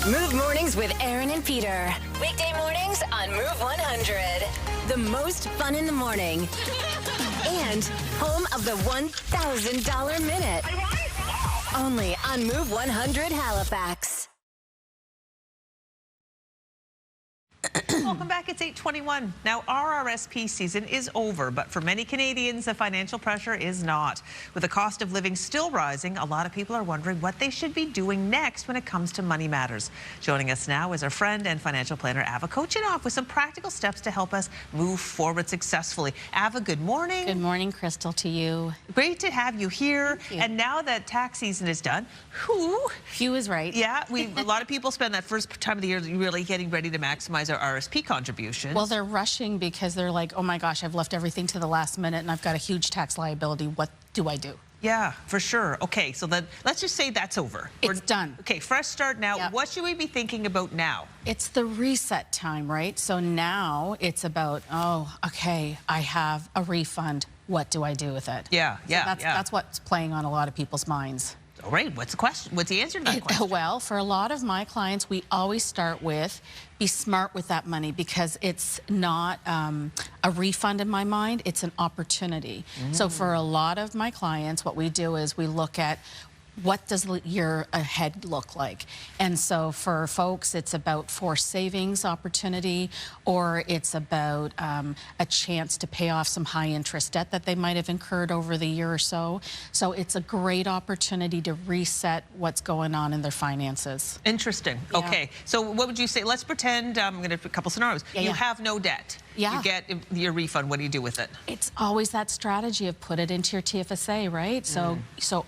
Speaker 11: Move Mornings with Aaron and Peter. Weekday mornings on Move 100. The most fun in the morning. And home of the $1,000 minute. Only on Move 100 Halifax.
Speaker 2: Welcome back. It's 8:21. Now, RRSP season is over, but for many Canadians, the financial pressure is not. With the cost of living still rising, a lot of people are wondering what they should be doing next when it comes to money matters. Joining us now is our friend and financial planner, Ava Kochinoff, with some practical steps to help us move forward successful. Ava, good morning.
Speaker 12: Good morning, Crystal, to you.
Speaker 2: Great to have you here. And now that tax season is done,
Speaker 12: Hugh is right.
Speaker 2: Yeah, a lot of people spend that first time of the year really getting ready to maximize our RSP contributions.
Speaker 12: Well, they're rushing because they're like, oh my gosh, I've left everything to the last minute and I've got a huge tax liability. What do I do?
Speaker 2: Yeah, for sure. Okay, so then let's just say that's over.
Speaker 12: It's done.
Speaker 2: Okay, fresh start now.
Speaker 12: Yep.
Speaker 2: What should we be thinking about now?
Speaker 12: It's the reset time, right? So now it's about, oh, okay, I have a refund. What do I do with it?
Speaker 2: Yeah,
Speaker 12: So that's what's playing on a lot of people's minds.
Speaker 2: All right, what's the question? What's the answer to that question?
Speaker 12: Well, for a lot of my clients, we always start with be smart with that money because it's not a refund in my mind, it's an opportunity. So for a lot of my clients, what we do is we look at what does the year ahead look like? And so for folks, it's about forced savings opportunity, or it's about a chance to pay off some high interest debt that they might have incurred over the year or so. So it's a great opportunity to reset what's going on in their finances.
Speaker 2: Interesting.
Speaker 12: Yeah.
Speaker 2: Okay, so what would you say? Let's pretend, I'm going to do a couple scenarios. You have no debt.
Speaker 12: Yeah.
Speaker 2: You get your refund. What do you do with it?
Speaker 12: It's always that strategy of put it into your TFSA, right? So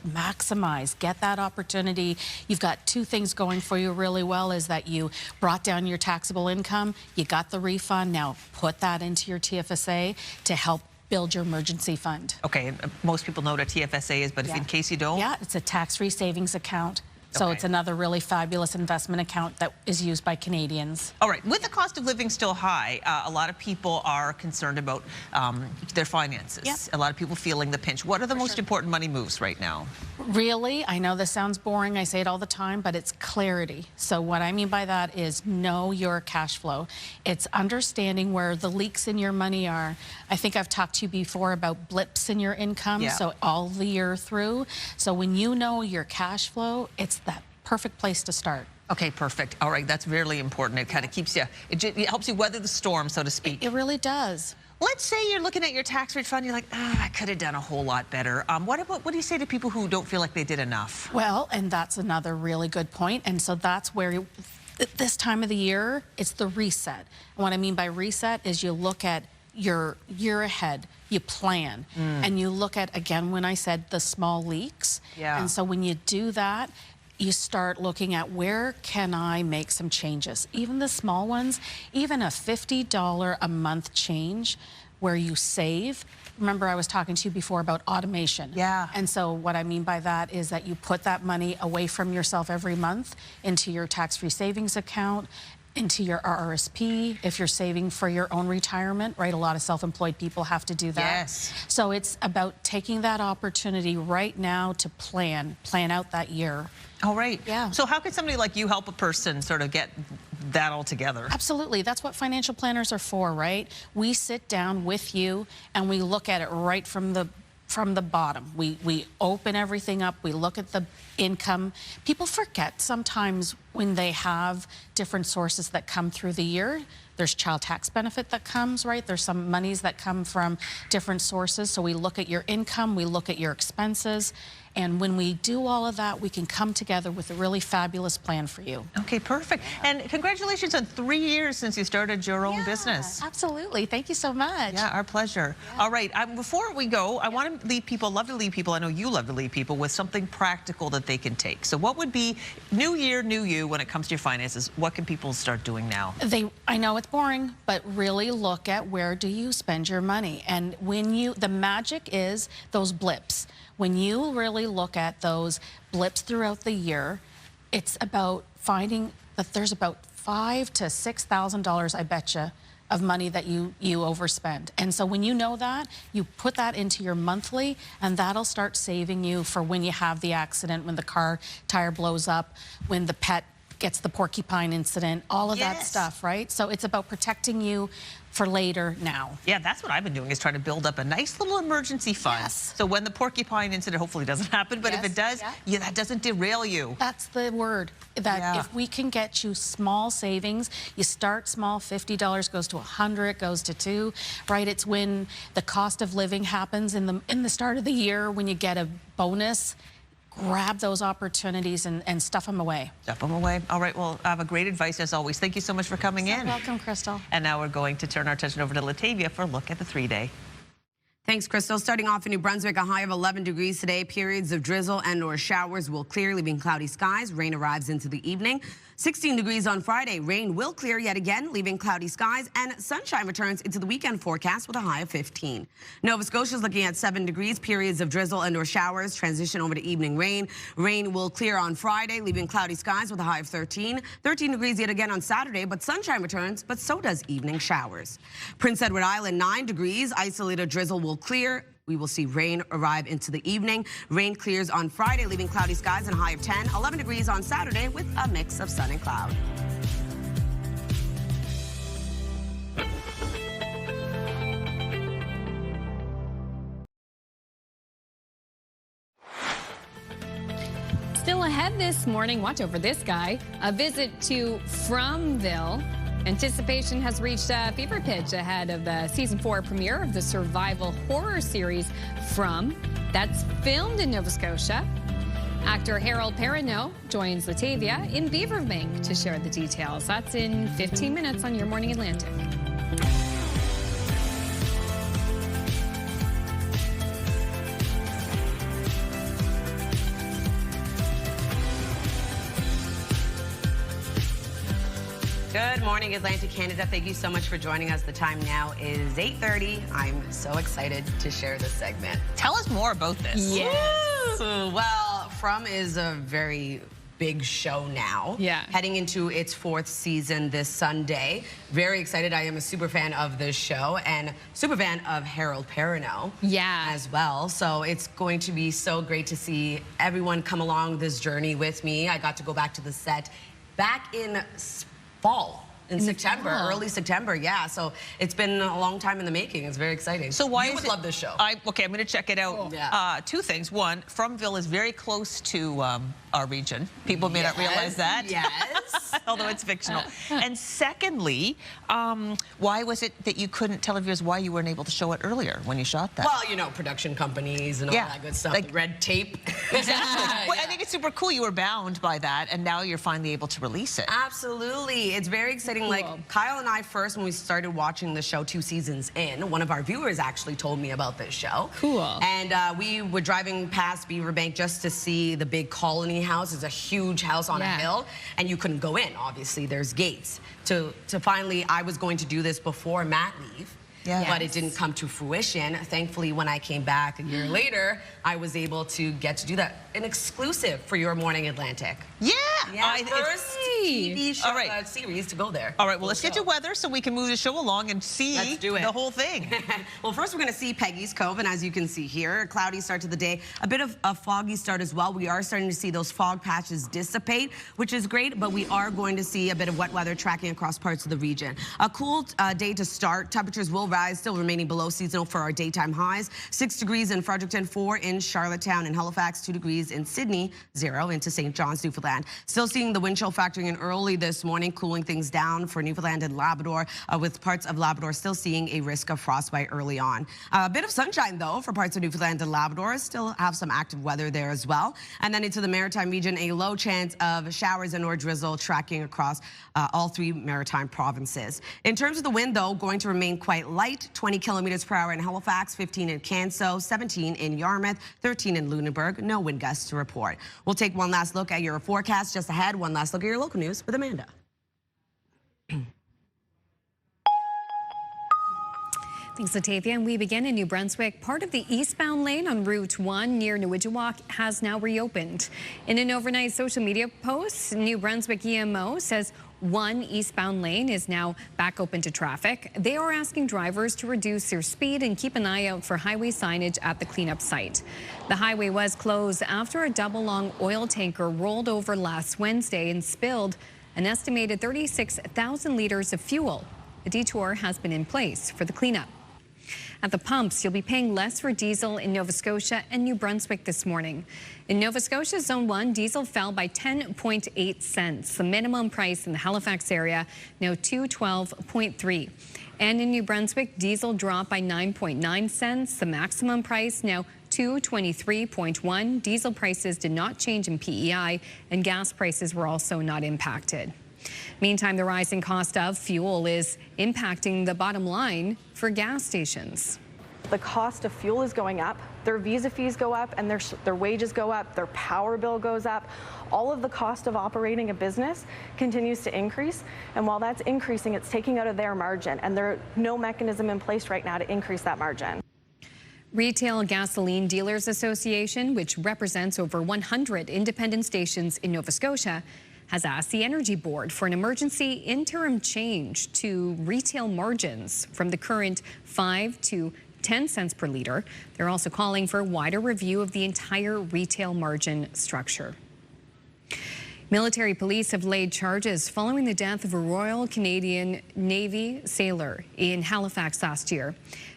Speaker 12: maximize, get that opportunity. You've got two things going for you really well is that you brought down your taxable income, you got the refund, now put that into your TFSA to help build your emergency fund.
Speaker 2: Okay, and most people know what a TFSA is, but if in case you don't?
Speaker 12: Yeah, it's a tax-free savings account. So it's another really fabulous investment account that is used by Canadians.
Speaker 2: All right, with the cost of living still high, a lot of people are concerned about their finances.
Speaker 12: Yep.
Speaker 2: A lot of people feeling the pinch. What are the most important money moves right now?
Speaker 12: Really, I know this sounds boring, I say it all the time, but it's clarity. So what I mean by that is know your cash flow. It's understanding where the leaks in your money are. I think I've talked to you before about blips in your income, so all the year through. So when you know your cash flow, it's that perfect place to start.
Speaker 2: Okay, perfect. All right, that's really important. It kind of keeps you, it helps you weather the storm, so to speak.
Speaker 12: It really does.
Speaker 2: Let's say you're looking at your tax refund, you're like, I could have done a whole lot better. What do you say to people who don't feel like they did enough?
Speaker 12: Well, and that's another really good point. And so that's where this time of the year, it's the reset. And what I mean by reset is you look at your year ahead, you plan, and you look at, again, when I said the small leaks.
Speaker 2: Yeah.
Speaker 12: And so when you do that, you start looking at where can I make some changes, even the small ones, even a $50 a month change where you save. Remember, I was talking to you before about automation.
Speaker 2: Yeah.
Speaker 12: And so what I mean by that is that you put that money away from yourself every month into your tax-free savings account, into your RRSP, if you're saving for your own retirement, right? A lot of self-employed people have to do that.
Speaker 2: Yes.
Speaker 12: So it's about taking that opportunity right now to plan out that year.
Speaker 2: All right.
Speaker 12: Yeah.
Speaker 2: So how could somebody like you help a person sort of get that all together?
Speaker 12: Absolutely. That's what financial planners are for, right? We sit down with you and we look at it right from the bottom. We open everything up. We look at the income. People forget sometimes when they have different sources that come through the year. There's child tax benefit that comes, right? There's some monies that come from different sources. So we look at your income, we look at your expenses. And when we do all of that, we can come together with a really fabulous plan for you.
Speaker 2: Okay, perfect. And congratulations on 3 years since you started your own business.
Speaker 12: Absolutely. Thank you so much.
Speaker 2: Yeah, our pleasure. Yeah. All right, before we go, I want to leave people, love to leave people, I know you love to leave people with something practical that they can take. So what would be new year, new you? you when it comes to your finances? What can people start doing now?
Speaker 12: I know it's boring, but really look at where do you spend your money. And the magic is those blips. When you really look at those blips throughout the year, it's about finding that there's about $5,000 to $6,000, I betcha, of money that you overspend. And so when you know that, you put that into your monthly, and that'll start saving you for when you have the accident, when the car tire blows up, when the pet gets the porcupine incident, all of that stuff, right? So it's about protecting you for later now.
Speaker 2: Yeah, that's what I've been doing, is trying to build up a nice little emergency fund.
Speaker 12: Yes.
Speaker 2: So when the porcupine incident hopefully doesn't happen, but if it does, yeah, that doesn't derail you.
Speaker 12: That's the word. That if we can get you small savings, you start small, $50 goes to $100, goes to $200, right? It's when the cost of living happens in the start of the year, when you get a bonus. Grab those opportunities and stuff them away.
Speaker 2: Stuff them away. All right, well, I have a great advice as always. Thank you so much for coming in.
Speaker 12: You're welcome, Crystal.
Speaker 2: And now we're going to turn our attention over to Latavia for a look at the 3-day.
Speaker 3: Thanks, Crystal. Starting off in New Brunswick, a high of 11 degrees today. Periods of drizzle and/or showers will clear, leaving cloudy skies. Rain arrives into the evening. 16 degrees on Friday. Rain will clear yet again, leaving cloudy skies, and sunshine returns into the weekend forecast with a high of 15. Nova Scotia is looking at 7 degrees. Periods of drizzle and/or showers transition over to evening rain. Rain will clear on Friday, leaving cloudy skies with a high of 13. 13 degrees yet again on Saturday, but sunshine returns, but so does evening showers. Prince Edward Island, 9 degrees. Isolated drizzle will clear. We will see rain arrive into the evening. Rain clears on Friday, leaving cloudy skies and a high of 10. 11 degrees on Saturday with a mix of sun and cloud.
Speaker 1: Still ahead this morning, watch over this guy. A visit to Fromville. Anticipation has reached a fever pitch ahead of the season 4 premiere of the survival horror series From. That's filmed in Nova Scotia. Actor Harold Perrineau joins Latavia in Beaverbank to share the details. That's in 15 minutes on Your Morning Atlantic.
Speaker 3: Good morning, Atlantic Canada. Thank you so much for joining us. The time now is 8:30. I'm so excited to share this segment.
Speaker 2: Tell us more about this.
Speaker 3: Yes. Well, From is a very big show now.
Speaker 1: Yeah.
Speaker 3: Heading into its 4th season this Sunday. Very excited. I am a super fan of this show and super fan of Harold Perrineau.
Speaker 1: Yeah.
Speaker 3: As well. So it's going to be so great to see everyone come along this journey with me. I got to go back to the set back in fall. In September, early September, yeah. So it's been a long time in the making. It's very exciting.
Speaker 2: So why
Speaker 3: you would love this show?
Speaker 2: Okay, I'm going to check it out.
Speaker 3: Cool. Yeah.
Speaker 2: 2 things. One, Fromville is very close to our region. People may not realize that.
Speaker 3: Yes.
Speaker 2: Although it's fictional. And secondly, why was it that you couldn't tell viewers why you weren't able to show it earlier when you shot that?
Speaker 3: Well, you know, production companies and all that good stuff. Like red tape.
Speaker 2: Exactly. Well, I think it's super cool. You were bound by that, and now you're finally able to release it.
Speaker 3: Absolutely. It's very exciting. Cool. Like, Kyle and I first, when we started watching the show 2 seasons in, one of our viewers actually told me about this show.
Speaker 1: Cool.
Speaker 3: And we were driving past Beaverbank just to see the big Colony House. It's a huge house on a hill, and you couldn't go in. Obviously, there's gates. To finally, I was going to do this before mat leave.
Speaker 2: Yeah.
Speaker 3: But it didn't come to fruition. Thankfully, when I came back a year later, I was able to get to do that. An exclusive for Your Morning Atlantic.
Speaker 2: Yeah.
Speaker 3: First TV show, series to go there.
Speaker 2: All right, well, let's get to weather so we can move the show along and see the whole thing.
Speaker 3: Well, first we're going to see Peggy's Cove, and as you can see here, a cloudy start to the day. A bit of a foggy start as well. We are starting to see those fog patches dissipate, which is great, but we are going to see a bit of wet weather tracking across parts of the region. A cool day to start. Temperatures will rise, still remaining below seasonal for our daytime highs. 6 degrees in Fredericton, 4 in Charlottetown and Halifax, 2 degrees in Sydney, 0 into St. John's, Newfoundland. Still seeing the wind chill factoring in and early this morning, cooling things down for Newfoundland and Labrador, with parts of Labrador still seeing a risk of frostbite early on. A bit of sunshine, though, for parts of Newfoundland and Labrador. Still have some active weather there as well. And then into the Maritime region, a low chance of showers and or drizzle tracking across all 3 Maritime provinces. In terms of the wind, though, going to remain quite light, 20 kilometers per hour in Halifax, 15 in Canso, 17 in Yarmouth, 13 in Lunenburg. No wind gusts to report. We'll take one last look at your forecast just ahead. One last look at your local news with Amanda.
Speaker 1: Thanks, Latavia. And we begin in New Brunswick. Part of the eastbound lane on Route 1 near Newidgewok has now reopened. In an overnight social media post, New Brunswick EMO says one eastbound lane is now back open to traffic. They are asking drivers to reduce their speed and keep an eye out for highway signage at the cleanup site. The highway was closed after a double-long oil tanker rolled over last Wednesday and spilled an estimated 36,000 liters of fuel. A detour has been in place for the cleanup. At the pumps, you'll be paying less for diesel in Nova Scotia and New Brunswick this morning. In Nova Scotia, Zone 1, diesel fell by 10.8 cents. The minimum price in the Halifax area now $2.12.3. And in New Brunswick, diesel dropped by 9.9 cents. The maximum price now $2.23.1. Diesel prices did not change in PEI, and gas prices were also not impacted. Meantime, the rising cost of fuel is impacting the bottom line for gas stations.
Speaker 13: The cost of fuel is going up, their visa fees go up, and their wages go up, their power bill goes up. All of the cost of operating a business continues to increase, and while that's increasing, it's taking out of their margin, and there's no mechanism in place right now to increase that margin.
Speaker 1: Retail Gasoline Dealers Association, which represents over 100 independent stations in Nova Scotia, has asked the Energy Board for an emergency interim change to retail margins from the current 5 to 10 cents per liter. They're also calling for a wider review of the entire retail margin structure. Military police have laid charges following the death of a Royal Canadian Navy sailor in Halifax last year.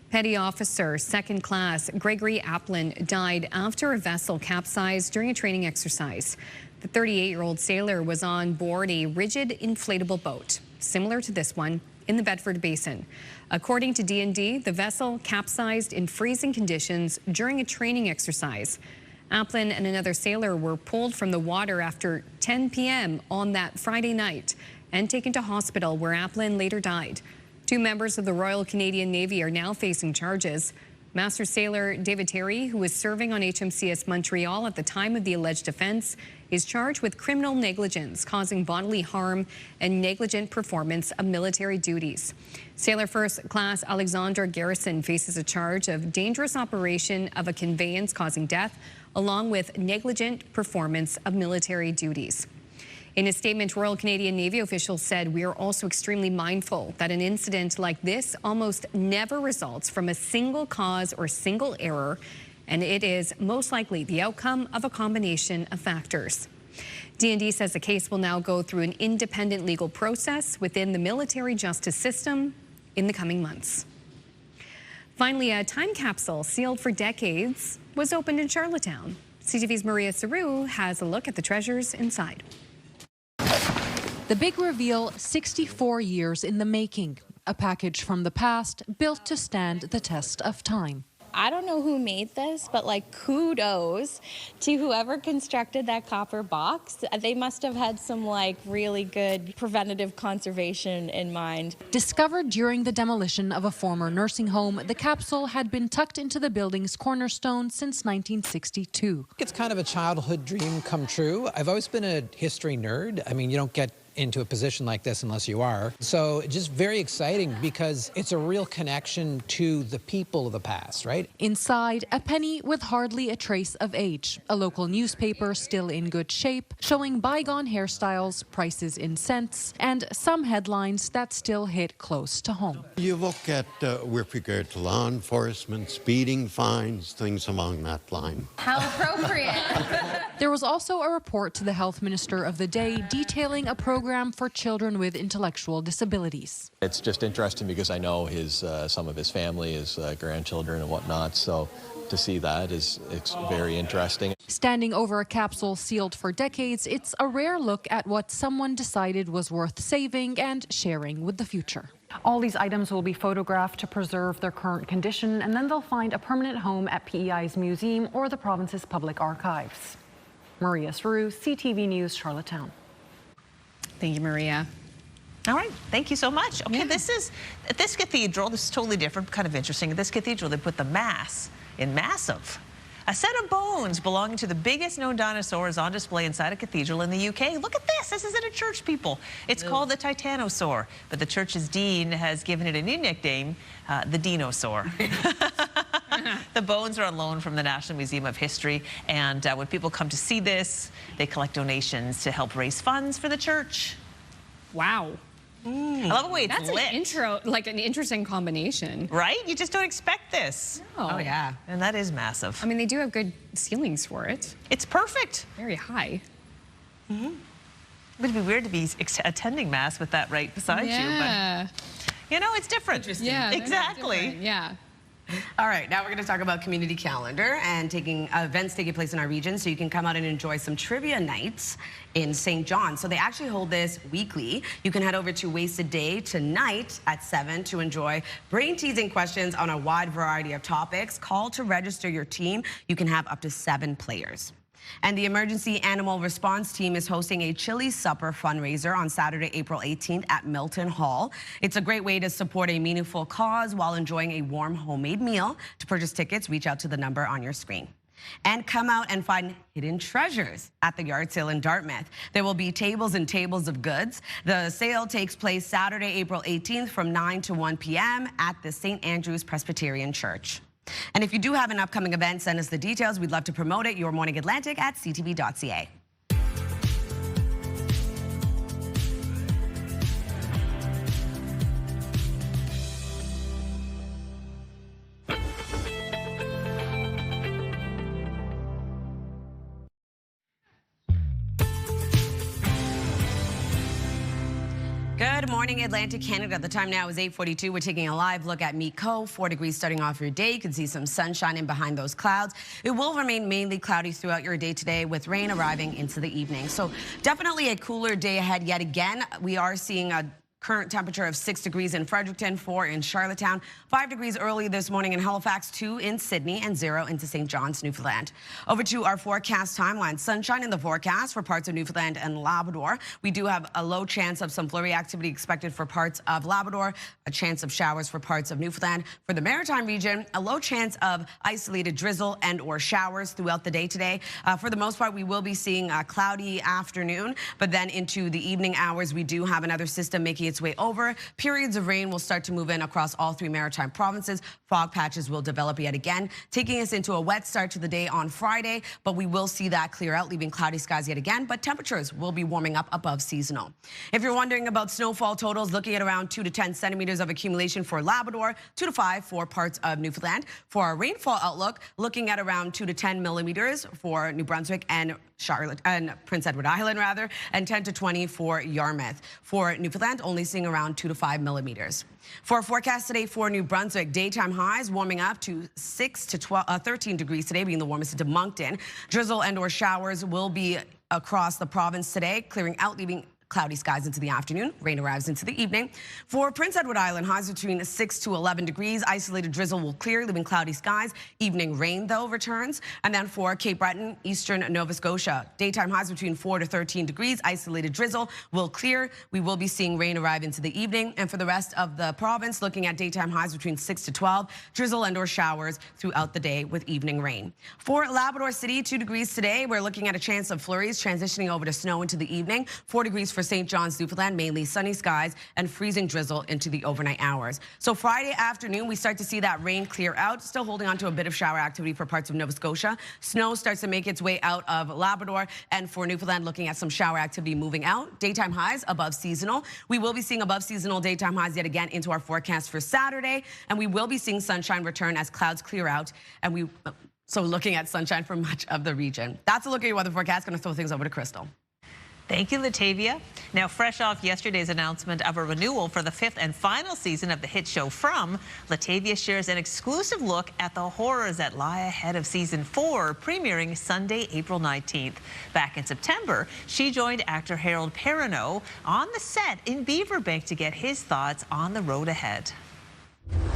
Speaker 1: Petty Officer 2nd Class Gregory Applin died after a vessel capsized during a training exercise. The 38-year-old sailor was on board a rigid inflatable boat, similar to this one, in the Bedford Basin. According to D&D, the vessel capsized in freezing conditions during a training exercise. Applin and another sailor were pulled from the water after 10 p.m. on that Friday night and taken to hospital, where Applin later died. 2 members of the Royal Canadian Navy are now facing charges. Master Sailor David Terry, who was serving on HMCS Montreal at the time of the alleged offense, is charged with criminal negligence, causing bodily harm and negligent performance of military duties. Sailor First Class Alexandra Garrison faces a charge of dangerous operation of a conveyance causing death, along with negligent performance of military duties. In a statement, Royal Canadian Navy officials said, "We are also extremely mindful that an incident like this almost never results from a single cause or single error, and it is most likely the outcome of a combination of factors." D&D says the case will now go through an independent legal process within the military justice system in the coming months. Finally, a time capsule sealed for decades was opened in Charlottetown. CTV's Maria Saru has a look at the treasures inside.
Speaker 14: The big reveal, 64 years in the making. A package from the past built to stand the test of time.
Speaker 15: I don't know who made this, but like kudos to whoever constructed that copper box. They must have had some like really good preventative conservation in mind.
Speaker 14: Discovered during the demolition of a former nursing home, the capsule had been tucked into the building's cornerstone since 1962.
Speaker 16: It's kind of a childhood dream come true. I've always been a history nerd. I mean, you don't get into a position like this unless you are. So just very exciting because it's a real connection to the people of the past, right?
Speaker 14: Inside, a penny with hardly a trace of age. A local newspaper still in good shape, showing bygone hairstyles, prices in cents, and some headlines that still hit close to home.
Speaker 24: You look at with regard to law enforcement, speeding fines, things along that line.
Speaker 15: How appropriate.
Speaker 14: There was also a report to the health minister of the day detailing a program for children with intellectual disabilities.
Speaker 25: It's just interesting because I know some of his family, his grandchildren and whatnot, so
Speaker 17: to see that it's very interesting.
Speaker 14: Standing over a capsule sealed for decades, it's a rare look at what someone decided was worth saving and sharing with the future.
Speaker 19: All these items will be photographed to preserve their current condition, and then they'll find a permanent home at PEI's museum or the province's public archives. Maria Saru, CTV News, Charlottetown.
Speaker 1: Thank you, Maria.
Speaker 2: All right, thank you so much. Okay, this cathedral, this is totally different, kind of interesting. At this cathedral, they put the Mass in massive. A set of bones belonging to the biggest known dinosaur is on display inside a cathedral in the UK. Look at this. This is in a church, people. It's called the Titanosaur, but the church's dean has given it a new nickname, the Dinosaur. The bones are on loan from the National Museum of History, and when people come to see this, they collect donations to help raise funds for the church.
Speaker 1: Wow.
Speaker 2: I love the way it's
Speaker 1: That's an interesting combination.
Speaker 2: Right? You just don't expect this.
Speaker 1: No.
Speaker 2: Oh, yeah. And that is massive.
Speaker 1: I mean, they do have good ceilings for it.
Speaker 2: It's perfect.
Speaker 1: Very high.
Speaker 2: It would be weird to be attending Mass with that right beside you, but, you know, it's different.
Speaker 1: Yeah,
Speaker 2: exactly.
Speaker 1: Yeah.
Speaker 3: All right, now we're going to talk about community calendar and events taking place in our region, so you can come out and enjoy some trivia nights in St. John. So they actually hold this weekly. You can head over to Wasted Day tonight at 7 to enjoy brain-teasing questions on a wide variety of topics. Call to register your team. You can have up to 7 players. And the Emergency Animal Response Team is hosting a chili supper fundraiser on Saturday, April 18th at Milton Hall. It's a great way to support a meaningful cause while enjoying a warm homemade meal. To purchase tickets, reach out to the number on your screen. And come out and find hidden treasures at the yard sale in Dartmouth. There will be tables and tables of goods. The sale takes place Saturday, April 18th from 9 to 1 p.m. at the St. Andrew's Presbyterian Church. And if you do have an upcoming event, send us the details. We'd love to promote it. Your Morning Atlantic at ctv.ca. Good morning, Atlantic Canada. The time now is 8:42. We're taking a live look at Miko. 4 degrees starting off your day. You can see some sunshine in behind those clouds. It will remain mainly cloudy throughout your day today, with rain arriving into the evening. So definitely a cooler day ahead yet again. We are seeing a current temperature of 6 degrees in Fredericton, 4 in Charlottetown, 5 degrees early this morning in Halifax, 2 in Sydney, and 0 into St. John's, Newfoundland. Over to our forecast timeline. Sunshine in the forecast for parts of Newfoundland and Labrador. We do have a low chance of some flurry activity expected for parts of Labrador, a chance of showers for parts of Newfoundland. For the Maritime region, a low chance of isolated drizzle and or showers throughout the day today. For the most part, we will be seeing a cloudy afternoon, but then into the evening hours, we do have another system making its way over. Periods of rain will start to move in across all 3 maritime provinces. Fog patches will develop yet again, taking us into a wet start to the day on Friday, but we will see that clear out, leaving cloudy skies yet again, but temperatures will be warming up above seasonal. If you're wondering about snowfall totals, looking at around 2 to 10 centimeters of accumulation for Labrador, 2 to 5 for parts of Newfoundland. For our rainfall outlook, looking at around 2 to 10 millimeters for New Brunswick and Charlotte and Prince Edward Island, rather, and 10 to 20 for Yarmouth. For Newfoundland, only seeing around 2 to 5 millimeters. For our forecast today for New Brunswick, daytime highs warming up to 6 to 13 degrees today, being the warmest into Moncton. Drizzle and or showers will be across the province today, clearing out, leaving cloudy skies into the afternoon. Rain arrives into the evening. For Prince Edward Island, highs between 6 to 11 degrees. Isolated drizzle will clear, leaving cloudy skies. Evening rain, though, returns. And then for Cape Breton, eastern Nova Scotia, daytime highs between 4 to 13 degrees. Isolated drizzle will clear. We will be seeing rain arrive into the evening. And for the rest of the province, looking at daytime highs between 6 to 12. Drizzle and or showers throughout the day with evening rain. For Labrador City, 2 degrees today. We're looking at a chance of flurries transitioning over to snow into the evening. 4 degrees for St. John's, Newfoundland, mainly sunny skies and freezing drizzle into the overnight hours. So Friday afternoon, we start to see that rain clear out, still holding on to a bit of shower activity for parts of Nova Scotia. Snow starts to make its way out of Labrador, and for Newfoundland, looking at some shower activity moving out. Daytime highs above seasonal. We will be seeing above seasonal daytime highs yet again into our forecast for Saturday, and we will be seeing sunshine return as clouds clear out, and so looking at sunshine for much of the region. That's a look at your weather forecast. Going to throw things over to Crystal.
Speaker 2: Thank you, Latavia. Now, fresh off yesterday's announcement of a renewal for the 5th and final season of the hit show From, Latavia shares an exclusive look at the horrors that lie ahead of season 4, premiering Sunday, April 19th. Back in September, she joined actor Harold Perrineau on the set in Beaverbank to get his thoughts on the road ahead.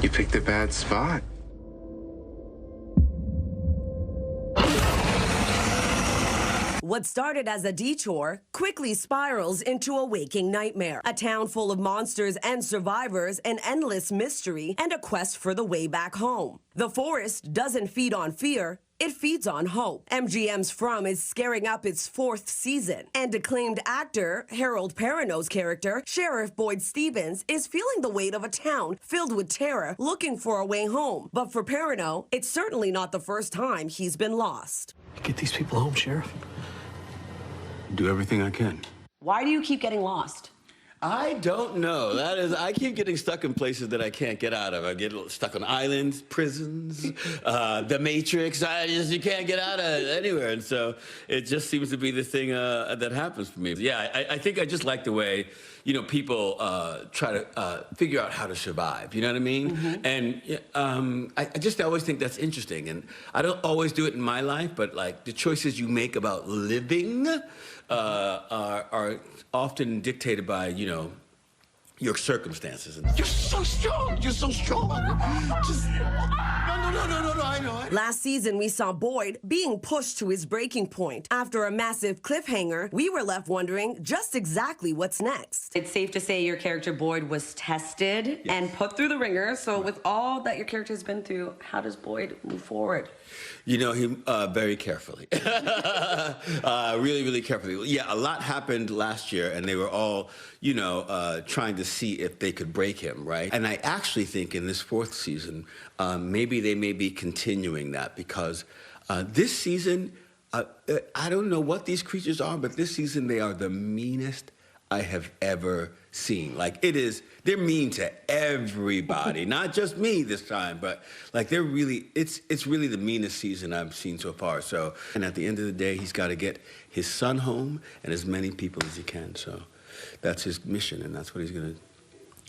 Speaker 18: You picked a bad spot.
Speaker 20: What started as a detour quickly spirals into a waking nightmare. A town full of monsters and survivors, an endless mystery, and a quest for the way back home. The forest doesn't feed on fear. It feeds on hope. MGM's From is scaring up its 4th season, and acclaimed actor Harold Perrineau's character, Sheriff Boyd Stevens, is feeling the weight of a town filled with terror, looking for a way home. But for Perrineau, it's certainly not the first time he's been lost.
Speaker 21: Get these people home, Sheriff. Do everything I can.
Speaker 20: Why do you keep getting lost?
Speaker 21: I don't know. I keep getting stuck in places that I can't get out of. I get stuck on islands, prisons, the Matrix. You can't get out of anywhere. And so it just seems to be the thing that happens for me. Yeah, I think I just like the way, people try to figure out how to survive. You know what I mean? Mm-hmm. And I always think that's interesting. And I don't always do it in my life, but like the choices you make about living are often dictated by, your circumstances. You're so strong. You're so strong. Just no, I know.
Speaker 20: Last season, we saw Boyd being pushed to his breaking point. After a massive cliffhanger, we were left wondering just exactly what's next.
Speaker 3: It's safe to say your character Boyd was tested and put through the ringer. So with all that your character has been through, how does Boyd move forward?
Speaker 21: He very carefully. Really, really carefully. Yeah, a lot happened last year, and they were all, trying to see if they could break him, right? And I actually think in this 4th season, maybe they may be continuing that because this season, I don't know what these creatures are, but this season they are the meanest I have ever seen. Like they're mean to everybody, not just me this time, but like it's really the meanest season I've seen so far. So, and at the end of the day, he's got to get his son home and as many people as he can. So that's his mission, and that's what he's gonna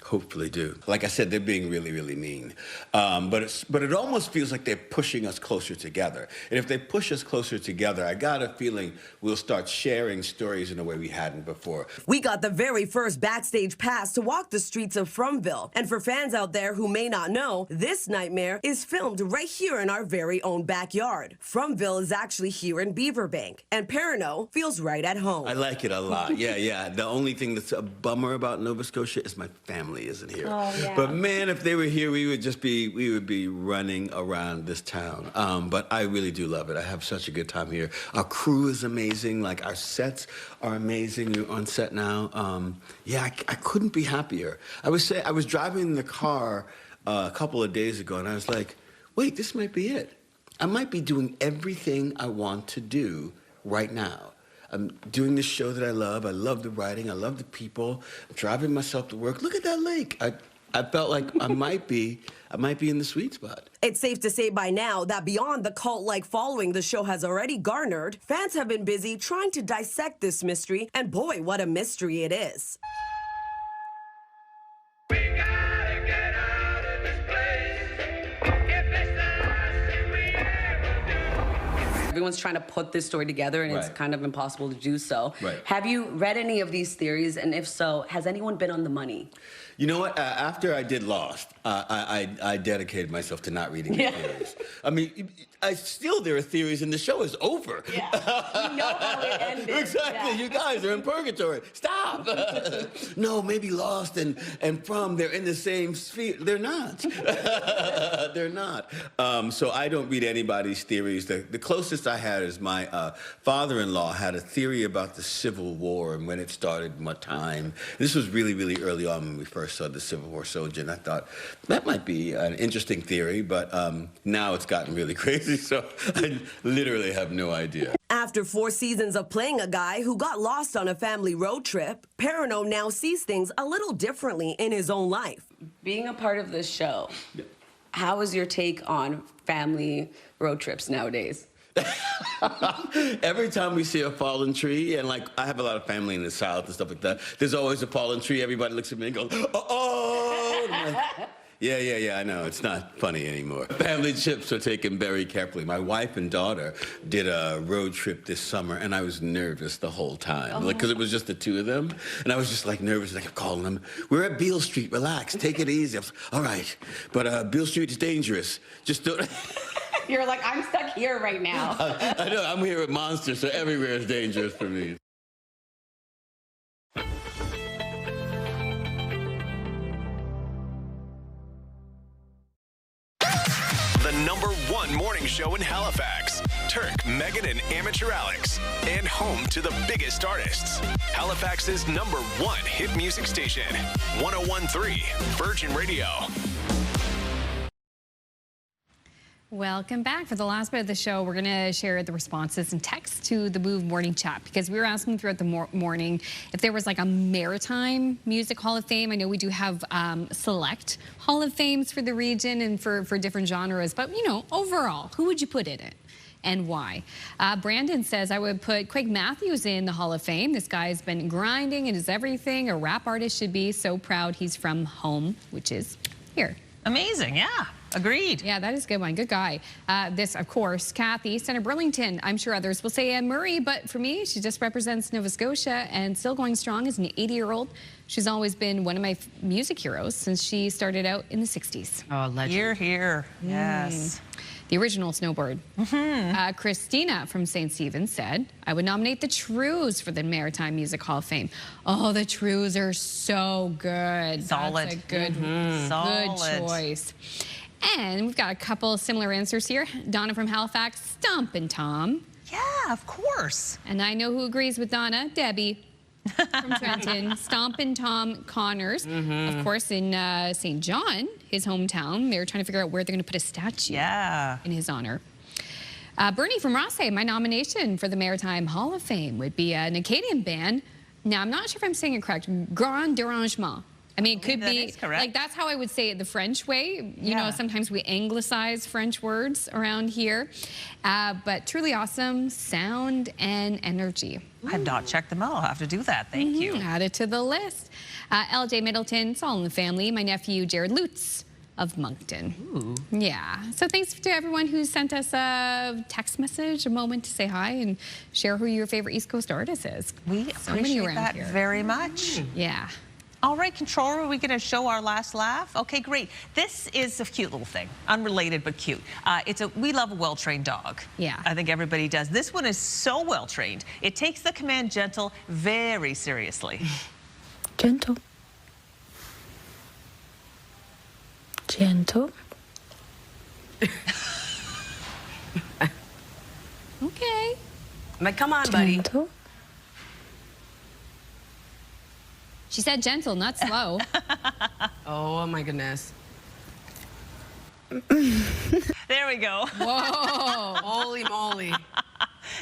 Speaker 21: hopefully do. Like I said, they're being really, really mean. But it almost feels like they're pushing us closer together. And if they push us closer together, I got a feeling we'll start sharing stories in a way we hadn't before.
Speaker 20: We got the very first backstage pass to walk the streets of Fromville. And for fans out there who may not know, this nightmare is filmed right here in our very own backyard. Fromville is actually here in Beaverbank, and Perrineau feels right at home.
Speaker 21: I like it a lot. Yeah. The only thing that's a bummer about Nova Scotia is my family isn't here.
Speaker 3: Oh, yeah.
Speaker 21: But man, if they were here, we would be running around this town. But I really do love it. I have such a good time here. Our crew is amazing. Like our sets are amazing. We're on set now. I couldn't be happier. I was driving in the car a couple of days ago, and I was like, wait, this might be it. I might be doing everything I want to do right now. I'm doing this show that I love. I love the writing. I love the people. I'm driving myself to work. Look at that lake. I felt like I might be in the sweet spot.
Speaker 20: It's safe to say by now that beyond the cult-like following the show has already garnered, fans have been busy trying to dissect this mystery, and boy, what a mystery it is.
Speaker 3: Everyone's trying to put this story together, and it's kind of impossible to do so.
Speaker 21: Right.
Speaker 3: Have you read any of these theories? And if so, has anyone been on the money?
Speaker 21: You know what? After I did Lost, I dedicated myself to not reading the theories. I mean, there are theories, and the show is over.
Speaker 3: Yeah. You know how it ended.
Speaker 21: Exactly. Yeah. You guys are in purgatory. Stop. No, maybe Lost and From, they're in the same sphere. They're not. They're not. So I don't read anybody's theories. The closest I had is my father-in-law had a theory about the Civil War and when it started, what time. This was really, really early on when we first saw the Civil War soldier, and I thought that might be an interesting theory, but now it's gotten really crazy, so I literally have no idea.
Speaker 20: After 4 seasons of playing a guy who got lost on a family road trip, Perrineau now sees things a little differently in his own life.
Speaker 3: Being a part of this show, how is your take on family road trips nowadays?
Speaker 21: Every time we see a fallen tree, and like I have a lot of family in the South and stuff like that, there's always a fallen tree. Everybody looks at me and goes, oh. And I'm like, yeah, I know. It's not funny anymore. Family trips are taken very carefully. My wife and daughter did a road trip this summer, and I was nervous the whole time. Like, because it was just the two of them, and I was just like nervous, and I kept calling them. We're at Beale Street. Relax. Take it easy. I was, all right. But Beale Street is dangerous. Just don't...
Speaker 4: You're like, I'm stuck here right now.
Speaker 21: I know. I'm here with monsters, so everywhere is dangerous for me.
Speaker 5: The #1 morning show in Halifax. Turk, Megan, and Amateur Alex. And home to the biggest artists. Halifax's #1 hit music station. 101.3 Virgin Radio.
Speaker 1: Welcome back. For the last bit of the show, we're going to share the responses and texts to the Move Morning Chat, because we were asking throughout the morning if there was like a Maritime Music Hall of Fame. I know we do have select Hall of Fames for the region and for different genres, but, you know, overall, who would you put in it? And why? Brandon says, I would put Quig Matthews in the Hall of Fame. This guy's been grinding and is everything a rap artist should be. So proud he's from home, which is here.
Speaker 2: Amazing, yeah. Agreed.
Speaker 1: Yeah, that is a good one. Good guy. This, of course, Kathy, Senator Burlington. I'm sure others will say Anne Murray, but for me, she just represents Nova Scotia and still going strong as an 80-year-old. She's always been one of my music heroes since she started out in the 60s.
Speaker 3: Oh, legend.
Speaker 2: Hear, hear. Yes.
Speaker 1: The original snowbird. Christina from St. Stephen's said, I would nominate the Trews for the Maritime Music Hall of Fame. Oh, the Trews are so good.
Speaker 2: Solid.
Speaker 1: That's a good,
Speaker 2: Solid.
Speaker 1: good choice. And we've got a couple similar answers here. Donna from Halifax, Stompin' Tom.
Speaker 2: Yeah, of course.
Speaker 1: And I know who agrees with Donna, Debbie from Trenton. Stompin' Tom Connors. Of course, in St. John, his hometown, they're trying to figure out where they're going to put a statue in his honor. Bernie from Rothsay, my nomination for the Maritime Hall of Fame would be an Acadian band. Now, I'm not sure if I'm saying it correct. Grand Derangement. I mean, it could be, like, that's how I would say it the French way. You know, sometimes we anglicize French words around here. But truly awesome sound and energy.
Speaker 2: I have not checked them out. I'll have to do that. Thank you.
Speaker 1: Add it to the list. LJ Middleton, it's all in the family. My nephew, Jared Lutz of Moncton.
Speaker 2: Ooh.
Speaker 1: Yeah. So thanks to everyone who sent us a text message, a moment to say hi and share who your favorite East Coast artist is.
Speaker 2: We appreciate that very much.
Speaker 1: Yeah.
Speaker 2: All right, controller, are we going to show our last laugh? Okay, great. This is a cute little thing, unrelated but cute. We love a well-trained dog.
Speaker 1: Yeah.
Speaker 2: I think everybody does. This one is so well-trained. It takes the command gentle very seriously.
Speaker 22: Gentle. Gentle.
Speaker 1: Okay.
Speaker 3: But come on, buddy.
Speaker 22: Gentle.
Speaker 1: She said gentle, not slow.
Speaker 3: Oh, my goodness.
Speaker 2: There we go.
Speaker 3: Whoa. Holy moly.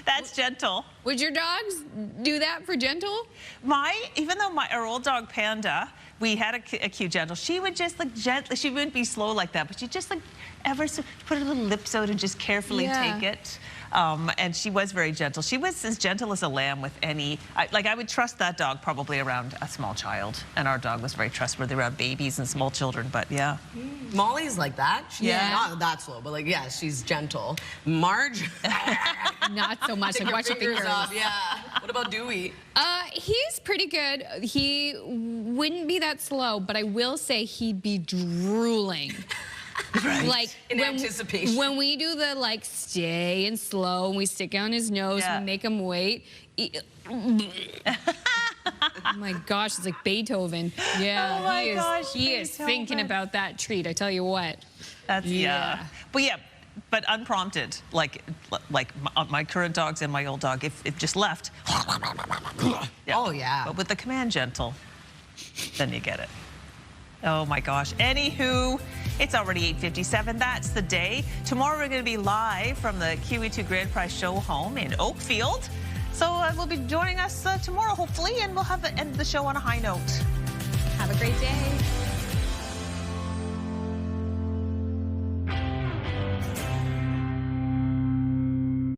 Speaker 2: That's gentle.
Speaker 1: Would your dogs do that for gentle?
Speaker 2: Even though our old dog Panda, we had a cute gentle, she would just like gently, she wouldn't be slow like that, but she just like ever so put her little lips out and just carefully take it. And she was very gentle. She was as gentle as a lamb with any, I would trust that dog probably around a small child. And our dog was very trustworthy around babies and small children, but yeah.
Speaker 3: Molly's like that. She's not that slow, but like, yeah, she's gentle. Marge?
Speaker 1: Not so much. Like, watch your fingers.
Speaker 3: Off. Yeah. What about Dewey?
Speaker 1: He's pretty good. He wouldn't be that slow, but I will say he'd be drooling.
Speaker 3: Right.
Speaker 1: Like
Speaker 3: in anticipation.
Speaker 1: When we do the like stay and slow and we stick down his nose and make him wait. Oh my gosh, it's like Beethoven. Yeah.
Speaker 2: Oh my gosh,
Speaker 1: he is thinking about that treat, I tell you what.
Speaker 2: That's but unprompted, like my current dogs and my old dog, if it just left.
Speaker 3: Oh yeah.
Speaker 2: But with the command gentle, then you get it. Oh my gosh. Anywho, it's already 8:57. That's the day. Tomorrow we're going to be live from the QE2 Grand Prize Show home in Oakfield. So we'll be joining us tomorrow, hopefully, and we'll end the show on a high note.
Speaker 1: Have a great day.